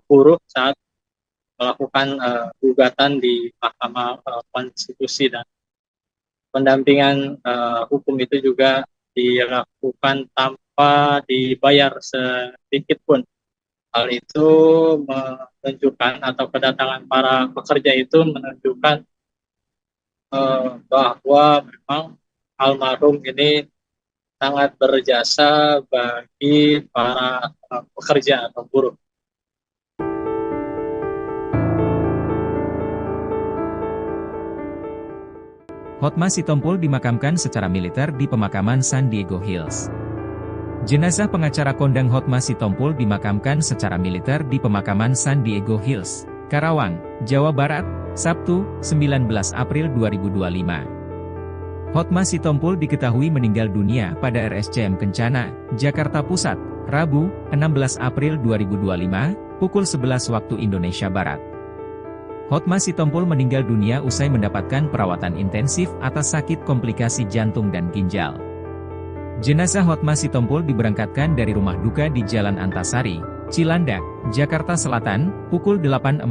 Speaker 3: buruh saat melakukan gugatan di Mahkamah Konstitusi, dan pendampingan hukum itu juga dilakukan tanpa dibayar sedikit pun. Hal itu menunjukkan, atau kedatangan para pekerja itu menunjukkan bahwa memang almarhum ini sangat berjasa bagi para pekerja atau buruh.
Speaker 1: Hotma Sitompul dimakamkan secara militer di pemakaman San Diego Hills. Jenazah pengacara kondang Hotma Sitompul dimakamkan secara militer di pemakaman San Diego Hills, Karawang, Jawa Barat, Sabtu, 19 April 2025. Hotma Sitompul diketahui meninggal dunia pada RSCM Kencana, Jakarta Pusat, Rabu, 16 April 2025, pukul 11 waktu Indonesia Barat. Hotma Sitompul meninggal dunia usai mendapatkan perawatan intensif atas sakit komplikasi jantung dan ginjal. Jenazah Hotma Sitompul diberangkatkan dari rumah duka di Jalan Antasari, Cilandak, Jakarta Selatan, pukul 8.45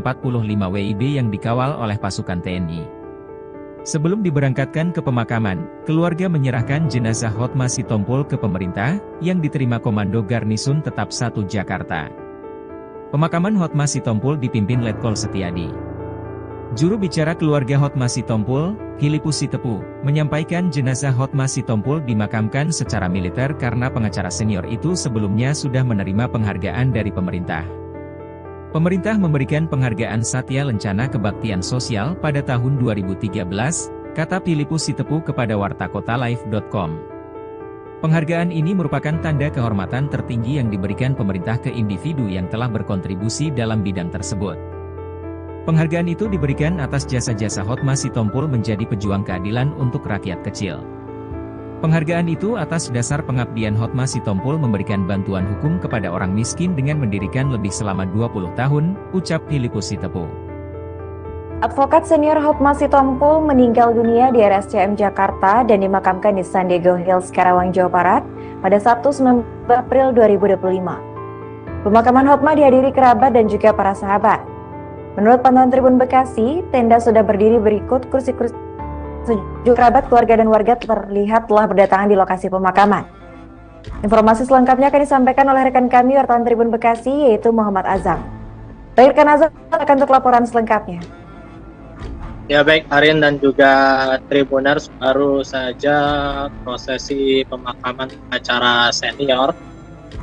Speaker 1: WIB yang dikawal oleh pasukan TNI. Sebelum diberangkatkan ke pemakaman, keluarga menyerahkan jenazah Hotma Sitompul ke pemerintah, yang diterima Komando Garnisun Tetap 1 Jakarta. Pemakaman Hotma Sitompul dipimpin Letkol Setiadi. Juru bicara keluarga Hotma Sitompul, Filipus Sitepu, menyampaikan jenazah Hotma Sitompul dimakamkan secara militer karena pengacara senior itu sebelumnya sudah menerima penghargaan dari pemerintah. Pemerintah memberikan penghargaan Satya Lencana Kebaktian Sosial pada tahun 2013, kata Filipus Sitepu kepada wartakotalive.com. Penghargaan ini merupakan tanda kehormatan tertinggi yang diberikan pemerintah ke individu yang telah berkontribusi dalam bidang tersebut. Penghargaan itu diberikan atas jasa-jasa Hotma Sitompul menjadi pejuang keadilan untuk rakyat kecil. Penghargaan itu atas dasar pengabdian Hotma Sitompul memberikan bantuan hukum kepada orang miskin dengan mendirikan lebih selama 20 tahun, ucap Filipus Sitepu.
Speaker 2: Advokat senior Hotma Sitompul meninggal dunia di RSCM Jakarta dan dimakamkan di San Diego Hills, Karawang, Jawa Barat pada Sabtu 19 April 2025. Pemakaman Hotma dihadiri kerabat dan juga para sahabat. Menurut pantauan Tribun Bekasi, tenda sudah berdiri berikut, kursi-kursi sejumlah kerabat, keluarga, dan warga terlihat telah berdatangan di lokasi pemakaman. Informasi selengkapnya akan disampaikan oleh rekan kami wartawan Tribun Bekasi, yaitu Muhammad Azam. Baik, rekan Azam, akan untuk laporan selengkapnya.
Speaker 3: Ya baik, Arin dan juga Tribuners, baru saja prosesi pemakaman acara senior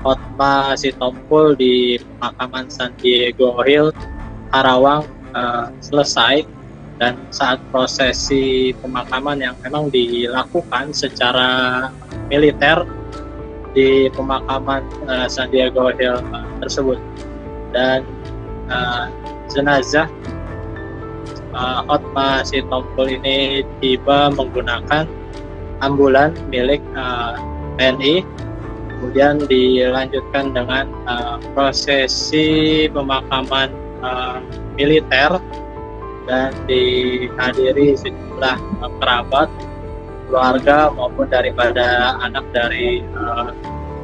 Speaker 3: Hotma Sitompul di pemakaman San Diego Hills, Karawang selesai, dan saat prosesi pemakaman yang memang dilakukan secara militer di pemakaman San Diego Hills tersebut, dan jenazah Hotma Sitompul ini tiba menggunakan ambulan milik TNI, kemudian dilanjutkan dengan prosesi pemakaman militer, dan dihadiri sejumlah kerabat, keluarga maupun daripada anak dari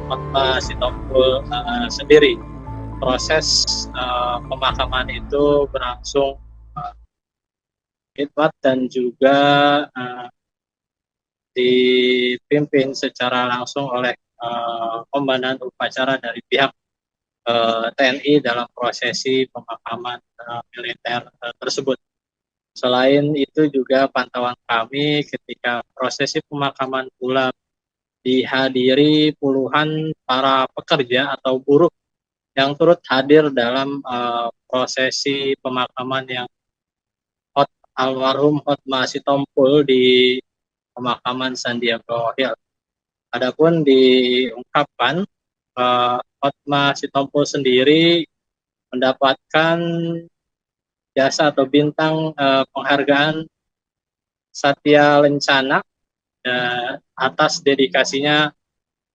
Speaker 3: Hotma Sitompul sendiri. Proses pemakaman itu berlangsung khidmat dan juga dipimpin secara langsung oleh komandan upacara dari pihak TNI dalam prosesi pemakaman militer tersebut. Selain itu juga pantauan kami ketika prosesi pemakaman pula dihadiri puluhan para pekerja atau buruh yang turut hadir dalam prosesi pemakaman yang almarhum Hotma Sitompul di pemakaman Sandiaga Hills. Adapun diungkapkan Hotma Sitompul sendiri mendapatkan jasa atau bintang penghargaan Satya Lencana atas dedikasinya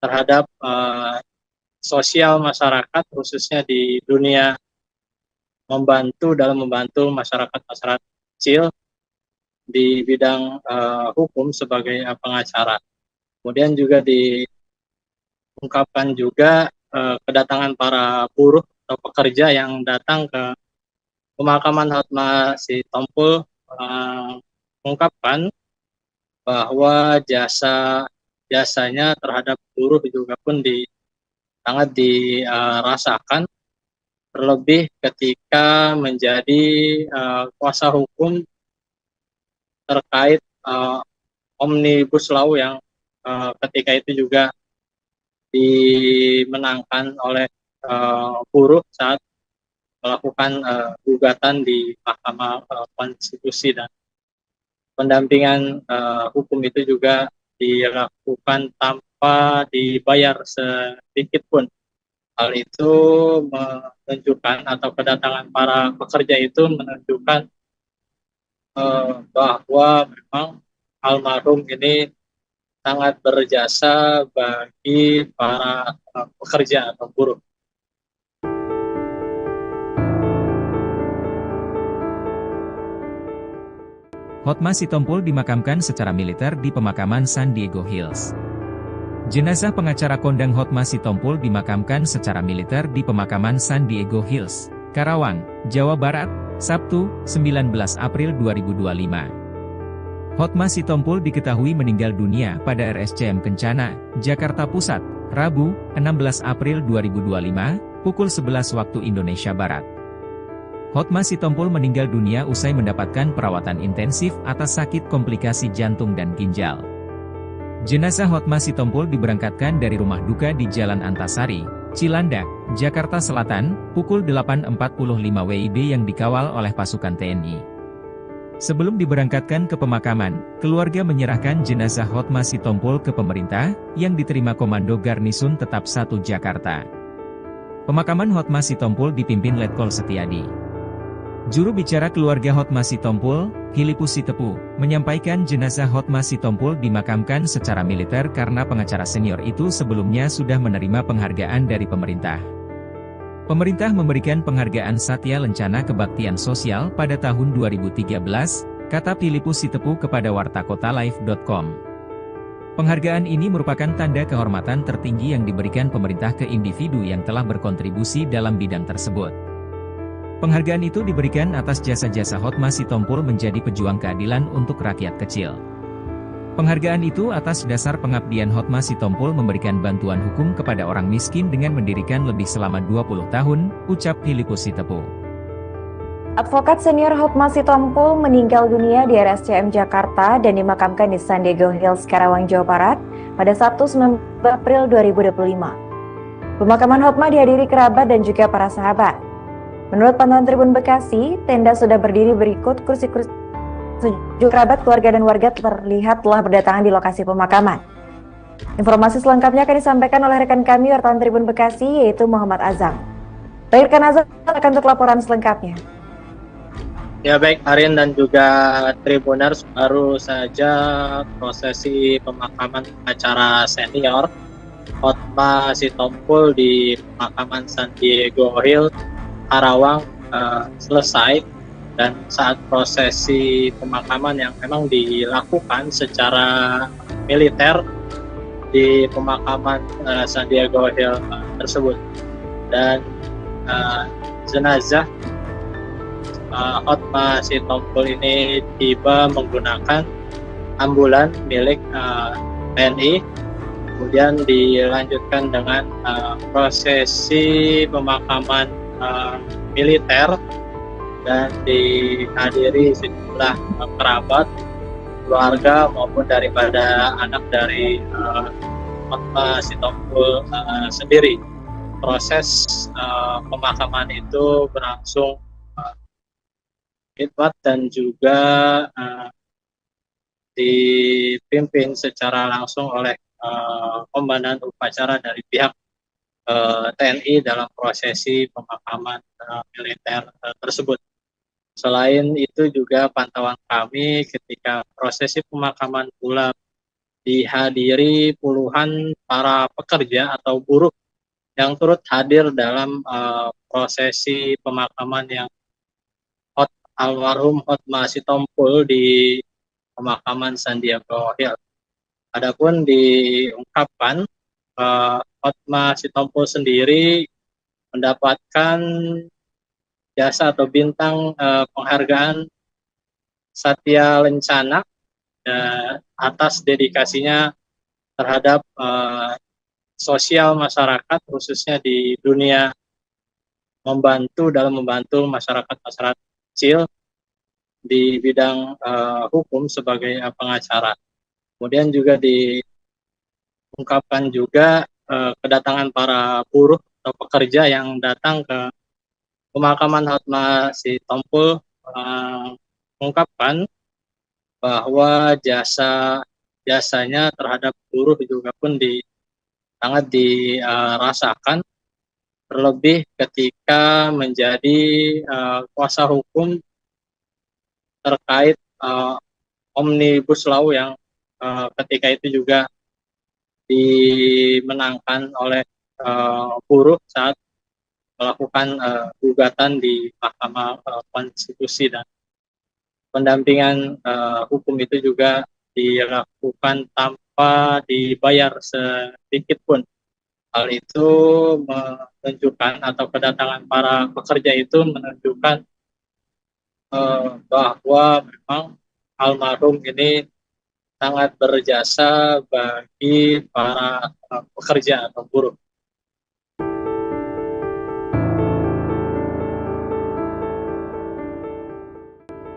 Speaker 3: terhadap sosial masyarakat, khususnya di dunia dalam membantu masyarakat kecil di bidang hukum sebagai pengacara. Kemudian juga diungkapkan juga kedatangan para buruh atau pekerja yang datang ke pemakaman Hotma Sitompul mengungkapkan bahwa jasanya terhadap buruh juga pun sangat dirasakan, terlebih ketika menjadi kuasa hukum terkait Omnibus Law yang ketika itu juga dimenangkan oleh buruh saat melakukan gugatan di Mahkamah Konstitusi, dan pendampingan hukum itu juga dilakukan tanpa dibayar sedikit pun. Hal itu menunjukkan, atau kedatangan para pekerja itu menunjukkan bahwa memang almarhum ini sangat berjasa bagi para pekerja atau buruh.
Speaker 1: Hotma Sitompul dimakamkan secara militer di pemakaman San Diego Hills. Jenazah pengacara kondang Hotma Sitompul dimakamkan secara militer di pemakaman San Diego Hills, Karawang, Jawa Barat, Sabtu, 19 April 2025. Hotma Sitompul diketahui meninggal dunia pada RSCM Kencana, Jakarta Pusat, Rabu, 16 April 2025, pukul 11 waktu Indonesia Barat. Hotma Sitompul meninggal dunia usai mendapatkan perawatan intensif atas sakit komplikasi jantung dan ginjal. Jenazah Hotma Sitompul diberangkatkan dari rumah duka di Jalan Antasari, Cilandak, Jakarta Selatan, pukul 8.45 WIB yang dikawal oleh pasukan TNI. Sebelum diberangkatkan ke pemakaman, keluarga menyerahkan jenazah Hotma Sitompul ke pemerintah, yang diterima Komando Garnisun Tetap 1 Jakarta. Pemakaman Hotma Sitompul dipimpin Letkol Setiadi. Juru bicara keluarga Hotma Sitompul, Filipus Sitepu, menyampaikan jenazah Hotma Sitompul dimakamkan secara militer karena pengacara senior itu sebelumnya sudah menerima penghargaan dari pemerintah. Pemerintah memberikan penghargaan Satya Lencana Kebaktian Sosial pada tahun 2013, kata Filipus Sitepu kepada wartakotalive.com. Penghargaan ini merupakan tanda kehormatan tertinggi yang diberikan pemerintah ke individu yang telah berkontribusi dalam bidang tersebut. Penghargaan itu diberikan atas jasa-jasa Hotma Sitompul menjadi pejuang keadilan untuk rakyat kecil. Penghargaan itu atas dasar pengabdian Hotma Sitompul memberikan bantuan hukum kepada orang miskin dengan mendirikan lebih selama 20 tahun, ucap Filipus Sitepu.
Speaker 2: Advokat senior Hotma Sitompul meninggal dunia di RSCM Jakarta dan dimakamkan di San Diego Hills, Karawang, Jawa Barat pada Sabtu 19 April 2025. Pemakaman Hotma dihadiri kerabat dan juga para sahabat. Menurut pantauan Tribun Bekasi, tenda sudah berdiri berikut kursi-kursi. Sejumlah kerabat, keluarga, dan warga terlihat telah berdatangan di lokasi pemakaman. Informasi selengkapnya akan disampaikan oleh rekan kami wartawan Tribun Bekasi, yaitu Muhammad Azam. Baik, rekan Azam akan untuk laporan selengkapnya.
Speaker 3: Ya baik, Arin dan juga Tribuners, baru saja prosesi pemakaman pengacara senior Hotma Sitompul di pemakaman San Diego Hills, Karawang selesai. Dan saat prosesi pemakaman yang memang dilakukan secara militer di pemakaman San Diego Hills tersebut, dan jenazah Hotma Sitompul ini tiba menggunakan ambulan milik TNI, kemudian dilanjutkan dengan prosesi pemakaman militer dan dihadiri sejumlah kerabat, keluarga maupun daripada anak dari Hotma Sitompul sendiri. Proses pemakaman itu berlangsung khidmat dan juga dipimpin secara langsung oleh komandan upacara dari pihak TNI dalam prosesi pemakaman militer tersebut. Selain itu juga pantauan kami ketika prosesi pemakaman pula dihadiri puluhan para pekerja atau buruh yang turut hadir dalam prosesi pemakaman yang almarhum Hotma Sitompul di pemakaman Sandiaga Hills. Adapun diungkapkan Hotma Sitompul sendiri mendapatkan jasa atau bintang penghargaan Satya Lencana atas dedikasinya terhadap sosial masyarakat, khususnya di dunia membantu masyarakat kecil di bidang hukum sebagai pengacara. Kemudian juga diungkapkan juga kedatangan para buruh atau pekerja yang datang ke pemakaman Hotma Sitompul mengungkapkan bahwa jasanya terhadap buruh juga pun sangat dirasakan, terlebih ketika menjadi kuasa hukum terkait Omnibus Law yang ketika itu juga dimenangkan oleh buruh saat melakukan gugatan di Mahkamah Konstitusi, dan pendampingan hukum itu juga dilakukan tanpa dibayar sedikit pun. Hal itu menunjukkan, atau kedatangan para pekerja itu menunjukkan bahwa memang almarhum ini sangat berjasa bagi para pekerja atau buruh.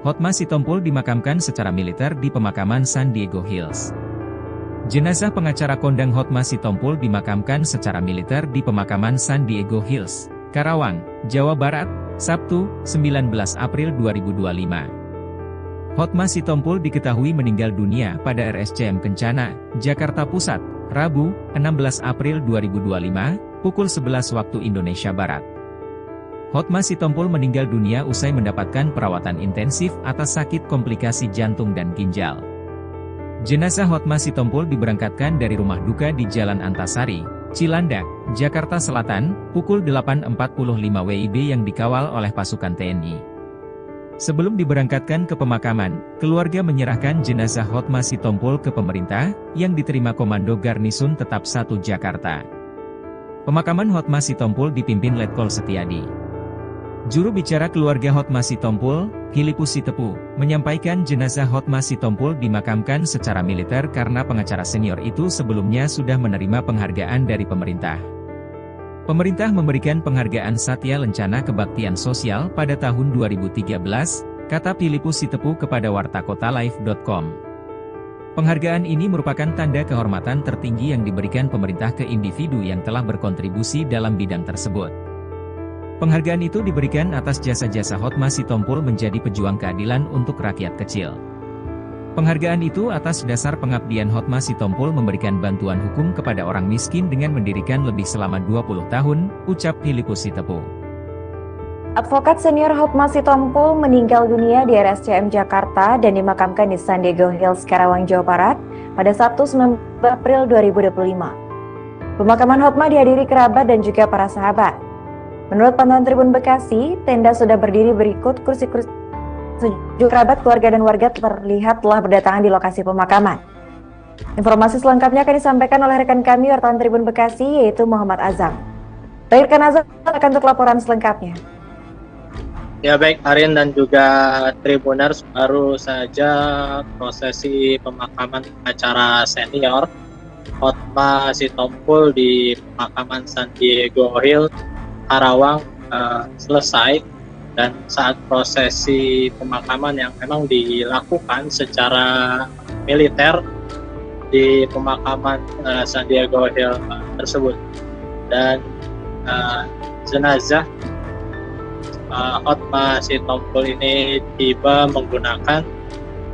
Speaker 1: Hotma Sitompul dimakamkan secara militer di pemakaman Sandiaga Hills. Jenazah pengacara kondang Hotma Sitompul dimakamkan secara militer di pemakaman Sandiaga Hills, Karawang, Jawa Barat, Sabtu, 19 April 2025. Hotma Sitompul diketahui meninggal dunia pada RSCM Kencana, Jakarta Pusat, Rabu, 16 April 2025, pukul 11 waktu Indonesia Barat. Hotma Sitompul meninggal dunia usai mendapatkan perawatan intensif atas sakit komplikasi jantung dan ginjal. Jenazah Hotma Sitompul diberangkatkan dari rumah duka di Jalan Antasari, Cilandak, Jakarta Selatan, pukul 8.45 WIB yang dikawal oleh pasukan TNI. Sebelum diberangkatkan ke pemakaman, keluarga menyerahkan jenazah Hotma Sitompul ke pemerintah, yang diterima Komando Garnisun Tetap 1 Jakarta. Pemakaman Hotma Sitompul dipimpin Letkol Setiadi. Juru bicara keluarga Hotma Sitompul, Filipus Sitepu, menyampaikan jenazah Hotma Sitompul dimakamkan secara militer karena pengacara senior itu sebelumnya sudah menerima penghargaan dari pemerintah. Pemerintah memberikan penghargaan Satya Lencana Kebaktian Sosial pada tahun 2013, kata Filipus Sitepu kepada wartakotalive.com. Penghargaan ini merupakan tanda kehormatan tertinggi yang diberikan pemerintah ke individu yang telah berkontribusi dalam bidang tersebut. Penghargaan itu diberikan atas jasa-jasa Hotma Sitompul menjadi pejuang keadilan untuk rakyat kecil. Penghargaan itu atas dasar pengabdian Hotma Sitompul memberikan bantuan hukum kepada orang miskin dengan mendirikan lebih selama 20 tahun, ucap Filipus Sitepu.
Speaker 2: Advokat senior Hotma Sitompul meninggal dunia di RSCM Jakarta dan dimakamkan di Sandiaga Hills, Karawang, Jawa Barat pada Sabtu 19 April 2025. Pemakaman Hotma dihadiri kerabat dan juga para sahabat. Menurut pantauan Tribun Bekasi, tenda sudah berdiri berikut, kursi-kursi sejumlah kerabat, keluarga, dan warga terlihat telah berdatangan di lokasi pemakaman. Informasi selengkapnya akan disampaikan oleh rekan kami wartawan Tribun Bekasi, yaitu Muhammad Azam. Baik, rekan Azam akan untuk laporan selengkapnya.
Speaker 3: Ya baik, Arin dan juga Tribuners, baru saja prosesi pemakaman acara senior Hotma Sitompul di pemakaman Sandiaga Hills, Karawang selesai, dan saat prosesi pemakaman yang memang dilakukan secara militer di pemakaman San Diego Hill tersebut. Dan jenazah Hotma Sitompul ini tiba menggunakan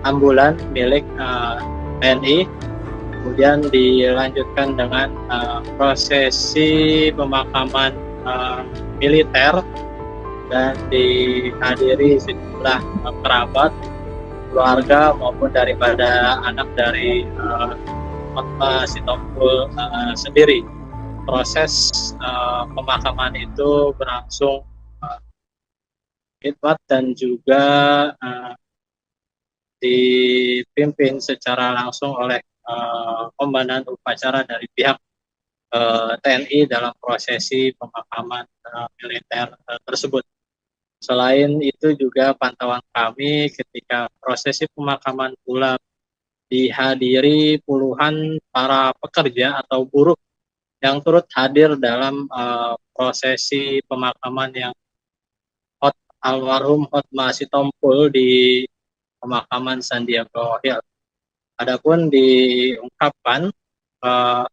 Speaker 3: ambulan milik TNI, kemudian dilanjutkan dengan prosesi pemakaman militer dan dihadiri sejumlah kerabat, keluarga maupun daripada anak dari Hotma Sitompul sendiri. Proses pemakaman itu berlangsung khidmat dan juga dipimpin secara langsung oleh komandan upacara dari pihak TNI dalam prosesi pemakaman militer tersebut. Selain itu juga pantauan kami ketika prosesi pemakaman pula dihadiri puluhan para pekerja atau buruh yang turut hadir dalam prosesi pemakaman yang almarhum Hotma Sitompul di pemakaman San Diego Hill. Adapun diungkapkan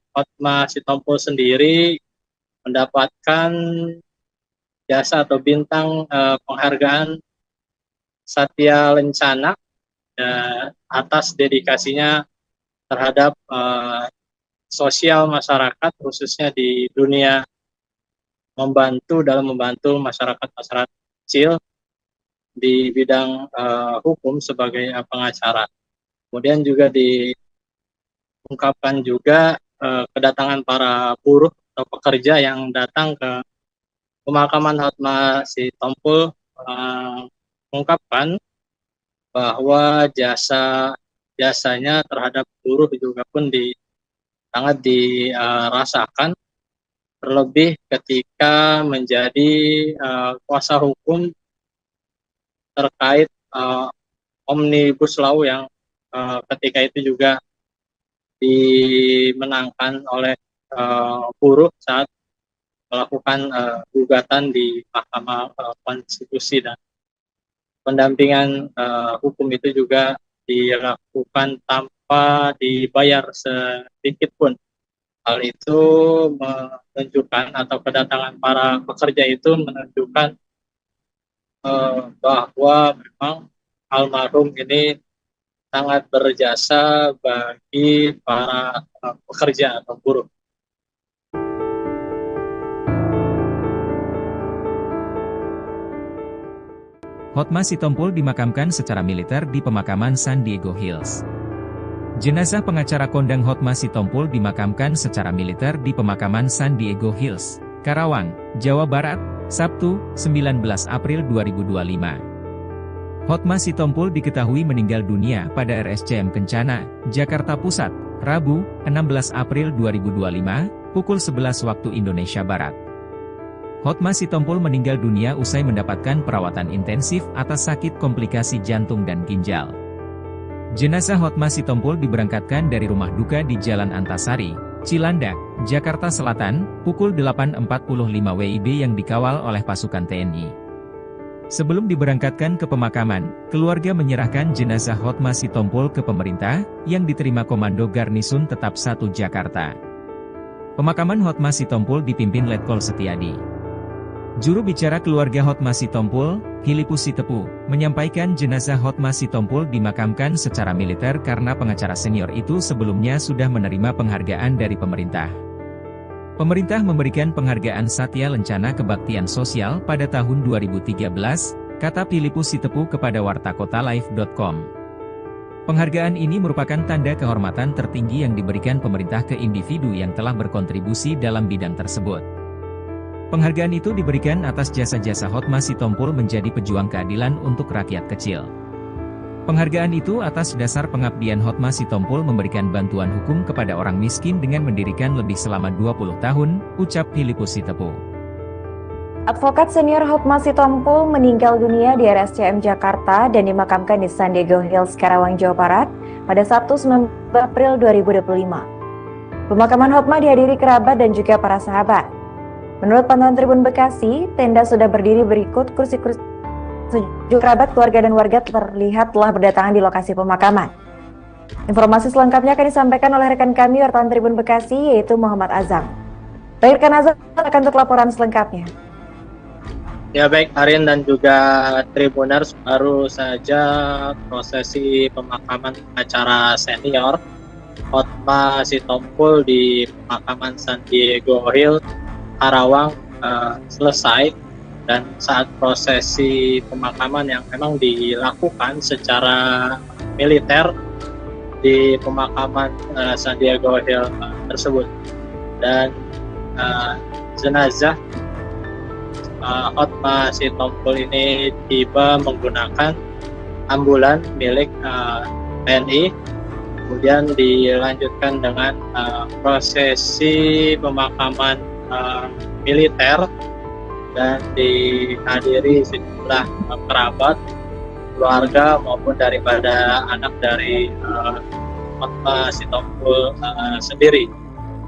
Speaker 3: Hotma Sitompul sendiri mendapatkan jasa atau bintang penghargaan Satya Lencana atas dedikasinya terhadap sosial masyarakat, khususnya di dunia dalam membantu masyarakat kecil di bidang hukum sebagai pengacara. Kemudian juga diungkapkan juga kedatangan para buruh atau pekerja yang datang ke pemakaman Hotma Sitompul mengungkapkan bahwa jasanya terhadap buruh juga pun sangat dirasakan, terlebih ketika menjadi kuasa hukum terkait Omnibus Law yang ketika itu juga dimenangkan oleh buruh saat melakukan gugatan di Mahkamah Konstitusi, dan pendampingan hukum itu juga dilakukan tanpa dibayar sedikit pun. Hal itu menunjukkan, atau kedatangan para pekerja itu menunjukkan bahwa memang almarhum ini sangat berjasa bagi para pekerja atau buruh.
Speaker 1: Hotma Sitompul dimakamkan secara militer di pemakaman San Diego Hills. Jenazah pengacara kondang Hotma Sitompul dimakamkan secara militer di pemakaman San Diego Hills, Karawang, Jawa Barat, Sabtu, 19 April 2025. Hotma Sitompul diketahui meninggal dunia pada RSCM Kencana, Jakarta Pusat, Rabu, 16 April 2025, pukul 11 waktu Indonesia Barat. Hotma Sitompul meninggal dunia usai mendapatkan perawatan intensif atas sakit komplikasi jantung dan ginjal. Jenazah Hotma Sitompul diberangkatkan dari rumah duka di Jalan Antasari, Cilandak, Jakarta Selatan, pukul 8.45 WIB yang dikawal oleh pasukan TNI. Sebelum diberangkatkan ke pemakaman, keluarga menyerahkan jenazah Hotma Sitompul ke pemerintah, yang diterima Komando Garnisun Tetap 1 Jakarta. Pemakaman Hotma Sitompul dipimpin Letkol Setiadi. Juru bicara keluarga Hotma Sitompul, Filipus Sitepu, menyampaikan jenazah Hotma Sitompul dimakamkan secara militer karena pengacara senior itu sebelumnya sudah menerima penghargaan dari pemerintah. Pemerintah memberikan penghargaan Satya Lencana Kebaktian Sosial pada tahun 2013, kata Filipus Sitepu kepada wartakotalive.com. Penghargaan ini merupakan tanda kehormatan tertinggi yang diberikan pemerintah ke individu yang telah berkontribusi dalam bidang tersebut. Penghargaan itu diberikan atas jasa-jasa Hotma Sitompul menjadi pejuang keadilan untuk rakyat kecil. Penghargaan itu atas dasar pengabdian Hotma Sitompul memberikan bantuan hukum kepada orang miskin dengan mendirikan lebih selama 20 tahun, ucap Filipus Sitepu.
Speaker 2: Advokat senior Hotma Sitompul meninggal dunia di RSCM Jakarta dan dimakamkan di San Diego Hills, Karawang, Jawa Barat pada Sabtu 19 April 2025. Pemakaman Hotma dihadiri kerabat dan juga para sahabat. Menurut pantauan Tribun Bekasi, tenda sudah berdiri berikut kursi-kursi. Sejumlah kerabat, keluarga, dan warga terlihat telah berdatangan di lokasi pemakaman. Informasi selengkapnya akan disampaikan oleh rekan kami wartawan Tribun Bekasi yaitu Muhammad Azam. Baik, rekan Azam akan untuk laporan selengkapnya.
Speaker 3: Ya baik, Arin dan juga Tribuners, baru saja prosesi pemakaman pengacara senior Hotma Sitompul di pemakaman San Diego Hills, Karawang selesai, dan saat prosesi pemakaman yang memang dilakukan secara militer di pemakaman San Diego Hills tersebut, dan jenazah Hotma Sitompul ini tiba menggunakan ambulan milik TNI, kemudian dilanjutkan dengan prosesi pemakaman militer dan dihadiri sejumlah kerabat, keluarga maupun daripada anak dari Hotma Sitompul sendiri.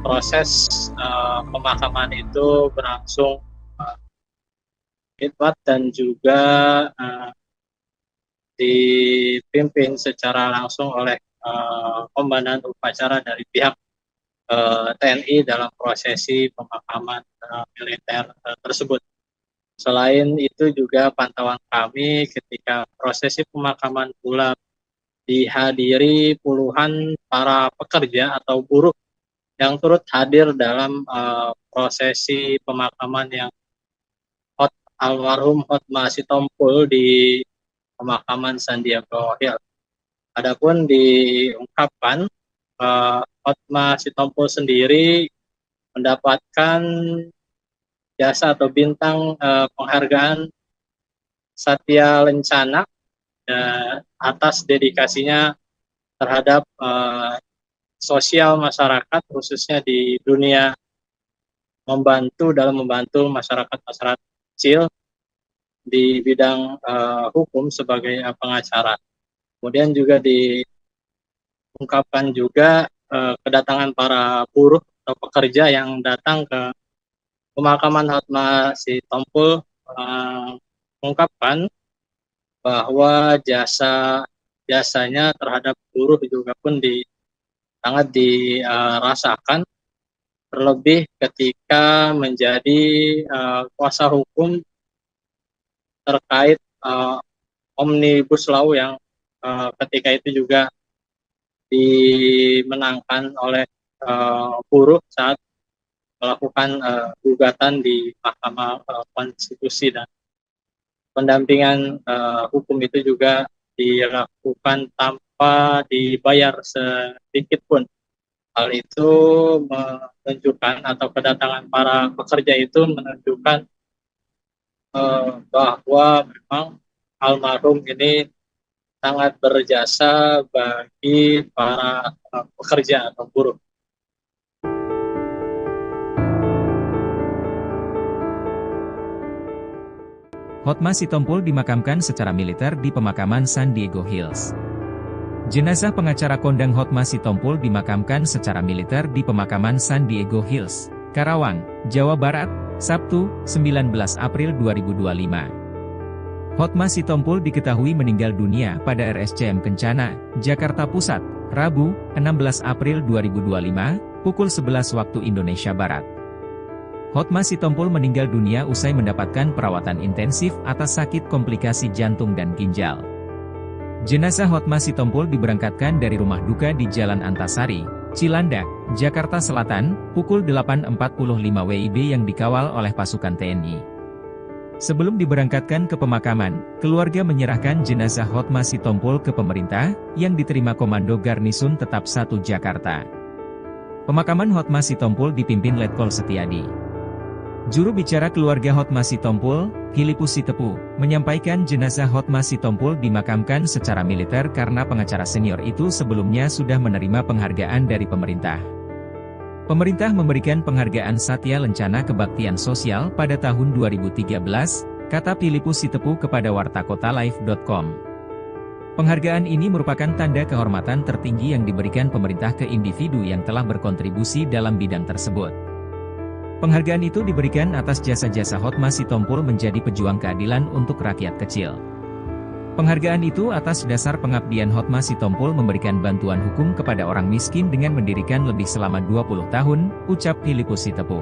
Speaker 3: Proses pemakaman itu berlangsung khidmat dan juga dipimpin secara langsung oleh komandan upacara dari pihak TNI dalam prosesi pemakaman militer tersebut. Selain itu juga pantauan kami ketika prosesi pemakaman pula dihadiri puluhan para pekerja atau buruh yang turut hadir dalam prosesi pemakaman yang almarhum Hotma Sitompul di pemakaman San Diego Hills. Adapun diungkapkan Hotma Sitompul sendiri mendapatkan jasa atau bintang penghargaan Satya Lencana atas dedikasinya terhadap sosial masyarakat, khususnya di dunia dalam membantu masyarakat kecil di bidang hukum sebagai pengacara. Kemudian juga diungkapkan juga kedatangan para buruh atau pekerja yang datang ke pemakaman Hotma Sitompul mengungkapkan bahwa jasanya terhadap buruh juga pun sangat dirasakan, terlebih ketika menjadi kuasa hukum terkait Omnibus Law yang ketika itu juga dimenangkan oleh buruh saat melakukan gugatan di Mahkamah Konstitusi, dan pendampingan hukum itu juga dilakukan tanpa dibayar sedikit pun. Hal itu menunjukkan, atau kedatangan para pekerja itu menunjukkan bahwa memang almarhum ini sangat berjasa bagi para pekerja atau buruh.
Speaker 1: Hotma Sitompul dimakamkan secara militer di pemakaman San Diego Hills. Jenazah pengacara kondang Hotma Sitompul dimakamkan secara militer di pemakaman San Diego Hills, Karawang, Jawa Barat, Sabtu, 19 April 2025. Hotma Sitompul diketahui meninggal dunia pada RSCM Kencana, Jakarta Pusat, Rabu, 16 April 2025, pukul 11 waktu Indonesia Barat. Hotma Sitompul meninggal dunia usai mendapatkan perawatan intensif atas sakit komplikasi jantung dan ginjal. Jenazah Hotma Sitompul diberangkatkan dari rumah duka di Jalan Antasari, Cilandak, Jakarta Selatan, pukul 8.45 WIB yang dikawal oleh pasukan TNI. Sebelum diberangkatkan ke pemakaman, keluarga menyerahkan jenazah Hotma Sitompul ke pemerintah, yang diterima Komando Garnisun Tetap 1 Jakarta. Pemakaman Hotma Sitompul dipimpin Letkol Setiadi. Juru bicara keluarga Hotma Sitompul, Filipus Sitepu, menyampaikan jenazah Hotma Sitompul dimakamkan secara militer karena pengacara senior itu sebelumnya sudah menerima penghargaan dari pemerintah. Pemerintah memberikan penghargaan Satya Lencana Kebaktian Sosial pada tahun 2013, kata Filipus Sitepu kepada wartakotalive.com. Penghargaan ini merupakan tanda kehormatan tertinggi yang diberikan pemerintah ke individu yang telah berkontribusi dalam bidang tersebut. Penghargaan itu diberikan atas jasa-jasa Hotma Sitompul menjadi pejuang keadilan untuk rakyat kecil. Penghargaan itu atas dasar pengabdian Hotma Sitompul memberikan bantuan hukum kepada orang miskin dengan mendirikan lebih selama 20 tahun, ucap Filipus Sitepu.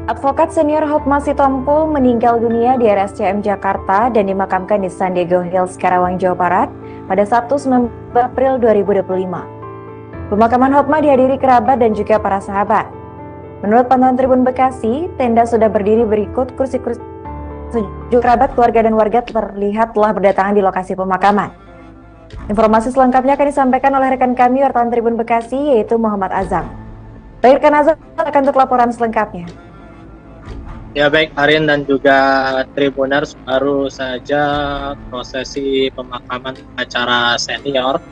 Speaker 2: Advokat senior Hotma Sitompul meninggal dunia di RSCM Jakarta dan dimakamkan di San Diego Hills, Karawang, Jawa Barat pada Sabtu 19 April 2025. Pemakaman Hotma dihadiri kerabat dan juga para sahabat. Menurut pantauan Tribun Bekasi, tenda sudah berdiri berikut kursi-kursi. Sejumlah kerabat, keluarga, dan warga terlihat telah berdatangan di lokasi pemakaman. Informasi selengkapnya akan disampaikan oleh rekan kami wartawan Tribun Bekasi, yaitu Muhammad Azam. Baik, rekan Azam akan untuk laporan selengkapnya.
Speaker 3: Ya baik, Arin dan juga Tribuners, baru saja prosesi pemakaman acara senior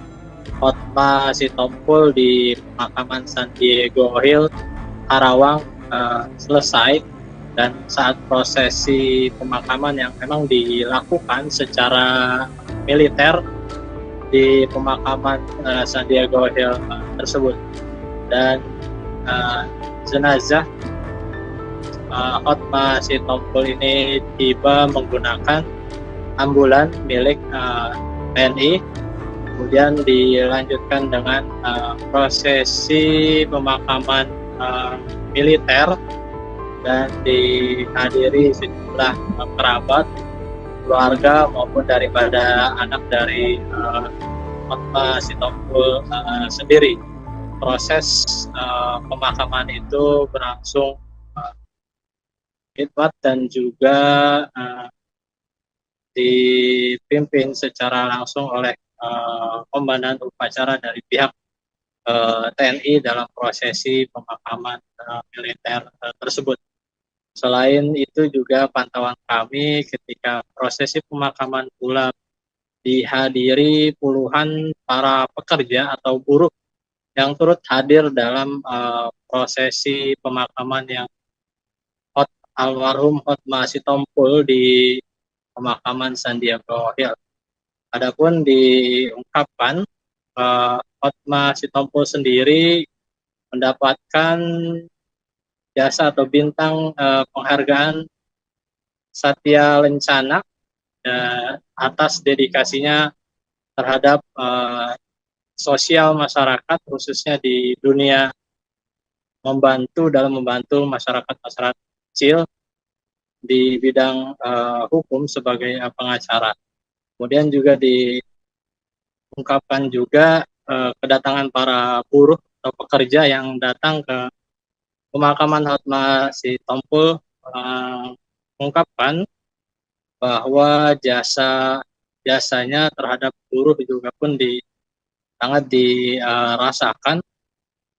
Speaker 3: Hotma Sitompul di pemakaman San Diego Hills, Karawang selesai. Dan saat prosesi pemakaman yang memang dilakukan secara militer di pemakaman San Diego Hills tersebut, dan jenazah Hotma Sitompul ini tiba menggunakan ambulan milik TNI, kemudian dilanjutkan dengan prosesi pemakaman militer dan dihadiri sejumlah kerabat, keluarga maupun daripada anak dari Hotma Sitompul sendiri. Proses pemakaman itu berlangsung khidmat dan juga dipimpin secara langsung oleh komandan upacara dari pihak TNI dalam prosesi pemakaman militer tersebut. Selain itu juga pantauan kami ketika prosesi pemakaman pula dihadiri puluhan para pekerja atau buruh yang turut hadir dalam prosesi pemakaman yang almarhum Hotma Sitompul di pemakaman San Diego Hills. Adapun diungkapkan Hotma Sitompul sendiri mendapatkan jasa atau bintang penghargaan Satya Lencana atas dedikasinya terhadap sosial masyarakat, khususnya di dunia dalam membantu masyarakat kecil di bidang hukum sebagai pengacara. Kemudian juga diungkapkan juga kedatangan para buruh atau pekerja yang datang ke pemakaman Hotma Sitompul mengungkapkan bahwa jasanya terhadap buruh juga pun sangat dirasakan,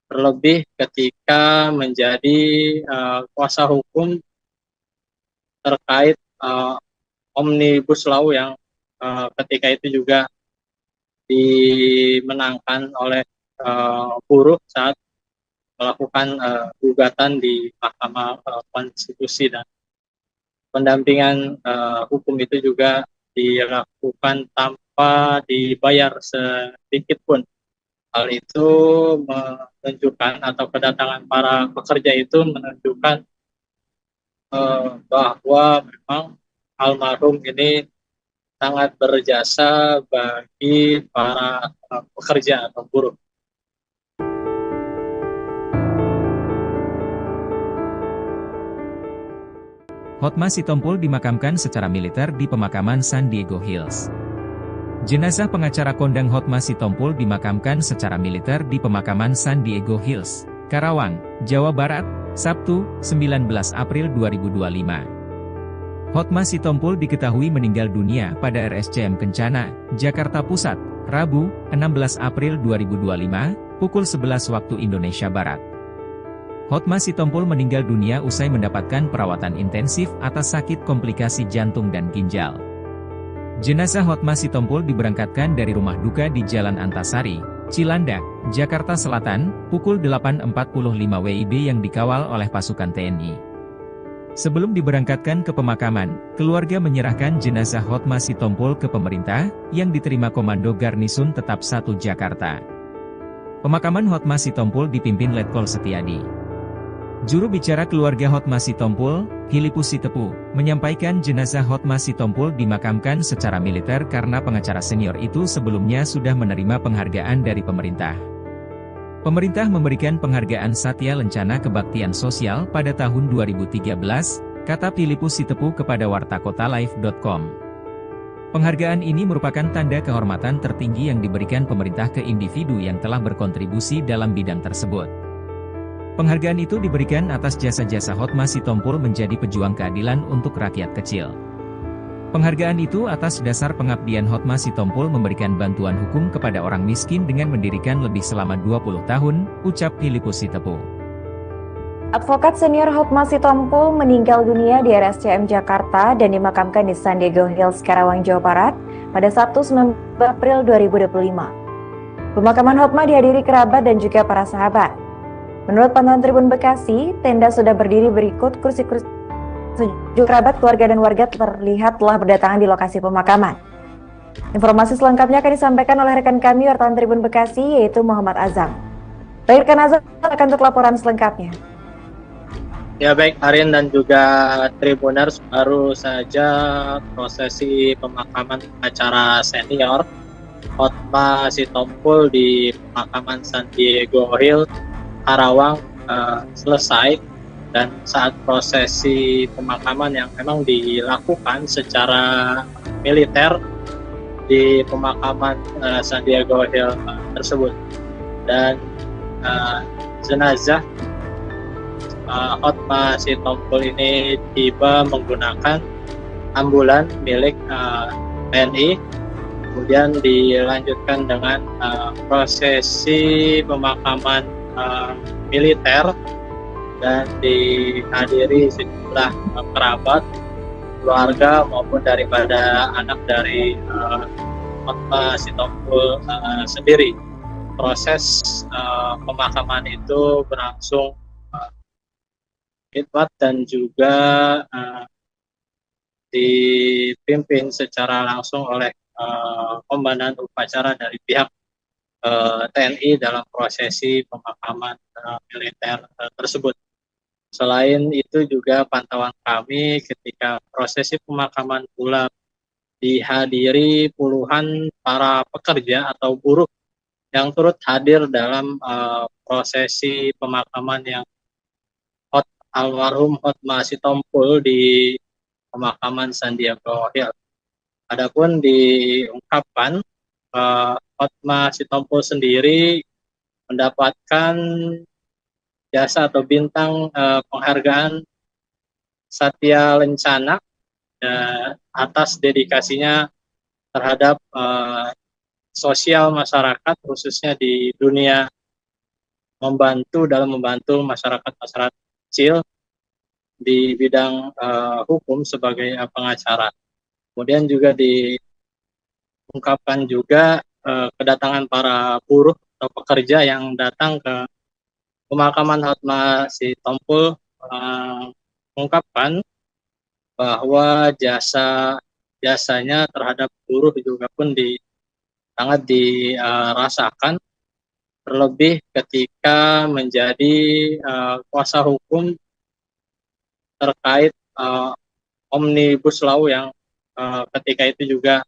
Speaker 3: terlebih ketika menjadi kuasa hukum terkait Omnibus Law yang ketika itu juga dimenangkan oleh buruh saat melakukan gugatan di Mahkamah Konstitusi, dan pendampingan hukum itu juga dilakukan tanpa dibayar sedikit pun. Hal itu menunjukkan, atau kedatangan para pekerja itu menunjukkan bahwa memang almarhum ini sangat berjasa bagi para pekerja atau buruh.
Speaker 1: Hotma Sitompul dimakamkan secara militer di pemakaman San Diego Hills. Jenazah pengacara kondang Hotma Sitompul dimakamkan secara militer di pemakaman San Diego Hills, Karawang, Jawa Barat, Sabtu, 19 April 2025. Hotma Sitompul diketahui meninggal dunia pada RSCM Kencana, Jakarta Pusat, Rabu, 16 April 2025, pukul 11 waktu Indonesia Barat. Hotma Sitompul meninggal dunia usai mendapatkan perawatan intensif atas sakit komplikasi jantung dan ginjal. Jenazah Hotma Sitompul diberangkatkan dari rumah duka di Jalan Antasari, Cilandak, Jakarta Selatan, pukul 8.45 WIB yang dikawal oleh pasukan TNI. Sebelum diberangkatkan ke pemakaman, keluarga menyerahkan jenazah Hotma Sitompul ke pemerintah, yang diterima Komando Garnisun Tetap 1 Jakarta. Pemakaman Hotma Sitompul dipimpin Letkol Setiadi. Juru bicara keluarga Hotma Sitompul, Filipus Sitepu, menyampaikan jenazah Hotma Sitompul dimakamkan secara militer karena pengacara senior itu sebelumnya sudah menerima penghargaan dari pemerintah. Pemerintah memberikan penghargaan Satya Lencana Kebaktian Sosial pada tahun 2013, kata Filipus Sitepu kepada wartakotalive.com. Penghargaan ini merupakan tanda kehormatan tertinggi yang diberikan pemerintah ke individu yang telah berkontribusi dalam bidang tersebut. Penghargaan itu diberikan atas jasa-jasa Hotma Sitompul menjadi pejuang keadilan untuk rakyat kecil. Penghargaan itu atas dasar pengabdian Hotma Sitompul memberikan bantuan hukum kepada orang miskin dengan mendirikan lebih selama 20 tahun, ucap Filipus Sitepu.
Speaker 2: Advokat senior Hotma Sitompul meninggal dunia di RSCM Jakarta dan dimakamkan di San Diego Hills, Karawang, Jawa Barat pada Sabtu 19 April 2025. Pemakaman Hotma dihadiri kerabat dan juga para sahabat. Menurut pantauan Tribun Bekasi, tenda sudah berdiri berikut kursi-kursi. Sejumlah kerabat, keluarga, dan warga terlihat telah berdatangan di lokasi pemakaman. Informasi selengkapnya akan disampaikan oleh rekan kami wartawan Tribun Bekasi, yaitu Muhammad Azam. Baik, rekan Azam akan untuk laporan selengkapnya.
Speaker 3: Ya baik, Arin dan juga Tribuners, baru saja prosesi pemakaman acara senior Hotma Sitompul di pemakaman San Diego Hills, Karawang selesai, dan saat prosesi pemakaman yang memang dilakukan secara militer di pemakaman San Diego Hills tersebut, dan jenazah Hotma Sitompul ini tiba menggunakan ambulan milik TNI, kemudian dilanjutkan dengan prosesi pemakaman militer dan dihadiri sejumlah kerabat, keluarga maupun daripada anak dari Hotma Sitompul sendiri. Proses pemakaman itu berlangsung khidmat dan juga dipimpin secara langsung oleh komandan upacara dari pihak TNI dalam prosesi pemakaman militer tersebut. Selain itu juga pantauan kami ketika prosesi pemakaman pula dihadiri puluhan para pekerja atau buruh yang turut hadir dalam prosesi pemakaman yang almarhum Hotma Sitompul di pemakaman San Diego Hills. Adapun diungkapkan Hotma Sitompul sendiri mendapatkan jasa atau bintang penghargaan Satya Lencana atas dedikasinya terhadap sosial masyarakat, khususnya di dunia dalam membantu masyarakat kecil di bidang hukum sebagai pengacara. Kemudian juga diungkapkan juga kedatangan para buruh atau pekerja yang datang ke pemakaman Hotma Sitompul mengungkapkan bahwa jasanya terhadap buruh juga pun sangat dirasakan, terlebih ketika menjadi kuasa hukum terkait Omnibus Law yang ketika itu juga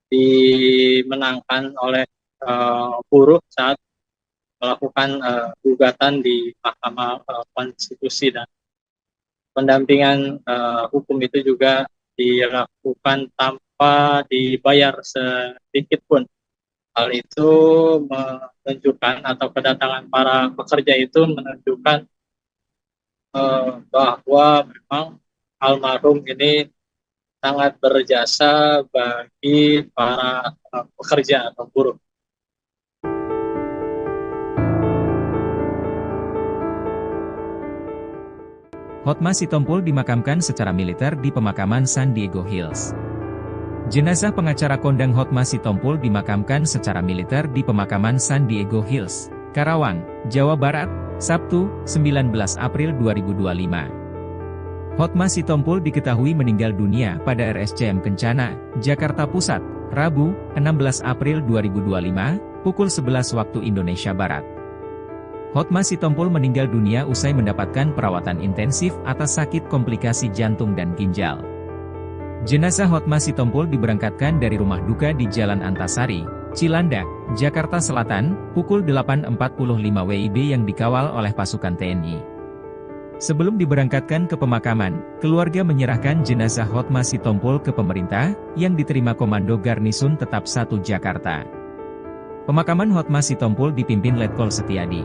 Speaker 3: dimenangkan oleh buruh saat melakukan gugatan di Mahkamah Konstitusi, dan pendampingan hukum itu juga dilakukan tanpa dibayar sedikit pun. Hal itu menunjukkan, atau kedatangan para pekerja itu menunjukkan bahwa memang almarhum ini sangat berjasa bagi para pekerja atau buruh.
Speaker 1: Hotma Sitompul dimakamkan secara militer di pemakaman San Diego Hills. Jenazah pengacara kondang Hotma Sitompul dimakamkan secara militer di pemakaman San Diego Hills, Karawang, Jawa Barat, Sabtu, 19 April 2025. Hotma Sitompul diketahui meninggal dunia pada RSCM Kencana, Jakarta Pusat, Rabu, 16 April 2025, pukul 11 waktu Indonesia Barat. Hotma Sitompul meninggal dunia usai mendapatkan perawatan intensif atas sakit komplikasi jantung dan ginjal. Jenazah Hotma Sitompul diberangkatkan dari rumah duka di Jalan Antasari, Cilandak, Jakarta Selatan, pukul 8.45 WIB yang dikawal oleh pasukan TNI. Sebelum diberangkatkan ke pemakaman, keluarga menyerahkan jenazah Hotma Sitompul ke pemerintah, yang diterima Komando Garnisun Tetap 1 Jakarta. Pemakaman Hotma Sitompul dipimpin Letkol Setiadi.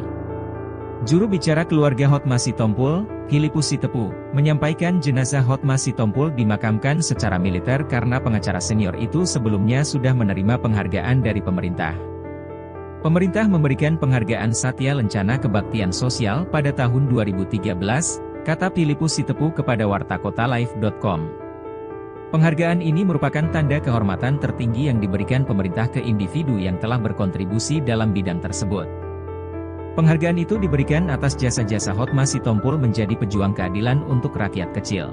Speaker 1: Juru bicara keluarga Hotma Sitompul, Filipus Sitepu, menyampaikan jenazah Hotma Sitompul dimakamkan secara militer karena pengacara senior itu sebelumnya sudah menerima penghargaan dari pemerintah. Pemerintah memberikan penghargaan Satya Lencana Kebaktian Sosial pada tahun 2013, kata Filipus Sitepu kepada wartakotalive.com. Penghargaan ini merupakan tanda kehormatan tertinggi yang diberikan pemerintah ke individu yang telah berkontribusi dalam bidang tersebut. Penghargaan itu diberikan atas jasa-jasa Hotma Sitompul menjadi pejuang keadilan untuk rakyat kecil.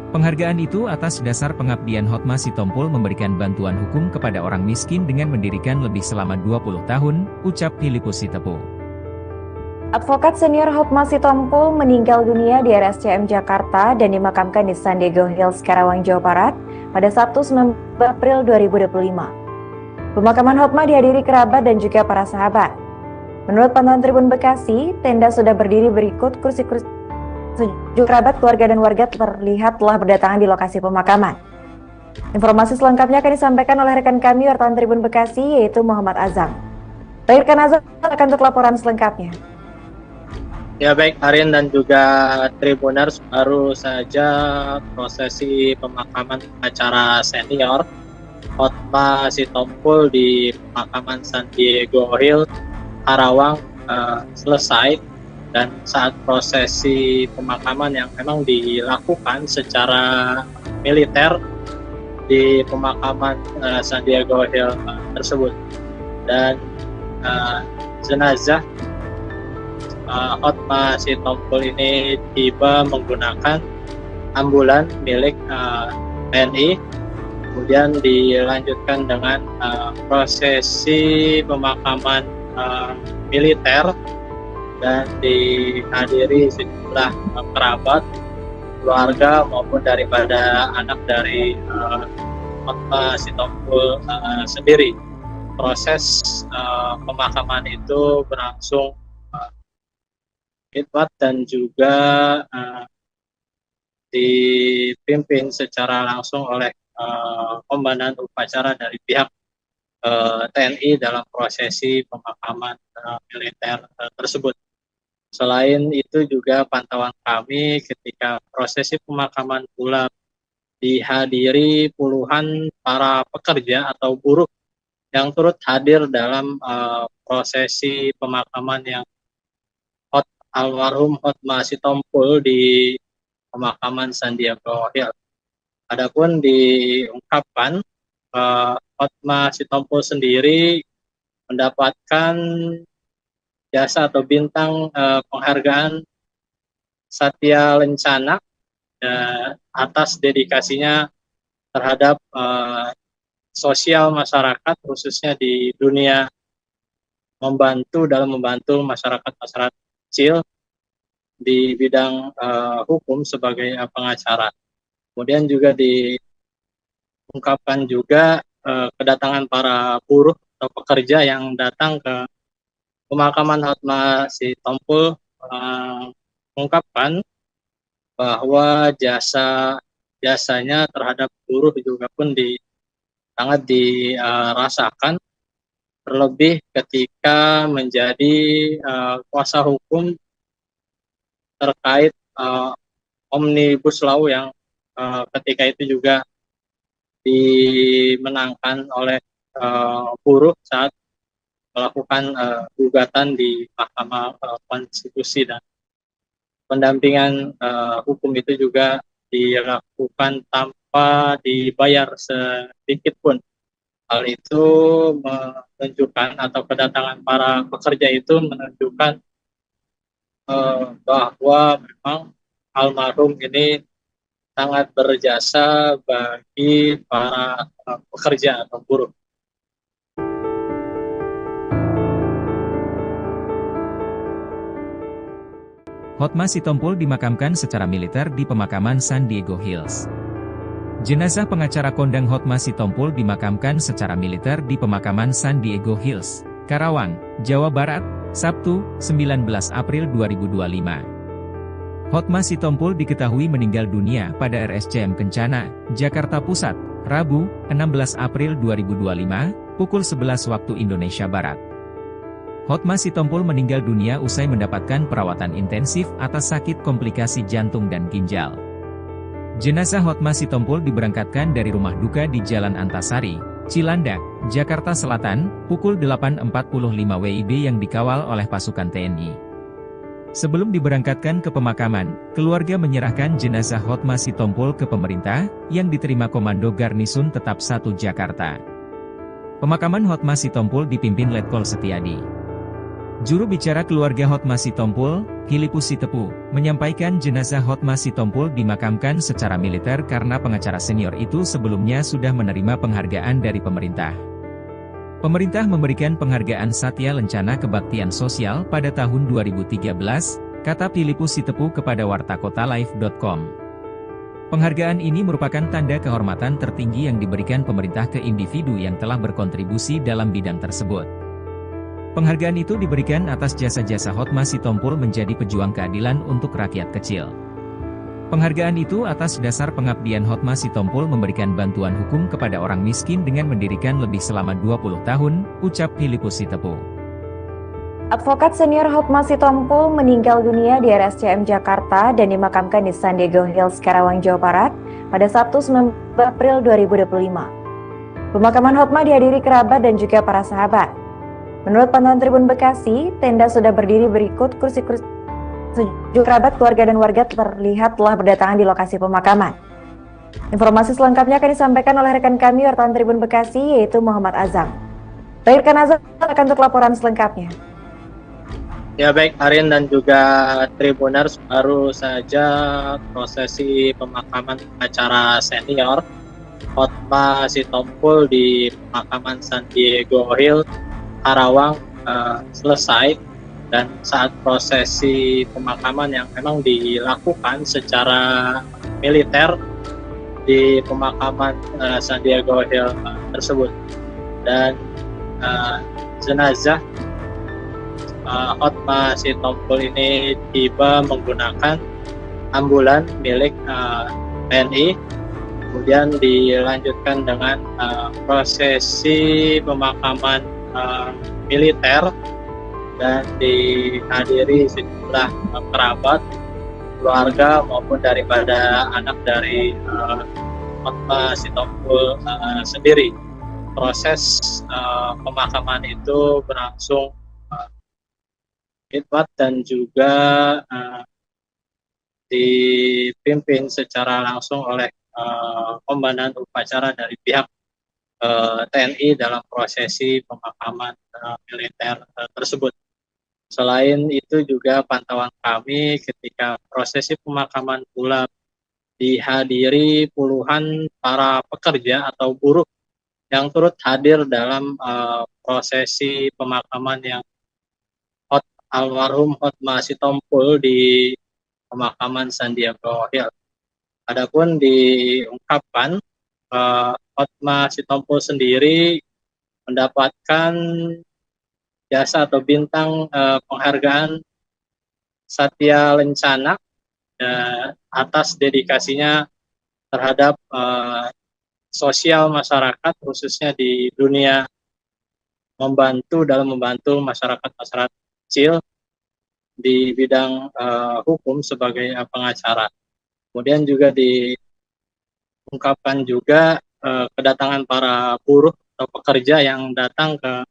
Speaker 1: Penghargaan itu atas dasar pengabdian Hotma Sitompul memberikan bantuan hukum kepada orang miskin dengan mendirikan lebih selama 20 tahun, ucap Filipus Sitepu.
Speaker 2: Advokat senior Hotma Sitompul meninggal dunia di RSCM Jakarta dan dimakamkan di San Diego Hills, Karawang, Jawa Barat pada Sabtu 19 April 2025. Pemakaman Hotma dihadiri kerabat dan juga para sahabat. Menurut pantauan Tribun Bekasi, tenda sudah berdiri berikut kursi-kursi. Sejumlah kerabat, keluarga, dan warga terlihat telah berdatangan di lokasi pemakaman. Informasi selengkapnya akan disampaikan oleh rekan kami wartawan Tribun Bekasi, yaitu Muhammad Azam. Baik, rekan Azam akan untuk laporan selengkapnya.
Speaker 3: Ya baik, Arin dan juga Tribuners, baru saja prosesi pemakaman pengacara senior Hotma Sitompul di pemakaman San Diego Hills, Karawang selesai. Dan saat prosesi pemakaman yang memang dilakukan secara militer di pemakaman San Diego Hills tersebut, dan jenazah Hotma Sitompul ini tiba menggunakan ambulan milik TNI, kemudian dilanjutkan dengan prosesi pemakaman militer dan dihadiri sejumlah kerabat, keluarga maupun daripada anak dari Hotma Sitompul sendiri. Proses pemakaman itu berlangsung khidmat dan juga dipimpin secara langsung oleh komandan upacara dari pihak TNI dalam prosesi pemakaman militer tersebut. Selain itu juga pantauan kami ketika prosesi pemakaman pula dihadiri puluhan para pekerja atau buruh yang turut hadir dalam prosesi pemakaman yang almarhum Hotma Sitompul di pemakaman San Diego Hills. Adapun diungkapkan Hotma Sitompul sendiri mendapatkan jasa atau bintang penghargaan Satya Lencana atas dedikasinya terhadap sosial masyarakat, khususnya di dunia dalam membantu masyarakat kecil di bidang hukum sebagai pengacara. Kemudian juga diungkapkan juga kedatangan para buruh atau pekerja yang datang ke pemakaman Hotma Sitompul mengungkapkan bahwa jasanya terhadap buruh juga pun sangat dirasakan, terlebih ketika menjadi kuasa hukum terkait Omnibus Law yang ketika itu juga dimenangkan oleh buruh saat melakukan gugatan di Mahkamah Konstitusi, dan pendampingan hukum itu juga dilakukan tanpa dibayar sedikit pun. Hal itu menunjukkan, atau kedatangan para pekerja itu menunjukkan bahwa memang almarhum ini sangat berjasa bagi para pekerja atau buruh.
Speaker 1: Hotma Sitompul dimakamkan secara militer di pemakaman San Diego Hills. Jenazah pengacara kondang Hotma Sitompul dimakamkan secara militer di pemakaman San Diego Hills, Karawang, Jawa Barat, Sabtu, 19 April 2025. Hotma Sitompul diketahui meninggal dunia pada RSCM Kencana, Jakarta Pusat, Rabu, 16 April 2025, pukul 11 waktu Indonesia Barat. Hotma Sitompul meninggal dunia usai mendapatkan perawatan intensif atas sakit komplikasi jantung dan ginjal. Jenazah Hotma Sitompul diberangkatkan dari rumah duka di Jalan Antasari, Cilandak, Jakarta Selatan, pukul 8.45 WIB yang dikawal oleh pasukan TNI. Sebelum diberangkatkan ke pemakaman, keluarga menyerahkan jenazah Hotma Sitompul ke pemerintah, yang diterima Komando Garnisun Tetap 1 Jakarta. Pemakaman Hotma Sitompul dipimpin Letkol Setiadi. Juru bicara keluarga Hotma Sitompul, Filipus Sitepu, menyampaikan jenazah Hotma Sitompul dimakamkan secara militer karena pengacara senior itu sebelumnya sudah menerima penghargaan dari pemerintah. Pemerintah memberikan penghargaan Satya Lencana Kebaktian Sosial pada tahun 2013, kata Filipus Sitepu kepada wartakotalive.com. Penghargaan ini merupakan tanda kehormatan tertinggi yang diberikan pemerintah ke individu yang telah berkontribusi dalam bidang tersebut. Penghargaan itu diberikan atas jasa-jasa Hotma Sitompul menjadi pejuang keadilan untuk rakyat kecil. Penghargaan itu atas dasar pengabdian Hotma Sitompul memberikan bantuan hukum kepada orang miskin dengan mendirikan lebih selama 20 tahun, ucap Filipus Sitepu.
Speaker 2: Advokat senior Hotma Sitompul meninggal dunia di RSCM Jakarta dan dimakamkan di San Diego Hills, Karawang, Jawa Barat pada Sabtu 19 April 2025. Pemakaman Hotma dihadiri kerabat dan juga para sahabat. Menurut pantauan Tribun Bekasi, tenda sudah berdiri berikut kursi-kursi. Sejumlah kerabat, keluarga, dan warga terlihat telah berdatangan di lokasi pemakaman. Informasi selengkapnya akan disampaikan oleh rekan kami wartawan Tribun Bekasi, yaitu Muhammad Azam. Baik, rekan Azam, akan untuk laporan selengkapnya.
Speaker 3: Ya baik, Arin dan juga Tribuners, baru saja prosesi pemakaman acara senior Hotma Sitompul di pemakaman San Diego Hills, Karawang selesai, dan saat prosesi pemakaman yang memang dilakukan secara militer di pemakaman San Diego Hills tersebut, dan jenazah Hotma Sitompul ini tiba menggunakan ambulan milik TNI, kemudian dilanjutkan dengan prosesi pemakaman militer dan dihadiri sejumlah kerabat, keluarga maupun daripada anak dari Hotma Sitompul sendiri. Proses pemakaman itu berlangsung khidmat dan juga dipimpin secara langsung oleh komandan upacara dari pihak TNI dalam prosesi pemakaman militer tersebut. Selain itu juga pantauan kami ketika prosesi pemakaman pula dihadiri puluhan para pekerja atau buruh yang turut hadir dalam prosesi pemakaman yang almarhum Hotma Sitompul di pemakaman San Diego Hills. Adapun diungkapkan Hotma Sitompul sendiri mendapatkan jasa atau bintang penghargaan Satya Lencana atas dedikasinya terhadap sosial masyarakat, khususnya di dunia dalam membantu masyarakat kecil di bidang hukum sebagai pengacara. Kemudian juga diungkapkan juga kedatangan para buruh atau pekerja yang datang ke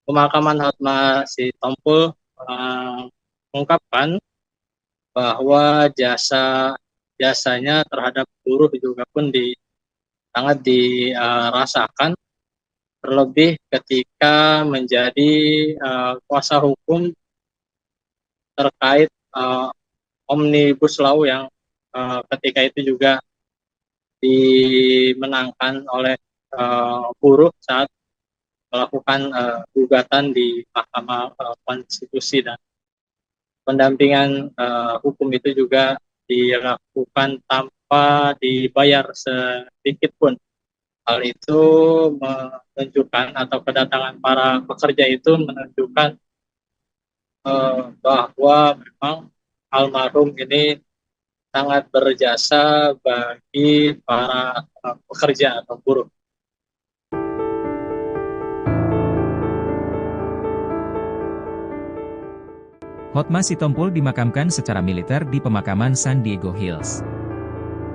Speaker 3: pemakaman Hotma Sitompul mengungkapkan bahwa jasanya terhadap buruh juga pun sangat dirasakan, terlebih ketika menjadi kuasa hukum terkait Omnibus Law yang ketika itu juga dimenangkan oleh buruh saat melakukan gugatan di Mahkamah Konstitusi. Dan pendampingan hukum itu juga dilakukan tanpa dibayar sedikit pun. Hal itu menunjukkan atau kedatangan para pekerja itu menunjukkan bahwa memang almarhum ini sangat berjasa bagi para pekerja atau buruh.
Speaker 1: Hotma Sitompul dimakamkan secara militer di pemakaman San Diego Hills.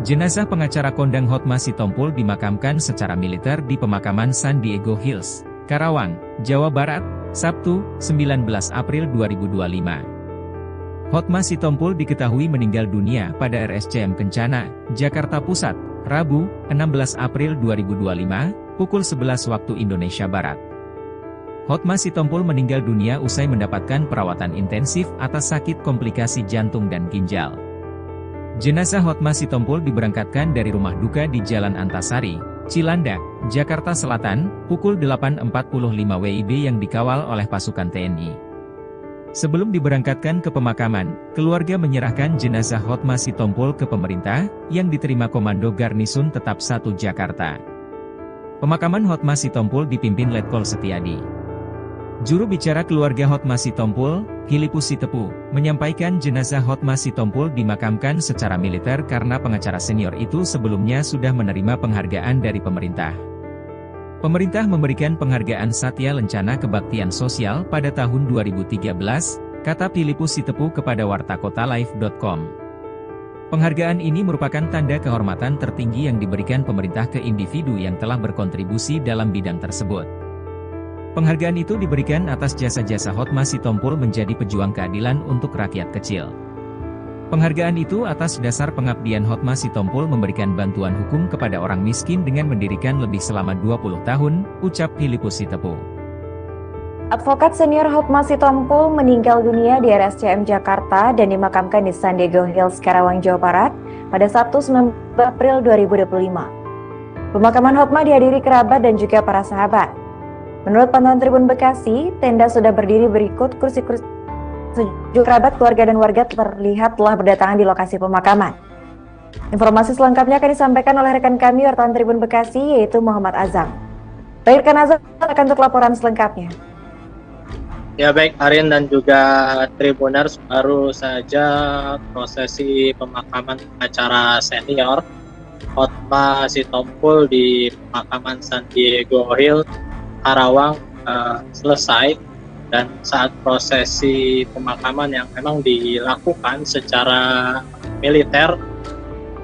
Speaker 1: Jenazah pengacara kondang Hotma Sitompul dimakamkan secara militer di pemakaman San Diego Hills, Karawang, Jawa Barat, Sabtu, 19 April 2025. Hotma Sitompul diketahui meninggal dunia pada RSCM Kencana, Jakarta Pusat, Rabu, 16 April 2025, pukul 11 waktu Indonesia Barat. Hotma Sitompul meninggal dunia usai mendapatkan perawatan intensif atas sakit komplikasi jantung dan ginjal. Jenazah Hotma Sitompul diberangkatkan dari rumah duka di Jalan Antasari, Cilandak, Jakarta Selatan, pukul 8.45 WIB yang dikawal oleh pasukan TNI. Sebelum diberangkatkan ke pemakaman, keluarga menyerahkan jenazah Hotma Sitompul ke pemerintah, yang diterima Komando Garnisun Tetap 1 Jakarta. Pemakaman Hotma Sitompul dipimpin Letkol Setiadi. Juru bicara keluarga Hotma Sitompul, Filipus Sitepu, menyampaikan jenazah Hotma Sitompul dimakamkan secara militer karena pengacara senior itu sebelumnya sudah menerima penghargaan dari pemerintah. Pemerintah memberikan penghargaan Satya Lencana Kebaktian Sosial pada tahun 2013, kata Filipus Sitepu kepada wartakotalive.com. Penghargaan ini merupakan tanda kehormatan tertinggi yang diberikan pemerintah ke individu yang telah berkontribusi dalam bidang tersebut. Penghargaan itu diberikan atas jasa-jasa Hotma Sitompul menjadi pejuang keadilan untuk rakyat kecil. Penghargaan itu atas dasar pengabdian Hotma Sitompul memberikan bantuan hukum kepada orang miskin dengan mendirikan lebih selama 20 tahun, ucap Filipus Sitepu.
Speaker 2: Advokat senior Hotma Sitompul meninggal dunia di RSCM Jakarta dan dimakamkan di San Diego Hills, Karawang, Jawa Barat pada Sabtu 19 April 2025. Pemakaman Hotma dihadiri kerabat dan juga para sahabat. Menurut pantauan Tribun Bekasi, tenda sudah berdiri berikut kursi-kursi. Sejumlah kerabat, keluarga, dan warga terlihat telah berdatangan di lokasi pemakaman. Informasi selengkapnya akan disampaikan oleh rekan kami wartawan Tribun Bekasi, yaitu Muhammad Azam. Baik, rekan Azam akan untuk laporan selengkapnya.
Speaker 3: Ya baik, Arin dan juga Tribuners, baru saja prosesi pemakaman pengacara senior Hotma Sitompul di pemakaman San Diego Hills, Karawang selesai, dan saat prosesi pemakaman yang memang dilakukan secara militer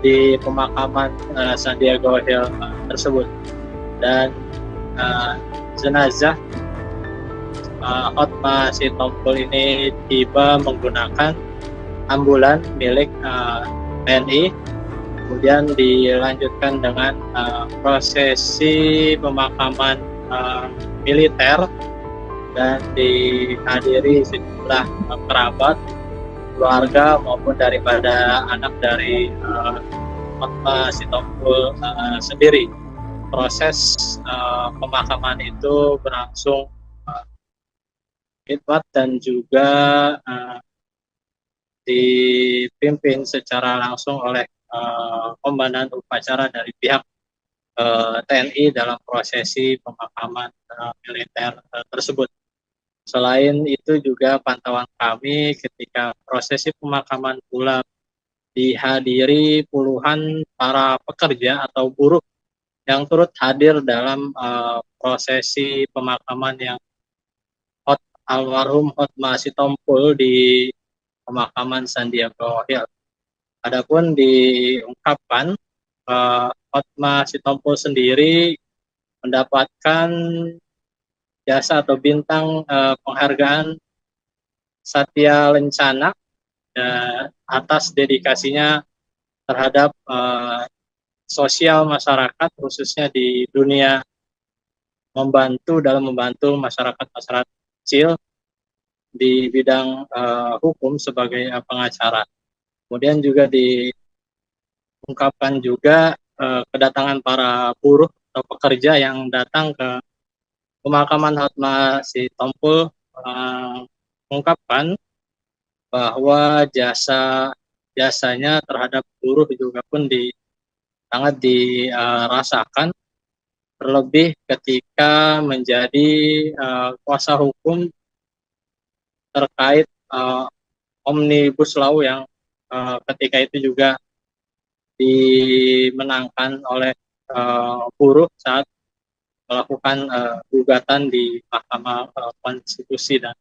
Speaker 3: di pemakaman San Diego Hills tersebut, dan jenazah Hotma Sitompul ini tiba menggunakan ambulan milik TNI, kemudian dilanjutkan dengan prosesi pemakaman militer dan dihadiri sejumlah kerabat, keluarga maupun daripada anak dari Hotma Sitompul sendiri. Proses pemakaman itu berlangsung khidmat dan juga dipimpin secara langsung oleh komandan upacara dari pihak TNI dalam prosesi pemakaman militer tersebut. Selain itu juga pantauan kami ketika prosesi pemakaman pula dihadiri puluhan para pekerja atau buruh yang turut hadir dalam prosesi pemakaman yang almarhum Hotma Sitompul di pemakaman San Diego Hills. Adapun diungkapkan Hotma Sitompul sendiri mendapatkan jasa atau bintang penghargaan Satya Lencana atas dedikasinya terhadap sosial masyarakat, khususnya di dunia dalam membantu masyarakat kecil di bidang hukum sebagai pengacara. Kemudian juga diungkapkan juga kedatangan para buruh atau pekerja yang datang ke pemakaman Hotma Sitompul, mengungkapkan bahwa jasanya terhadap buruh juga pun sangat dirasakan, terlebih ketika menjadi kuasa hukum terkait Omnibus Law yang ketika itu juga dimenangkan oleh buruh saat melakukan gugatan di Mahkamah Konstitusi, dan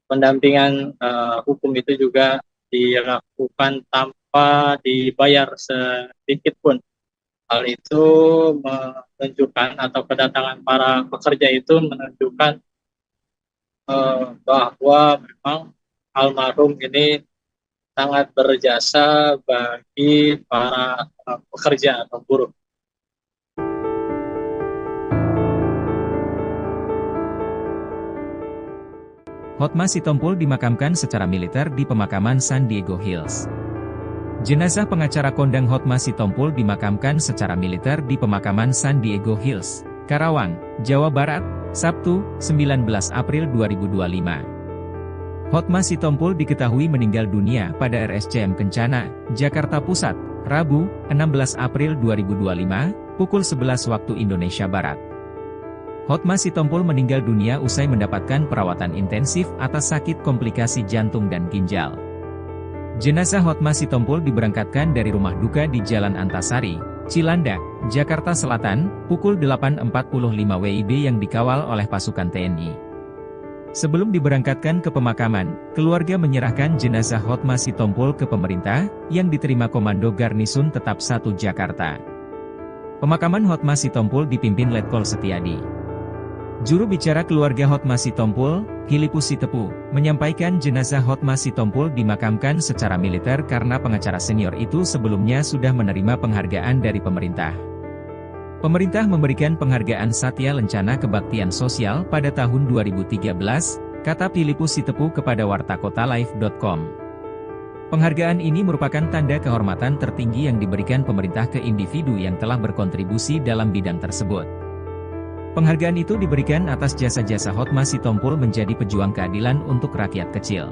Speaker 3: pendampingan hukum itu juga dilakukan tanpa dibayar sedikit pun. Hal itu menunjukkan, atau kedatangan para pekerja itu menunjukkan bahwa memang almarhum ini sangat berjasa bagi para pekerja atau buruh.
Speaker 1: Hotma Sitompul dimakamkan secara militer di pemakaman San Diego Hills. Jenazah pengacara kondang Hotma Sitompul dimakamkan secara militer di pemakaman San Diego Hills, Karawang, Jawa Barat, Sabtu, 19 April 2025. Hotma Sitompul diketahui meninggal dunia pada RSCM Kencana, Jakarta Pusat, Rabu, 16 April 2025, pukul 11 waktu Indonesia Barat. Hotma Sitompul meninggal dunia usai mendapatkan perawatan intensif atas sakit komplikasi jantung dan ginjal. Jenazah Hotma Sitompul diberangkatkan dari rumah duka di Jalan Antasari, Cilandak, Jakarta Selatan, pukul 8.45 WIB yang dikawal oleh pasukan TNI. Sebelum diberangkatkan ke pemakaman, keluarga menyerahkan jenazah Hotma Sitompul ke pemerintah, yang diterima Komando Garnisun Tetap 1 Jakarta. Pemakaman Hotma Sitompul dipimpin Letkol Setiadi. Juru bicara keluarga Hotma Sitompul, Filipus Sitepu, menyampaikan jenazah Hotma Sitompul dimakamkan secara militer karena pengacara senior itu sebelumnya sudah menerima penghargaan dari pemerintah. Pemerintah memberikan penghargaan Satya Lencana Kebaktian Sosial pada tahun 2013, kata Filipus Sitepu kepada wartakotalive.com. Penghargaan ini merupakan tanda kehormatan tertinggi yang diberikan pemerintah ke individu yang telah berkontribusi dalam bidang tersebut. Penghargaan itu diberikan atas jasa-jasa Hotma Sitompul menjadi pejuang keadilan untuk rakyat kecil.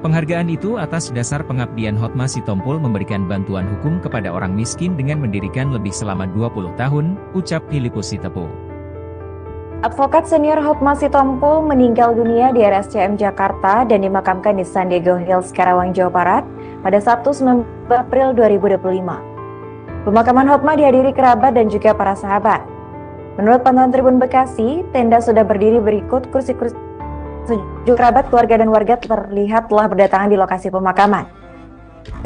Speaker 1: Penghargaan itu atas dasar pengabdian Hotma Sitompul memberikan bantuan hukum kepada orang miskin dengan mendirikan lebih selama 20 tahun, ucap Filipus Sitepu.
Speaker 2: Advokat senior Hotma Sitompul meninggal dunia di RSCM Jakarta dan dimakamkan di San Diego Hills, Karawang, Jawa Barat pada Sabtu 19 April 2025. Pemakaman Hotma dihadiri kerabat dan juga para sahabat. Menurut pantauan Tribun Bekasi, tenda sudah berdiri berikut, kursi-kursi sejumlah kerabat, keluarga, dan warga terlihat telah berdatangan di lokasi pemakaman.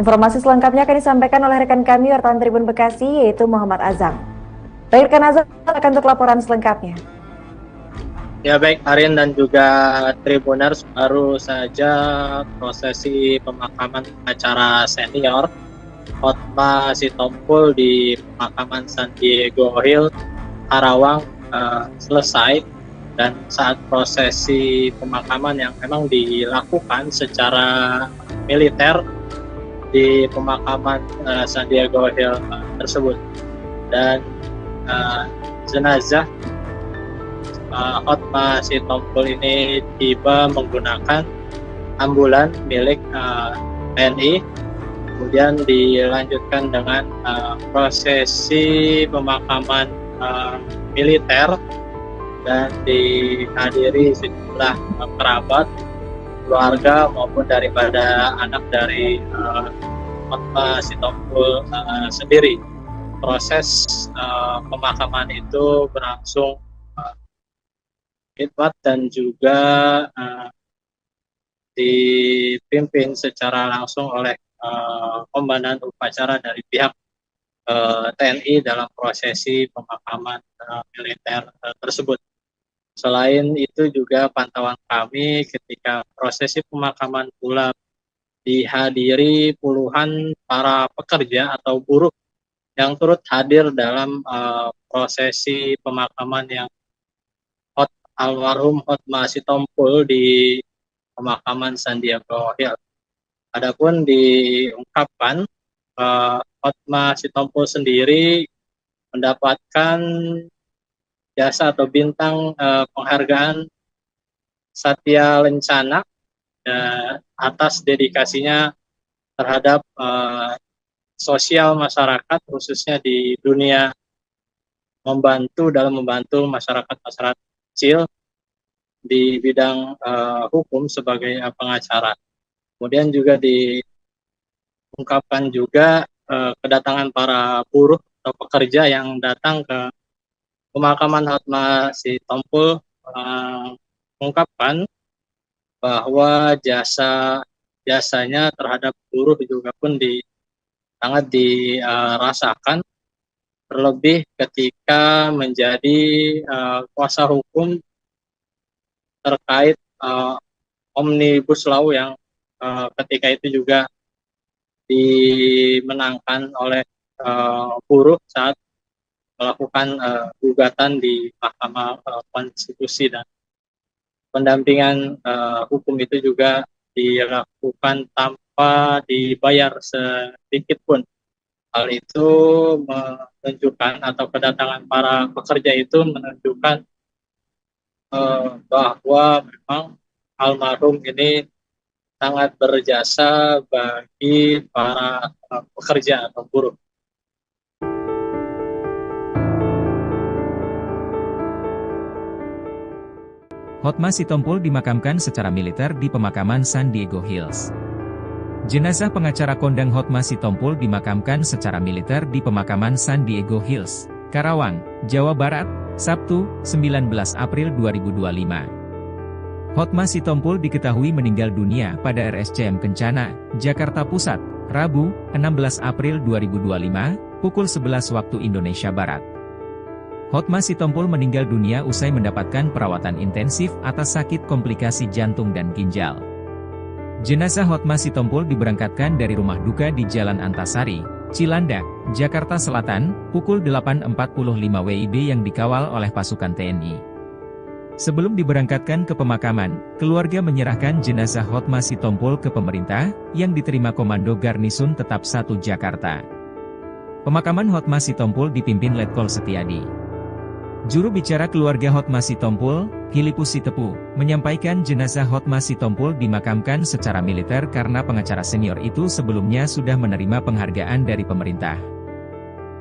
Speaker 2: Informasi selengkapnya akan disampaikan oleh rekan kami wartawan Tribun Bekasi, yaitu Muhammad Azam. Baik, rekan Azam, akan untuk laporan selengkapnya.
Speaker 3: Ya baik, Arin dan juga Tribuners, baru saja prosesi pemakaman pengacara senior Hotma Sitompul di pemakaman San Diego Hills, Karawang selesai, dan saat prosesi pemakaman yang memang dilakukan secara militer di pemakaman San Diego Hills tersebut, dan jenazah Hotma Sitompul ini tiba menggunakan ambulan milik TNI, kemudian dilanjutkan dengan prosesi pemakaman militer, dan dihadiri sejumlah kerabat, keluarga maupun daripada anak dari Hotma Sitompul sendiri. Proses pemakaman itu berlangsung khidmat dan juga dipimpin secara langsung oleh komandan upacara dari pihak TNI dalam prosesi pemakaman militer tersebut. Selain itu juga pantauan kami ketika prosesi pemakaman pula dihadiri puluhan para pekerja atau buruh yang turut hadir dalam prosesi pemakaman yang almarhum Hotma Sitompul di pemakaman San Diego Hills. Adapun diungkapkan Hotma Sitompul sendiri mendapatkan jasa atau bintang penghargaan Satya Lencana atas dedikasinya terhadap sosial masyarakat, khususnya di dunia membantu masyarakat kecil di bidang hukum sebagai pengacara. Kemudian juga diungkapkan juga kedatangan para buruh atau pekerja yang datang ke pemakaman Hotma Sitompul, mengungkapkan bahwa jasanya terhadap buruh juga pun sangat dirasakan, terlebih ketika menjadi kuasa hukum terkait Omnibus Law yang ketika itu juga dimenangkan oleh buruh saat melakukan gugatan di Mahkamah Konstitusi, dan pendampingan hukum itu juga dilakukan tanpa dibayar sedikit pun. Hal itu menunjukkan, atau kedatangan para pekerja itu menunjukkan bahwa memang almarhum ini sangat berjasa bagi para pekerja atau buruh.
Speaker 1: Hotma Sitompul dimakamkan secara militer di pemakaman San Diego Hills. Jenazah pengacara kondang Hotma Sitompul dimakamkan secara militer di pemakaman San Diego Hills, Karawang, Jawa Barat, Sabtu, 19 April 2025. Hotma Sitompul diketahui meninggal dunia pada RSCM Kencana, Jakarta Pusat, Rabu, 16 April 2025, pukul 11 waktu Indonesia Barat. Hotma Sitompul meninggal dunia usai mendapatkan perawatan intensif atas sakit komplikasi jantung dan ginjal. Jenazah Hotma Sitompul diberangkatkan dari rumah duka di Jalan Antasari, Cilandak, Jakarta Selatan, pukul 8.45 WIB yang dikawal oleh pasukan TNI. Sebelum diberangkatkan ke pemakaman, keluarga menyerahkan jenazah Hotma Sitompul ke pemerintah, yang diterima Komando Garnisun Tetap 1 Jakarta. Pemakaman Hotma Sitompul dipimpin Letkol Setiadi. Juru bicara keluarga Hotma Sitompul, Filipus Sitepu, menyampaikan jenazah Hotma Sitompul dimakamkan secara militer karena pengacara senior itu sebelumnya sudah menerima penghargaan dari pemerintah.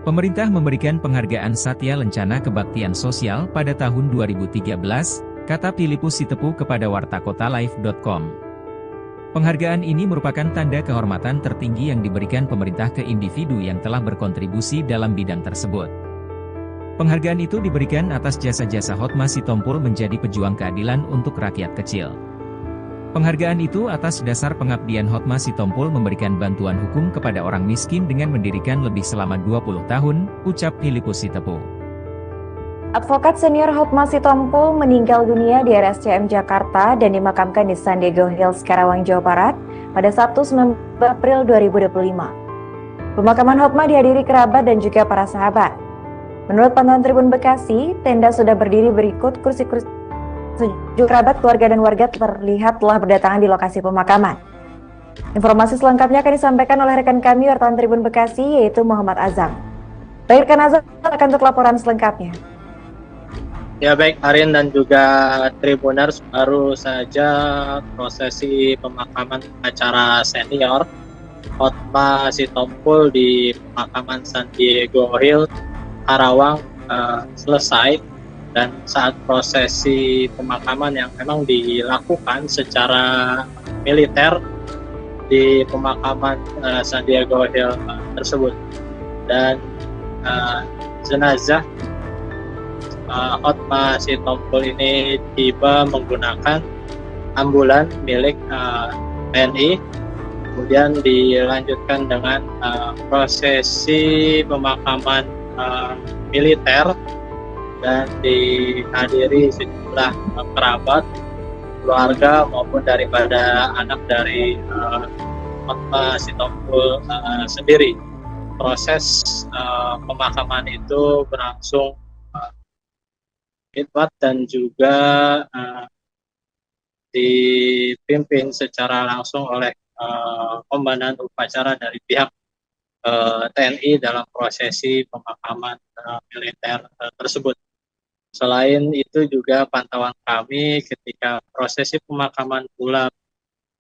Speaker 1: Pemerintah memberikan penghargaan Satya Lencana Kebaktian Sosial pada tahun 2013, kata Filipus Sitepu kepada wartakotalive.com. Penghargaan ini merupakan tanda kehormatan tertinggi yang diberikan pemerintah ke individu yang telah berkontribusi dalam bidang tersebut. Penghargaan itu diberikan atas jasa-jasa Hotma Sitompul menjadi pejuang keadilan untuk rakyat kecil. Penghargaan itu atas dasar pengabdian Hotma Sitompul memberikan bantuan hukum kepada orang miskin dengan mendirikan lebih selama 20 tahun, ucap Filipus Sitepu.
Speaker 2: Advokat senior Hotma Sitompul meninggal dunia di RSCM Jakarta dan dimakamkan di San Diego Hills, Karawang, Jawa Barat pada Sabtu 19 April 2025. Pemakaman Hotma dihadiri kerabat dan juga para sahabat. Menurut pantauan Tribun Bekasi, tenda sudah berdiri berikut, kursi-kursi sejumlah kerabat, keluarga, dan warga terlihat telah berdatangan di lokasi pemakaman. Informasi selengkapnya akan disampaikan oleh rekan kami wartawan Tribun Bekasi, yaitu Muhammad Azam. Baik, rekan Azam akan untuk laporan selengkapnya.
Speaker 3: Ya baik, Arin dan juga Tribuners, baru saja prosesi pemakaman pengacara senior Hotma Sitompul di pemakaman San Diego Hills, Karawang selesai, dan saat prosesi pemakaman yang memang dilakukan secara militer di pemakaman San Diego Hills tersebut, dan jenazah Hotma Sitompul ini tiba menggunakan ambulan milik TNI, kemudian dilanjutkan dengan prosesi pemakaman militer, dan dihadiri sejumlah kerabat, keluarga maupun daripada anak dari Hotma Sitompul sendiri. Proses pemakaman itu berlangsung khidmat dan juga dipimpin secara langsung oleh komandan upacara dari pihak TNI dalam prosesi pemakaman militer tersebut. Selain itu juga pantauan kami ketika prosesi pemakaman pula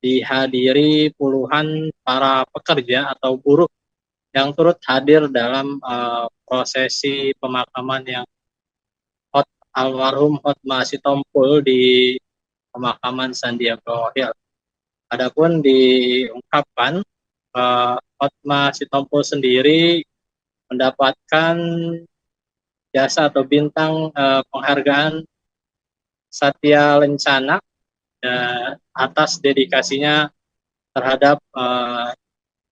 Speaker 3: dihadiri puluhan para pekerja atau buruh yang turut hadir dalam prosesi pemakaman yang almarhum Hotma Sitompul di pemakaman Sandiaga Hills. Adapun diungkapkan Hotma Sitompul sendiri mendapatkan jasa atau bintang penghargaan Satya Lencana atas dedikasinya terhadap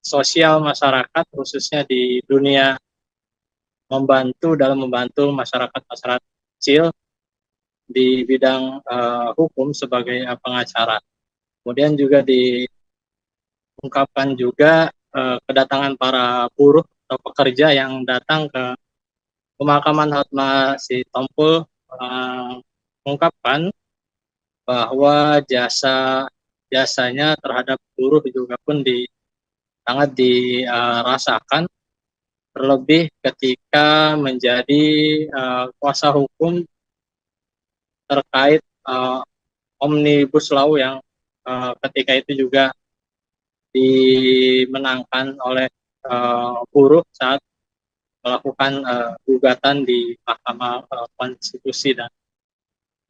Speaker 3: sosial masyarakat, khususnya di dunia dalam membantu masyarakat kecil di bidang hukum sebagai pengacara. Kemudian juga diungkapkan juga kedatangan para buruh atau pekerja yang datang ke pemakaman Hotma Sitompul mengungkapkan bahwa jasanya terhadap buruh juga pun sangat dirasakan, terlebih ketika menjadi kuasa hukum terkait Omnibus Law yang ketika itu juga dimenangkan oleh buruh saat melakukan gugatan di Mahkamah Konstitusi, dan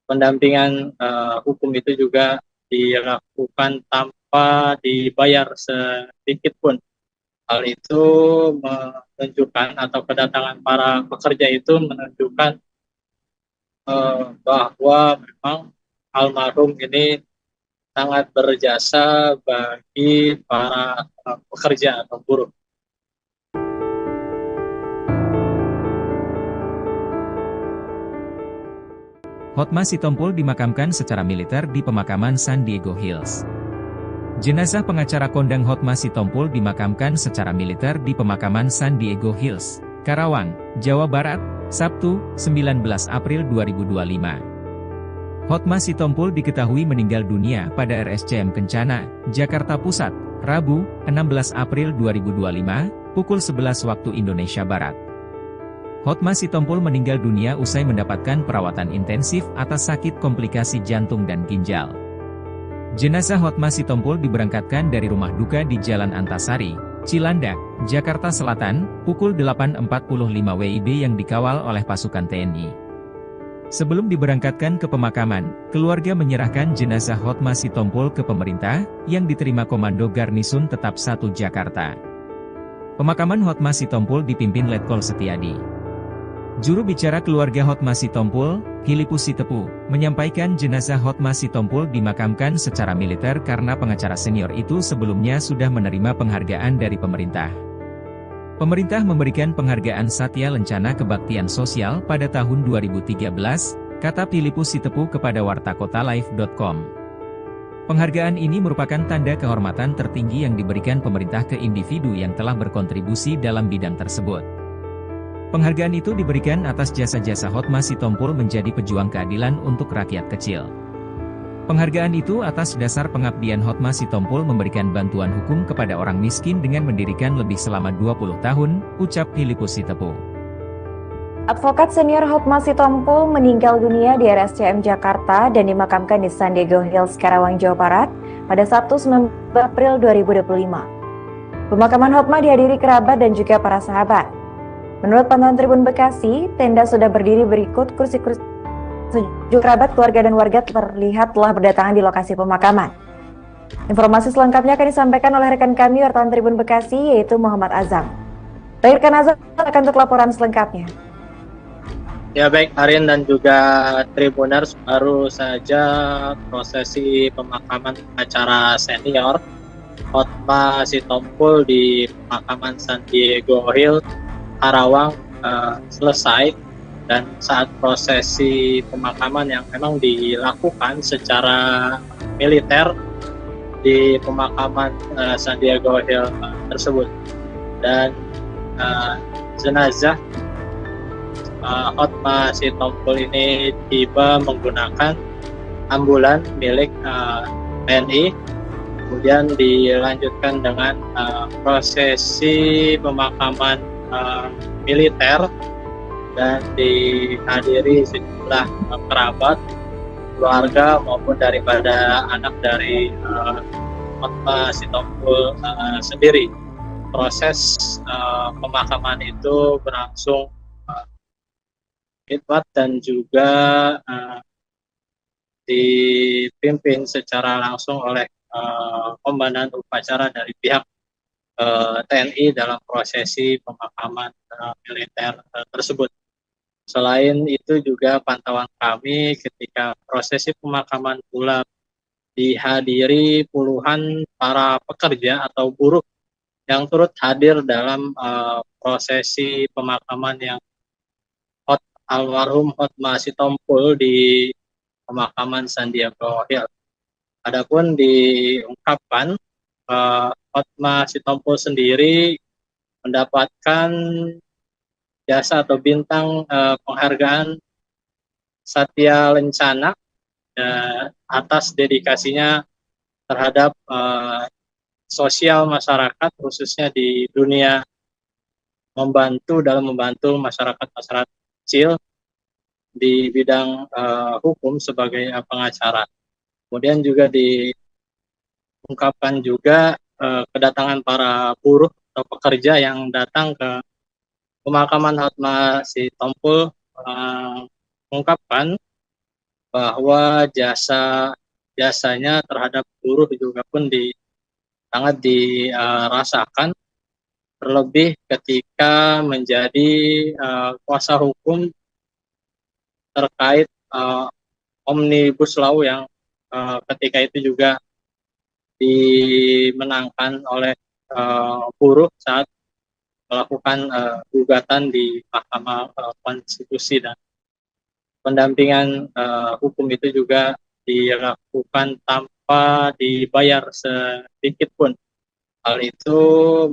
Speaker 3: pendampingan hukum itu juga dilakukan tanpa dibayar sedikit pun. Hal itu menunjukkan, atau kedatangan para pekerja itu menunjukkan bahwa memang almarhum ini sangat berjasa bagi para pekerja atau buruh.
Speaker 1: Hotma Sitompul dimakamkan secara militer di pemakaman San Diego Hills. Jenazah pengacara kondang Hotma Sitompul dimakamkan secara militer di pemakaman San Diego Hills, Karawang, Jawa Barat, Sabtu, 19 April 2025. Hotma Sitompul diketahui meninggal dunia pada RSCM Kencana, Jakarta Pusat, Rabu, 16 April 2025, pukul 11 waktu Indonesia Barat. Hotma Sitompul meninggal dunia usai mendapatkan perawatan intensif atas sakit komplikasi jantung dan ginjal. Jenazah Hotma Sitompul diberangkatkan dari rumah duka di Jalan Antasari, Cilandak, Jakarta Selatan, pukul 8.45 WIB yang dikawal oleh pasukan TNI. Sebelum diberangkatkan ke pemakaman, keluarga menyerahkan jenazah Hotma Sitompul ke pemerintah, yang diterima Komando Garnisun Tetap 1 Jakarta. Pemakaman Hotma Sitompul dipimpin Letkol Setiadi. Juru bicara keluarga Hotma Sitompul, Filipus Sitepu, menyampaikan jenazah Hotma Sitompul dimakamkan secara militer karena pengacara senior itu sebelumnya sudah menerima penghargaan dari pemerintah. Pemerintah memberikan penghargaan Satya Lencana Kebaktian Sosial pada tahun 2013, kata Filipus Sitepu kepada wartakotalive.com. Penghargaan ini merupakan tanda kehormatan tertinggi yang diberikan pemerintah ke individu yang telah berkontribusi dalam bidang tersebut. Penghargaan itu diberikan atas jasa-jasa Hotma Sitompul menjadi pejuang keadilan untuk rakyat kecil. Penghargaan itu atas dasar pengabdian Hotma Sitompul memberikan bantuan hukum kepada orang miskin dengan mendirikan lebih selama 20 tahun, ucap Filipus Sitepu.
Speaker 2: Advokat senior Hotma Sitompul meninggal dunia di RSCM Jakarta dan dimakamkan di San Diego Hills, Karawang, Jawa Barat pada Sabtu 19 April 2025. Pemakaman Hotma dihadiri kerabat dan juga para sahabat. Menurut pantauan Tribun Bekasi, tenda sudah berdiri berikut kursi-kursi. Sejumlah kerabat, keluarga, dan warga terlihat telah berdatangan di lokasi pemakaman. Informasi selengkapnya akan disampaikan oleh rekan kami wartawan Tribun Bekasi, yaitu Muhammad Azam. Baik, rekan Azam akan untuk laporan selengkapnya.
Speaker 3: Ya baik, Arin dan juga Tribuners, baru saja prosesi pemakaman acara senior Hotma Sitompul di pemakaman San Diego Hills, Karawang selesai, dan saat prosesi pemakaman yang memang dilakukan secara militer di pemakaman San Diego Hills tersebut, dan jenazah Hotma Sitompul ini tiba menggunakan ambulan milik TNI, kemudian dilanjutkan dengan prosesi pemakaman militer dan dihadiri sejumlah kerabat, keluarga maupun daripada anak dari Hotma Sitompul sendiri. Proses pemakaman itu berlangsung khidmat dan juga dipimpin secara langsung oleh komandan upacara dari pihak TNI dalam prosesi pemakaman militer tersebut. Selain itu juga pantauan kami ketika prosesi pemakaman pula dihadiri puluhan para pekerja atau buruh yang turut hadir dalam prosesi pemakaman yang almarhum Hotma Sitompul di pemakaman Sandiaga Hill. Adapun diungkapkan Hotma Sitompul sendiri mendapatkan jasa atau bintang penghargaan Satya Lencana atas dedikasinya terhadap sosial masyarakat, khususnya di dunia dalam membantu masyarakat kecil di bidang hukum sebagai pengacara. Kemudian juga diungkapkan juga kedatangan para buruh atau pekerja yang datang ke pemakaman Hotma Sitompul mengungkapkan bahwa jasanya terhadap buruh juga pun sangat dirasakan, terlebih ketika menjadi kuasa hukum terkait Omnibus Law yang ketika itu juga dimenangkan oleh buruh saat melakukan gugatan di Mahkamah Konstitusi, dan pendampingan hukum itu juga dilakukan tanpa dibayar sedikit pun. Hal itu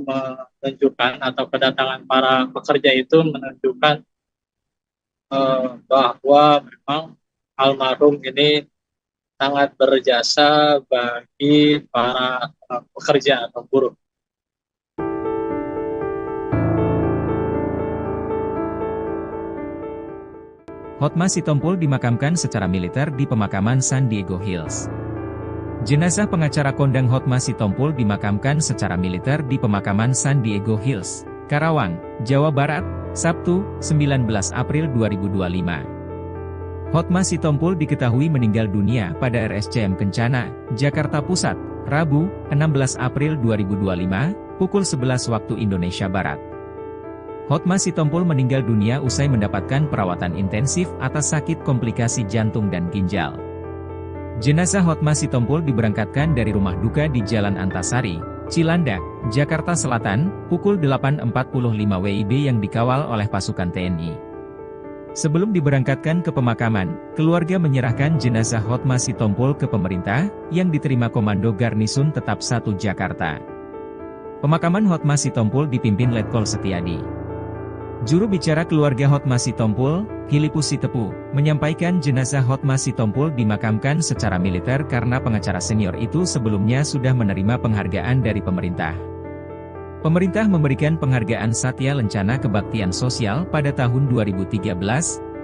Speaker 3: menunjukkan, atau kedatangan para pekerja itu menunjukkan bahwa memang almarhum ini sangat berjasa bagi para pekerja atau buruh.
Speaker 1: Hotma Sitompul dimakamkan secara militer di pemakaman San Diego Hills. Jenazah pengacara kondang Hotma Sitompul dimakamkan secara militer di pemakaman San Diego Hills, Karawang, Jawa Barat, Sabtu, 19 April 2025. Hotma Sitompul diketahui meninggal dunia pada RSCM Kencana, Jakarta Pusat, Rabu, 16 April 2025, pukul 11 waktu Indonesia Barat. Hotma Sitompul meninggal dunia usai mendapatkan perawatan intensif atas sakit komplikasi jantung dan ginjal. Jenazah Hotma Sitompul diberangkatkan dari rumah duka di Jalan Antasari, Cilandak, Jakarta Selatan, pukul 8.45 WIB yang dikawal oleh pasukan TNI. Sebelum diberangkatkan ke pemakaman, keluarga menyerahkan jenazah Hotma Sitompul ke pemerintah, yang diterima Komando Garnisun Tetap 1 Jakarta. Pemakaman Hotma Sitompul dipimpin Letkol Setiadi. Juru bicara keluarga Hotma Sitompul, Filipus Sitepu, menyampaikan jenazah Hotma Sitompul dimakamkan secara militer karena pengacara senior itu sebelumnya sudah menerima penghargaan dari pemerintah. Pemerintah memberikan penghargaan Satya Lencana Kebaktian Sosial pada tahun 2013,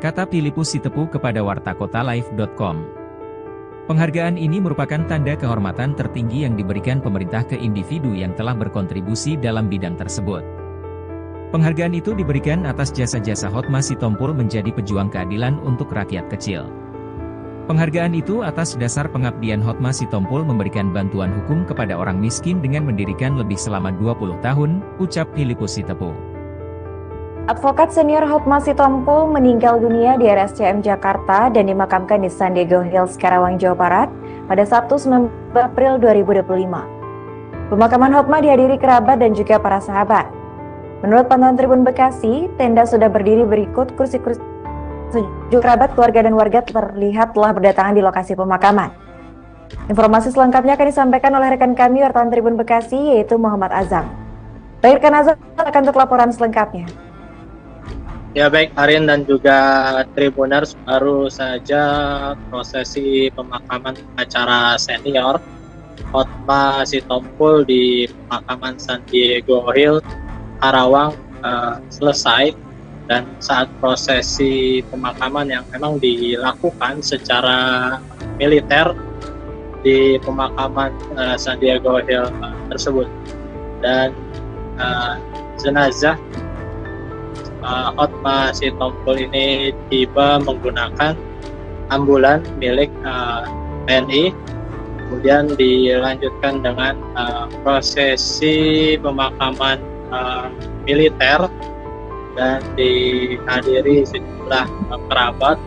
Speaker 1: kata Filipus Sitepu kepada wartakotalive.com. Penghargaan ini merupakan tanda kehormatan tertinggi yang diberikan pemerintah ke individu yang telah berkontribusi dalam bidang tersebut. Penghargaan itu diberikan atas jasa-jasa Hotma Sitompul menjadi pejuang keadilan untuk rakyat kecil. Penghargaan itu atas dasar pengabdian Hotma Sitompul memberikan bantuan hukum kepada orang miskin dengan mendirikan lebih selama 20 tahun, ucap Filipus Sitepu.
Speaker 2: Advokat senior Hotma Sitompul meninggal dunia di RSCM Jakarta dan dimakamkan di San Diego Hills, Karawang, Jawa Barat pada Sabtu 19 April 2025. Pemakaman Hotma dihadiri kerabat dan juga para sahabat. Menurut pantauan Tribun Bekasi, tenda sudah berdiri berikut, kursi-kursi sejumlah kerabat, keluarga dan warga terlihat telah berdatangan di lokasi pemakaman. Informasi selengkapnya akan disampaikan oleh rekan kami wartawan Tribun Bekasi, yaitu Muhammad Azam. Baik, rekan Azam akan untuk laporan selengkapnya.
Speaker 3: Ya baik, Arin dan juga Tribuners, baru saja prosesi pemakaman acara senior Hotma Sitompul di pemakaman San Diego Hill, Karawang selesai, dan saat prosesi pemakaman yang memang dilakukan secara militer di pemakaman San Diego Hill tersebut. Dan jenazah Hotma Sitompul ini tiba menggunakan ambulan milik TNI, kemudian dilanjutkan dengan prosesi pemakaman militer dan dihadiri sejumlah kerabat,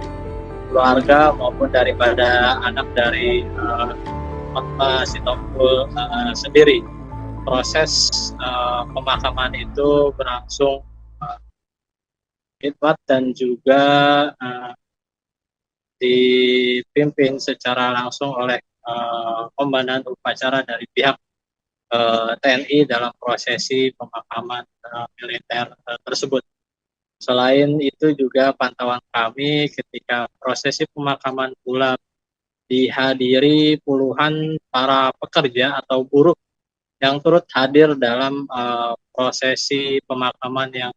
Speaker 3: keluarga maupun daripada anak dari Hotma Sitompul sendiri. Proses pemakaman itu berlangsung khidmat dan juga dipimpin secara langsung oleh komandan upacara dari pihak TNI dalam prosesi pemakaman militer tersebut. Selain itu juga pantauan kami ketika prosesi pemakaman pula dihadiri puluhan para pekerja atau buruh yang turut hadir dalam prosesi pemakaman yang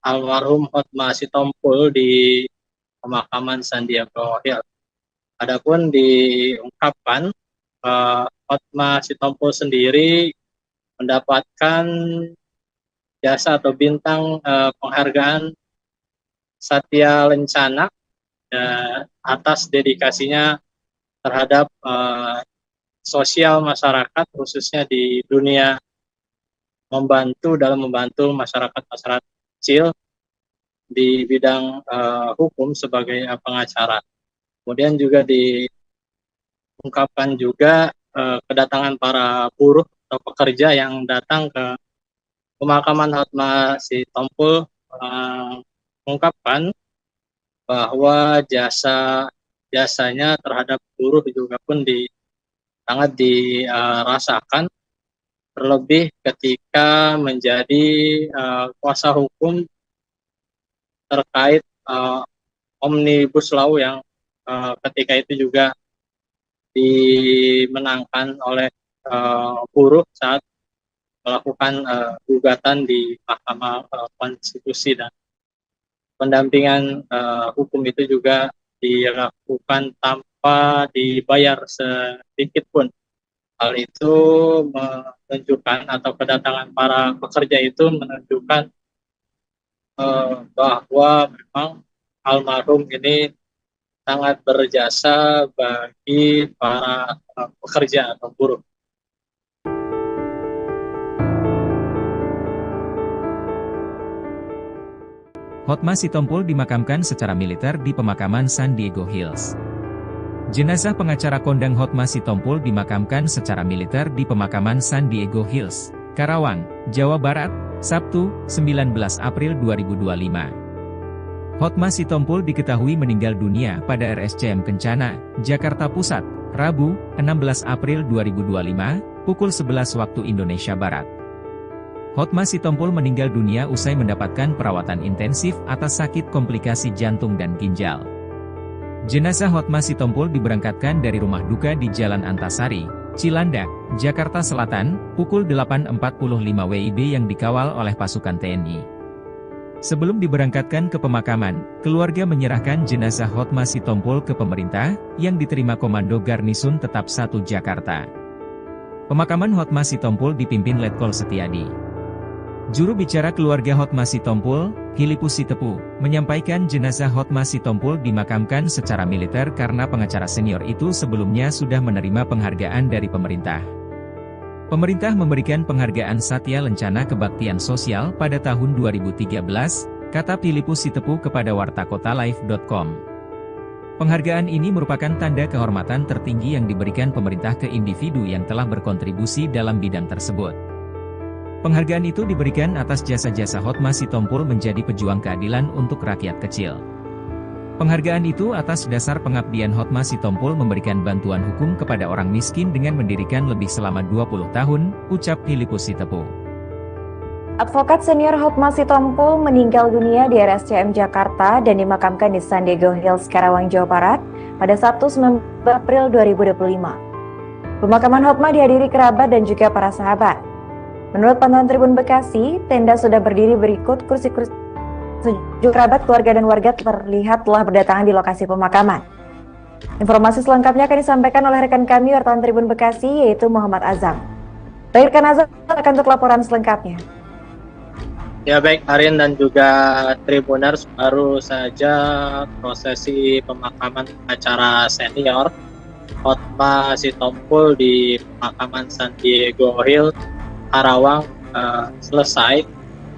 Speaker 3: almarhum Hotma Sitompul di pemakaman San Diego Hill. Adapun diungkapkan Hotma Sitompul sendiri mendapatkan jasa atau bintang penghargaan Satya Lencana atas dedikasinya terhadap sosial masyarakat, khususnya di dunia membantu masyarakat kecil di bidang hukum sebagai pengacara. Kemudian juga diungkapkan juga kedatangan para buruh atau pekerja yang datang ke pemakaman Hotma Sitompul mengungkapkan bahwa jasanya terhadap buruh juga pun sangat dirasakan, terlebih ketika menjadi kuasa hukum terkait Omnibus Law yang ketika itu juga dimenangkan oleh buruh saat melakukan gugatan di Mahkamah Konstitusi, dan pendampingan hukum itu juga dilakukan tanpa dibayar sedikit pun. Hal itu menunjukkan, atau kedatangan para pekerja itu menunjukkan bahwa memang almarhum ini sangat berjasa bagi para pekerja atau buruh.
Speaker 1: Hotma Sitompul dimakamkan secara militer di pemakaman San Diego Hills. Jenazah pengacara kondang Hotma Sitompul dimakamkan secara militer di pemakaman San Diego Hills, Karawang, Jawa Barat, Sabtu, 19 April 2025. Hotma Sitompul diketahui meninggal dunia pada RSCM Kencana, Jakarta Pusat, Rabu, 16 April 2025, pukul 11 waktu Indonesia Barat. Hotma Sitompul meninggal dunia usai mendapatkan perawatan intensif atas sakit komplikasi jantung dan ginjal. Jenazah Hotma Sitompul diberangkatkan dari rumah duka di Jalan Antasari, Cilandak, Jakarta Selatan, pukul 8.45 WIB yang dikawal oleh pasukan TNI. Sebelum diberangkatkan ke pemakaman, keluarga menyerahkan jenazah Hotma Sitompul ke pemerintah, yang diterima Komando Garnisun Tetap 1 Jakarta. Pemakaman Hotma Sitompul dipimpin Letkol Setiadi. Juru bicara keluarga Hotma Sitompul, Filipus Sitepu, menyampaikan jenazah Hotma Sitompul dimakamkan secara militer karena pengacara senior itu sebelumnya sudah menerima penghargaan dari pemerintah. Pemerintah memberikan penghargaan Satya Lencana Kebaktian Sosial pada tahun 2013, kata Filipus Sitepu kepada wartakotalive.com. Penghargaan ini merupakan tanda kehormatan tertinggi yang diberikan pemerintah ke individu yang telah berkontribusi dalam bidang tersebut. Penghargaan itu diberikan atas jasa-jasa Hotma Sitompul menjadi pejuang keadilan untuk rakyat kecil. Penghargaan itu atas dasar pengabdian Hotma Sitompul memberikan bantuan hukum kepada orang miskin dengan mendirikan lebih selama 20 tahun, ucap Filipus Sitepu.
Speaker 2: Advokat senior Hotma Sitompul meninggal dunia di RSCM Jakarta dan dimakamkan di San Diego Hills, Karawang, Jawa Barat pada Sabtu 19 April 2025. Pemakaman Hotma dihadiri kerabat dan juga para sahabat. Menurut pantauan Tribun Bekasi, tenda sudah berdiri berikut kursi-kursi. Sejumlah kerabat, keluarga, dan warga terlihat telah berdatangan di lokasi pemakaman. Informasi selengkapnya akan disampaikan oleh rekan kami wartawan Tribun Bekasi yaitu Muhammad Azam. Baik, rekan Azam akan untuk laporan selengkapnya.
Speaker 3: Ya baik, Arin dan juga Tribuners, baru saja prosesi pemakaman acara senior Hotma Sitompul di pemakaman San Diego Hills, Karawang selesai,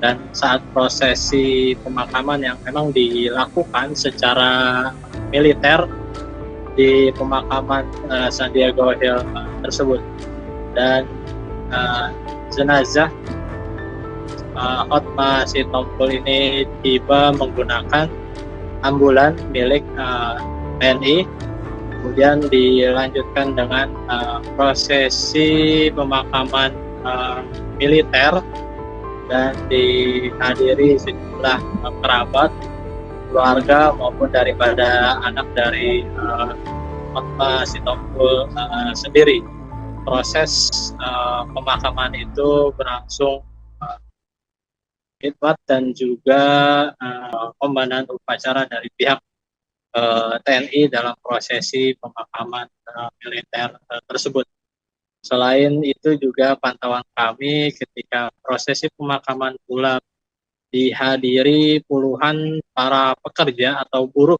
Speaker 3: dan saat prosesi pemakaman yang memang dilakukan secara militer di pemakaman San Diego Hills tersebut, dan jenazah Hotma Sitompul ini tiba menggunakan ambulan milik TNI, kemudian dilanjutkan dengan prosesi pemakaman militer dan dihadiri sejumlah kerabat, keluarga maupun daripada anak dari Hotma Sitompul sendiri. Proses pemakaman itu berlangsung khidmat dan juga komandan upacara dari pihak TNI dalam prosesi pemakaman militer tersebut. Selain itu juga pantauan kami ketika prosesi pemakaman pula dihadiri puluhan para pekerja atau buruh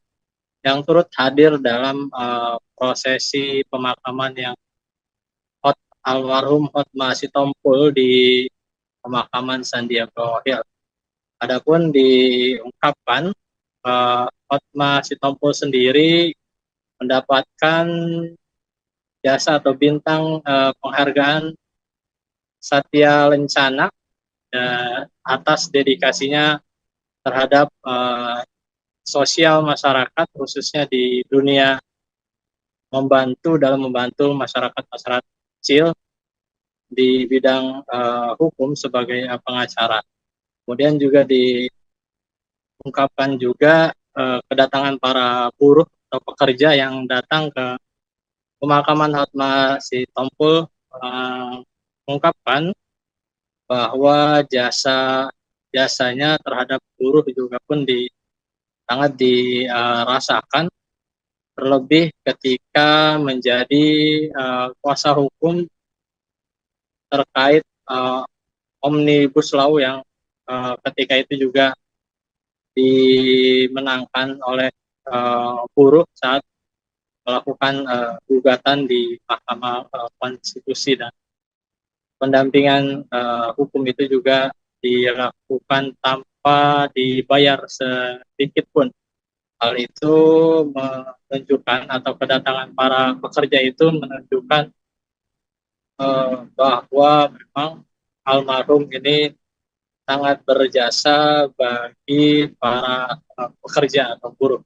Speaker 3: yang turut hadir dalam prosesi pemakaman yang almarhum Hotma Sitompul di pemakaman San Diego Hills. Adapun diungkapkan Hotma Sitompul sendiri mendapatkan jasa atau bintang penghargaan Satya Lencana atas dedikasinya terhadap sosial masyarakat, khususnya di dunia dalam membantu masyarakat kecil di bidang hukum sebagai pengacara. Kemudian juga diungkapkan juga kedatangan para buruh atau pekerja yang datang ke pemakaman Hotma Sitompul mengungkapkan bahwa jasanya terhadap buruh juga pun sangat dirasakan, terlebih ketika menjadi kuasa hukum terkait Omnibus Law yang ketika itu juga dimenangkan oleh buruh saat melakukan gugatan di Mahkamah Konstitusi, dan pendampingan hukum itu juga dilakukan tanpa dibayar sedikit pun. Hal itu menunjukkan, atau kedatangan para pekerja itu menunjukkan bahwa memang almarhum ini sangat berjasa bagi para pekerja atau buruh.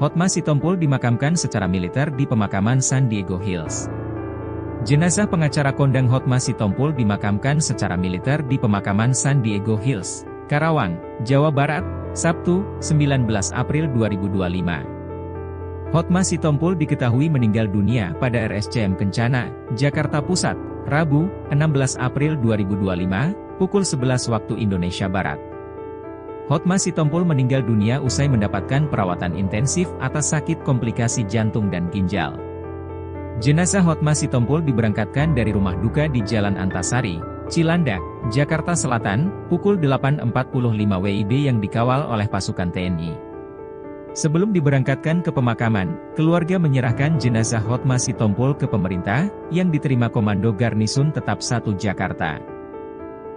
Speaker 1: Hotma Sitompul dimakamkan secara militer di pemakaman San Diego Hills. Jenazah pengacara kondang Hotma Sitompul dimakamkan secara militer di pemakaman San Diego Hills, Karawang, Jawa Barat, Sabtu, 19 April 2025. Hotma Sitompul diketahui meninggal dunia pada RSCM Kencana, Jakarta Pusat, Rabu, 16 April 2025, pukul 11 waktu Indonesia Barat. Hotma Sitompul meninggal dunia usai mendapatkan perawatan intensif atas sakit komplikasi jantung dan ginjal. Jenazah Hotma Sitompul diberangkatkan dari rumah duka di Jalan Antasari, Cilandak, Jakarta Selatan, pukul 8.45 WIB yang dikawal oleh pasukan TNI. Sebelum diberangkatkan ke pemakaman, keluarga menyerahkan jenazah Hotma Sitompul ke pemerintah, yang diterima Komando Garnisun Tetap 1 Jakarta.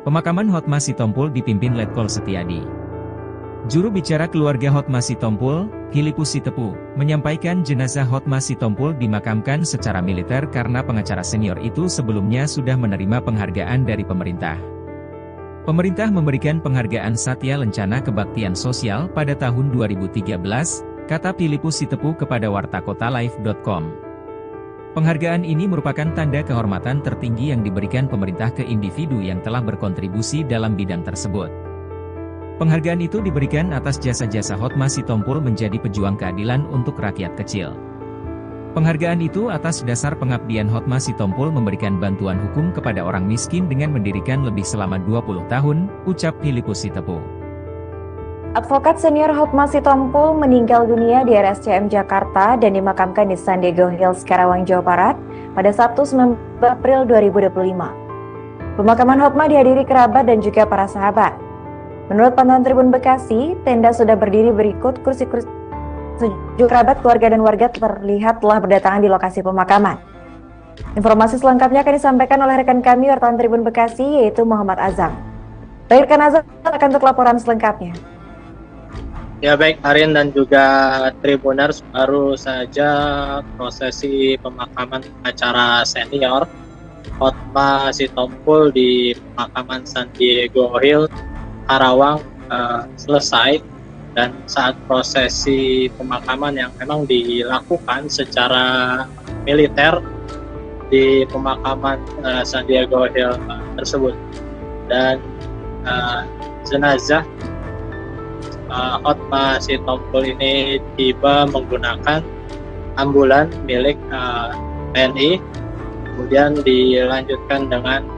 Speaker 1: Pemakaman Hotma Sitompul dipimpin Letkol Setiadi. Juru bicara keluarga Hotma Sitompul, Filipus Sitepu, menyampaikan jenazah Hotma Sitompul dimakamkan secara militer karena pengacara senior itu sebelumnya sudah menerima penghargaan dari pemerintah. Pemerintah memberikan penghargaan Satya Lencana Kebaktian Sosial pada tahun 2013, kata Filipus Sitepu kepada wartakotalive.com. Penghargaan ini merupakan tanda kehormatan tertinggi yang diberikan pemerintah ke individu yang telah berkontribusi dalam bidang tersebut. Penghargaan itu diberikan atas jasa-jasa Hotma Sitompul menjadi pejuang keadilan untuk rakyat kecil. Penghargaan itu atas dasar pengabdian Hotma Sitompul memberikan bantuan hukum kepada orang miskin dengan mendirikan lebih selama 20 tahun, ucap Filipus Sitepu.
Speaker 2: Advokat senior Hotma Sitompul meninggal dunia di RSCM Jakarta dan dimakamkan di San Diego Hills, Karawang, Jawa Barat pada Sabtu 19 April 2025. Pemakaman Hotma dihadiri kerabat dan juga para sahabat. Menurut pantauan Tribun Bekasi, tenda sudah berdiri berikut kursi-kursi. Sejumlah kerabat, keluarga, dan warga terlihat telah berdatangan di lokasi pemakaman. Informasi selengkapnya akan disampaikan oleh rekan kami wartawan Tribun Bekasi, yaitu Muhammad Azam. Baik, rekan Azam, akan untuk laporan selengkapnya.
Speaker 3: Ya baik, Arin dan juga Tribuners, baru saja prosesi pemakaman acara senior Hotma Sitompul di pemakaman San Diego Hills, Karawang selesai. Dan saat prosesi pemakaman yang memang dilakukan secara militer di pemakaman San Diego Hills tersebut, dan jenazah Hotma Sitompul ini tiba menggunakan ambulan milik TNI, kemudian dilanjutkan dengan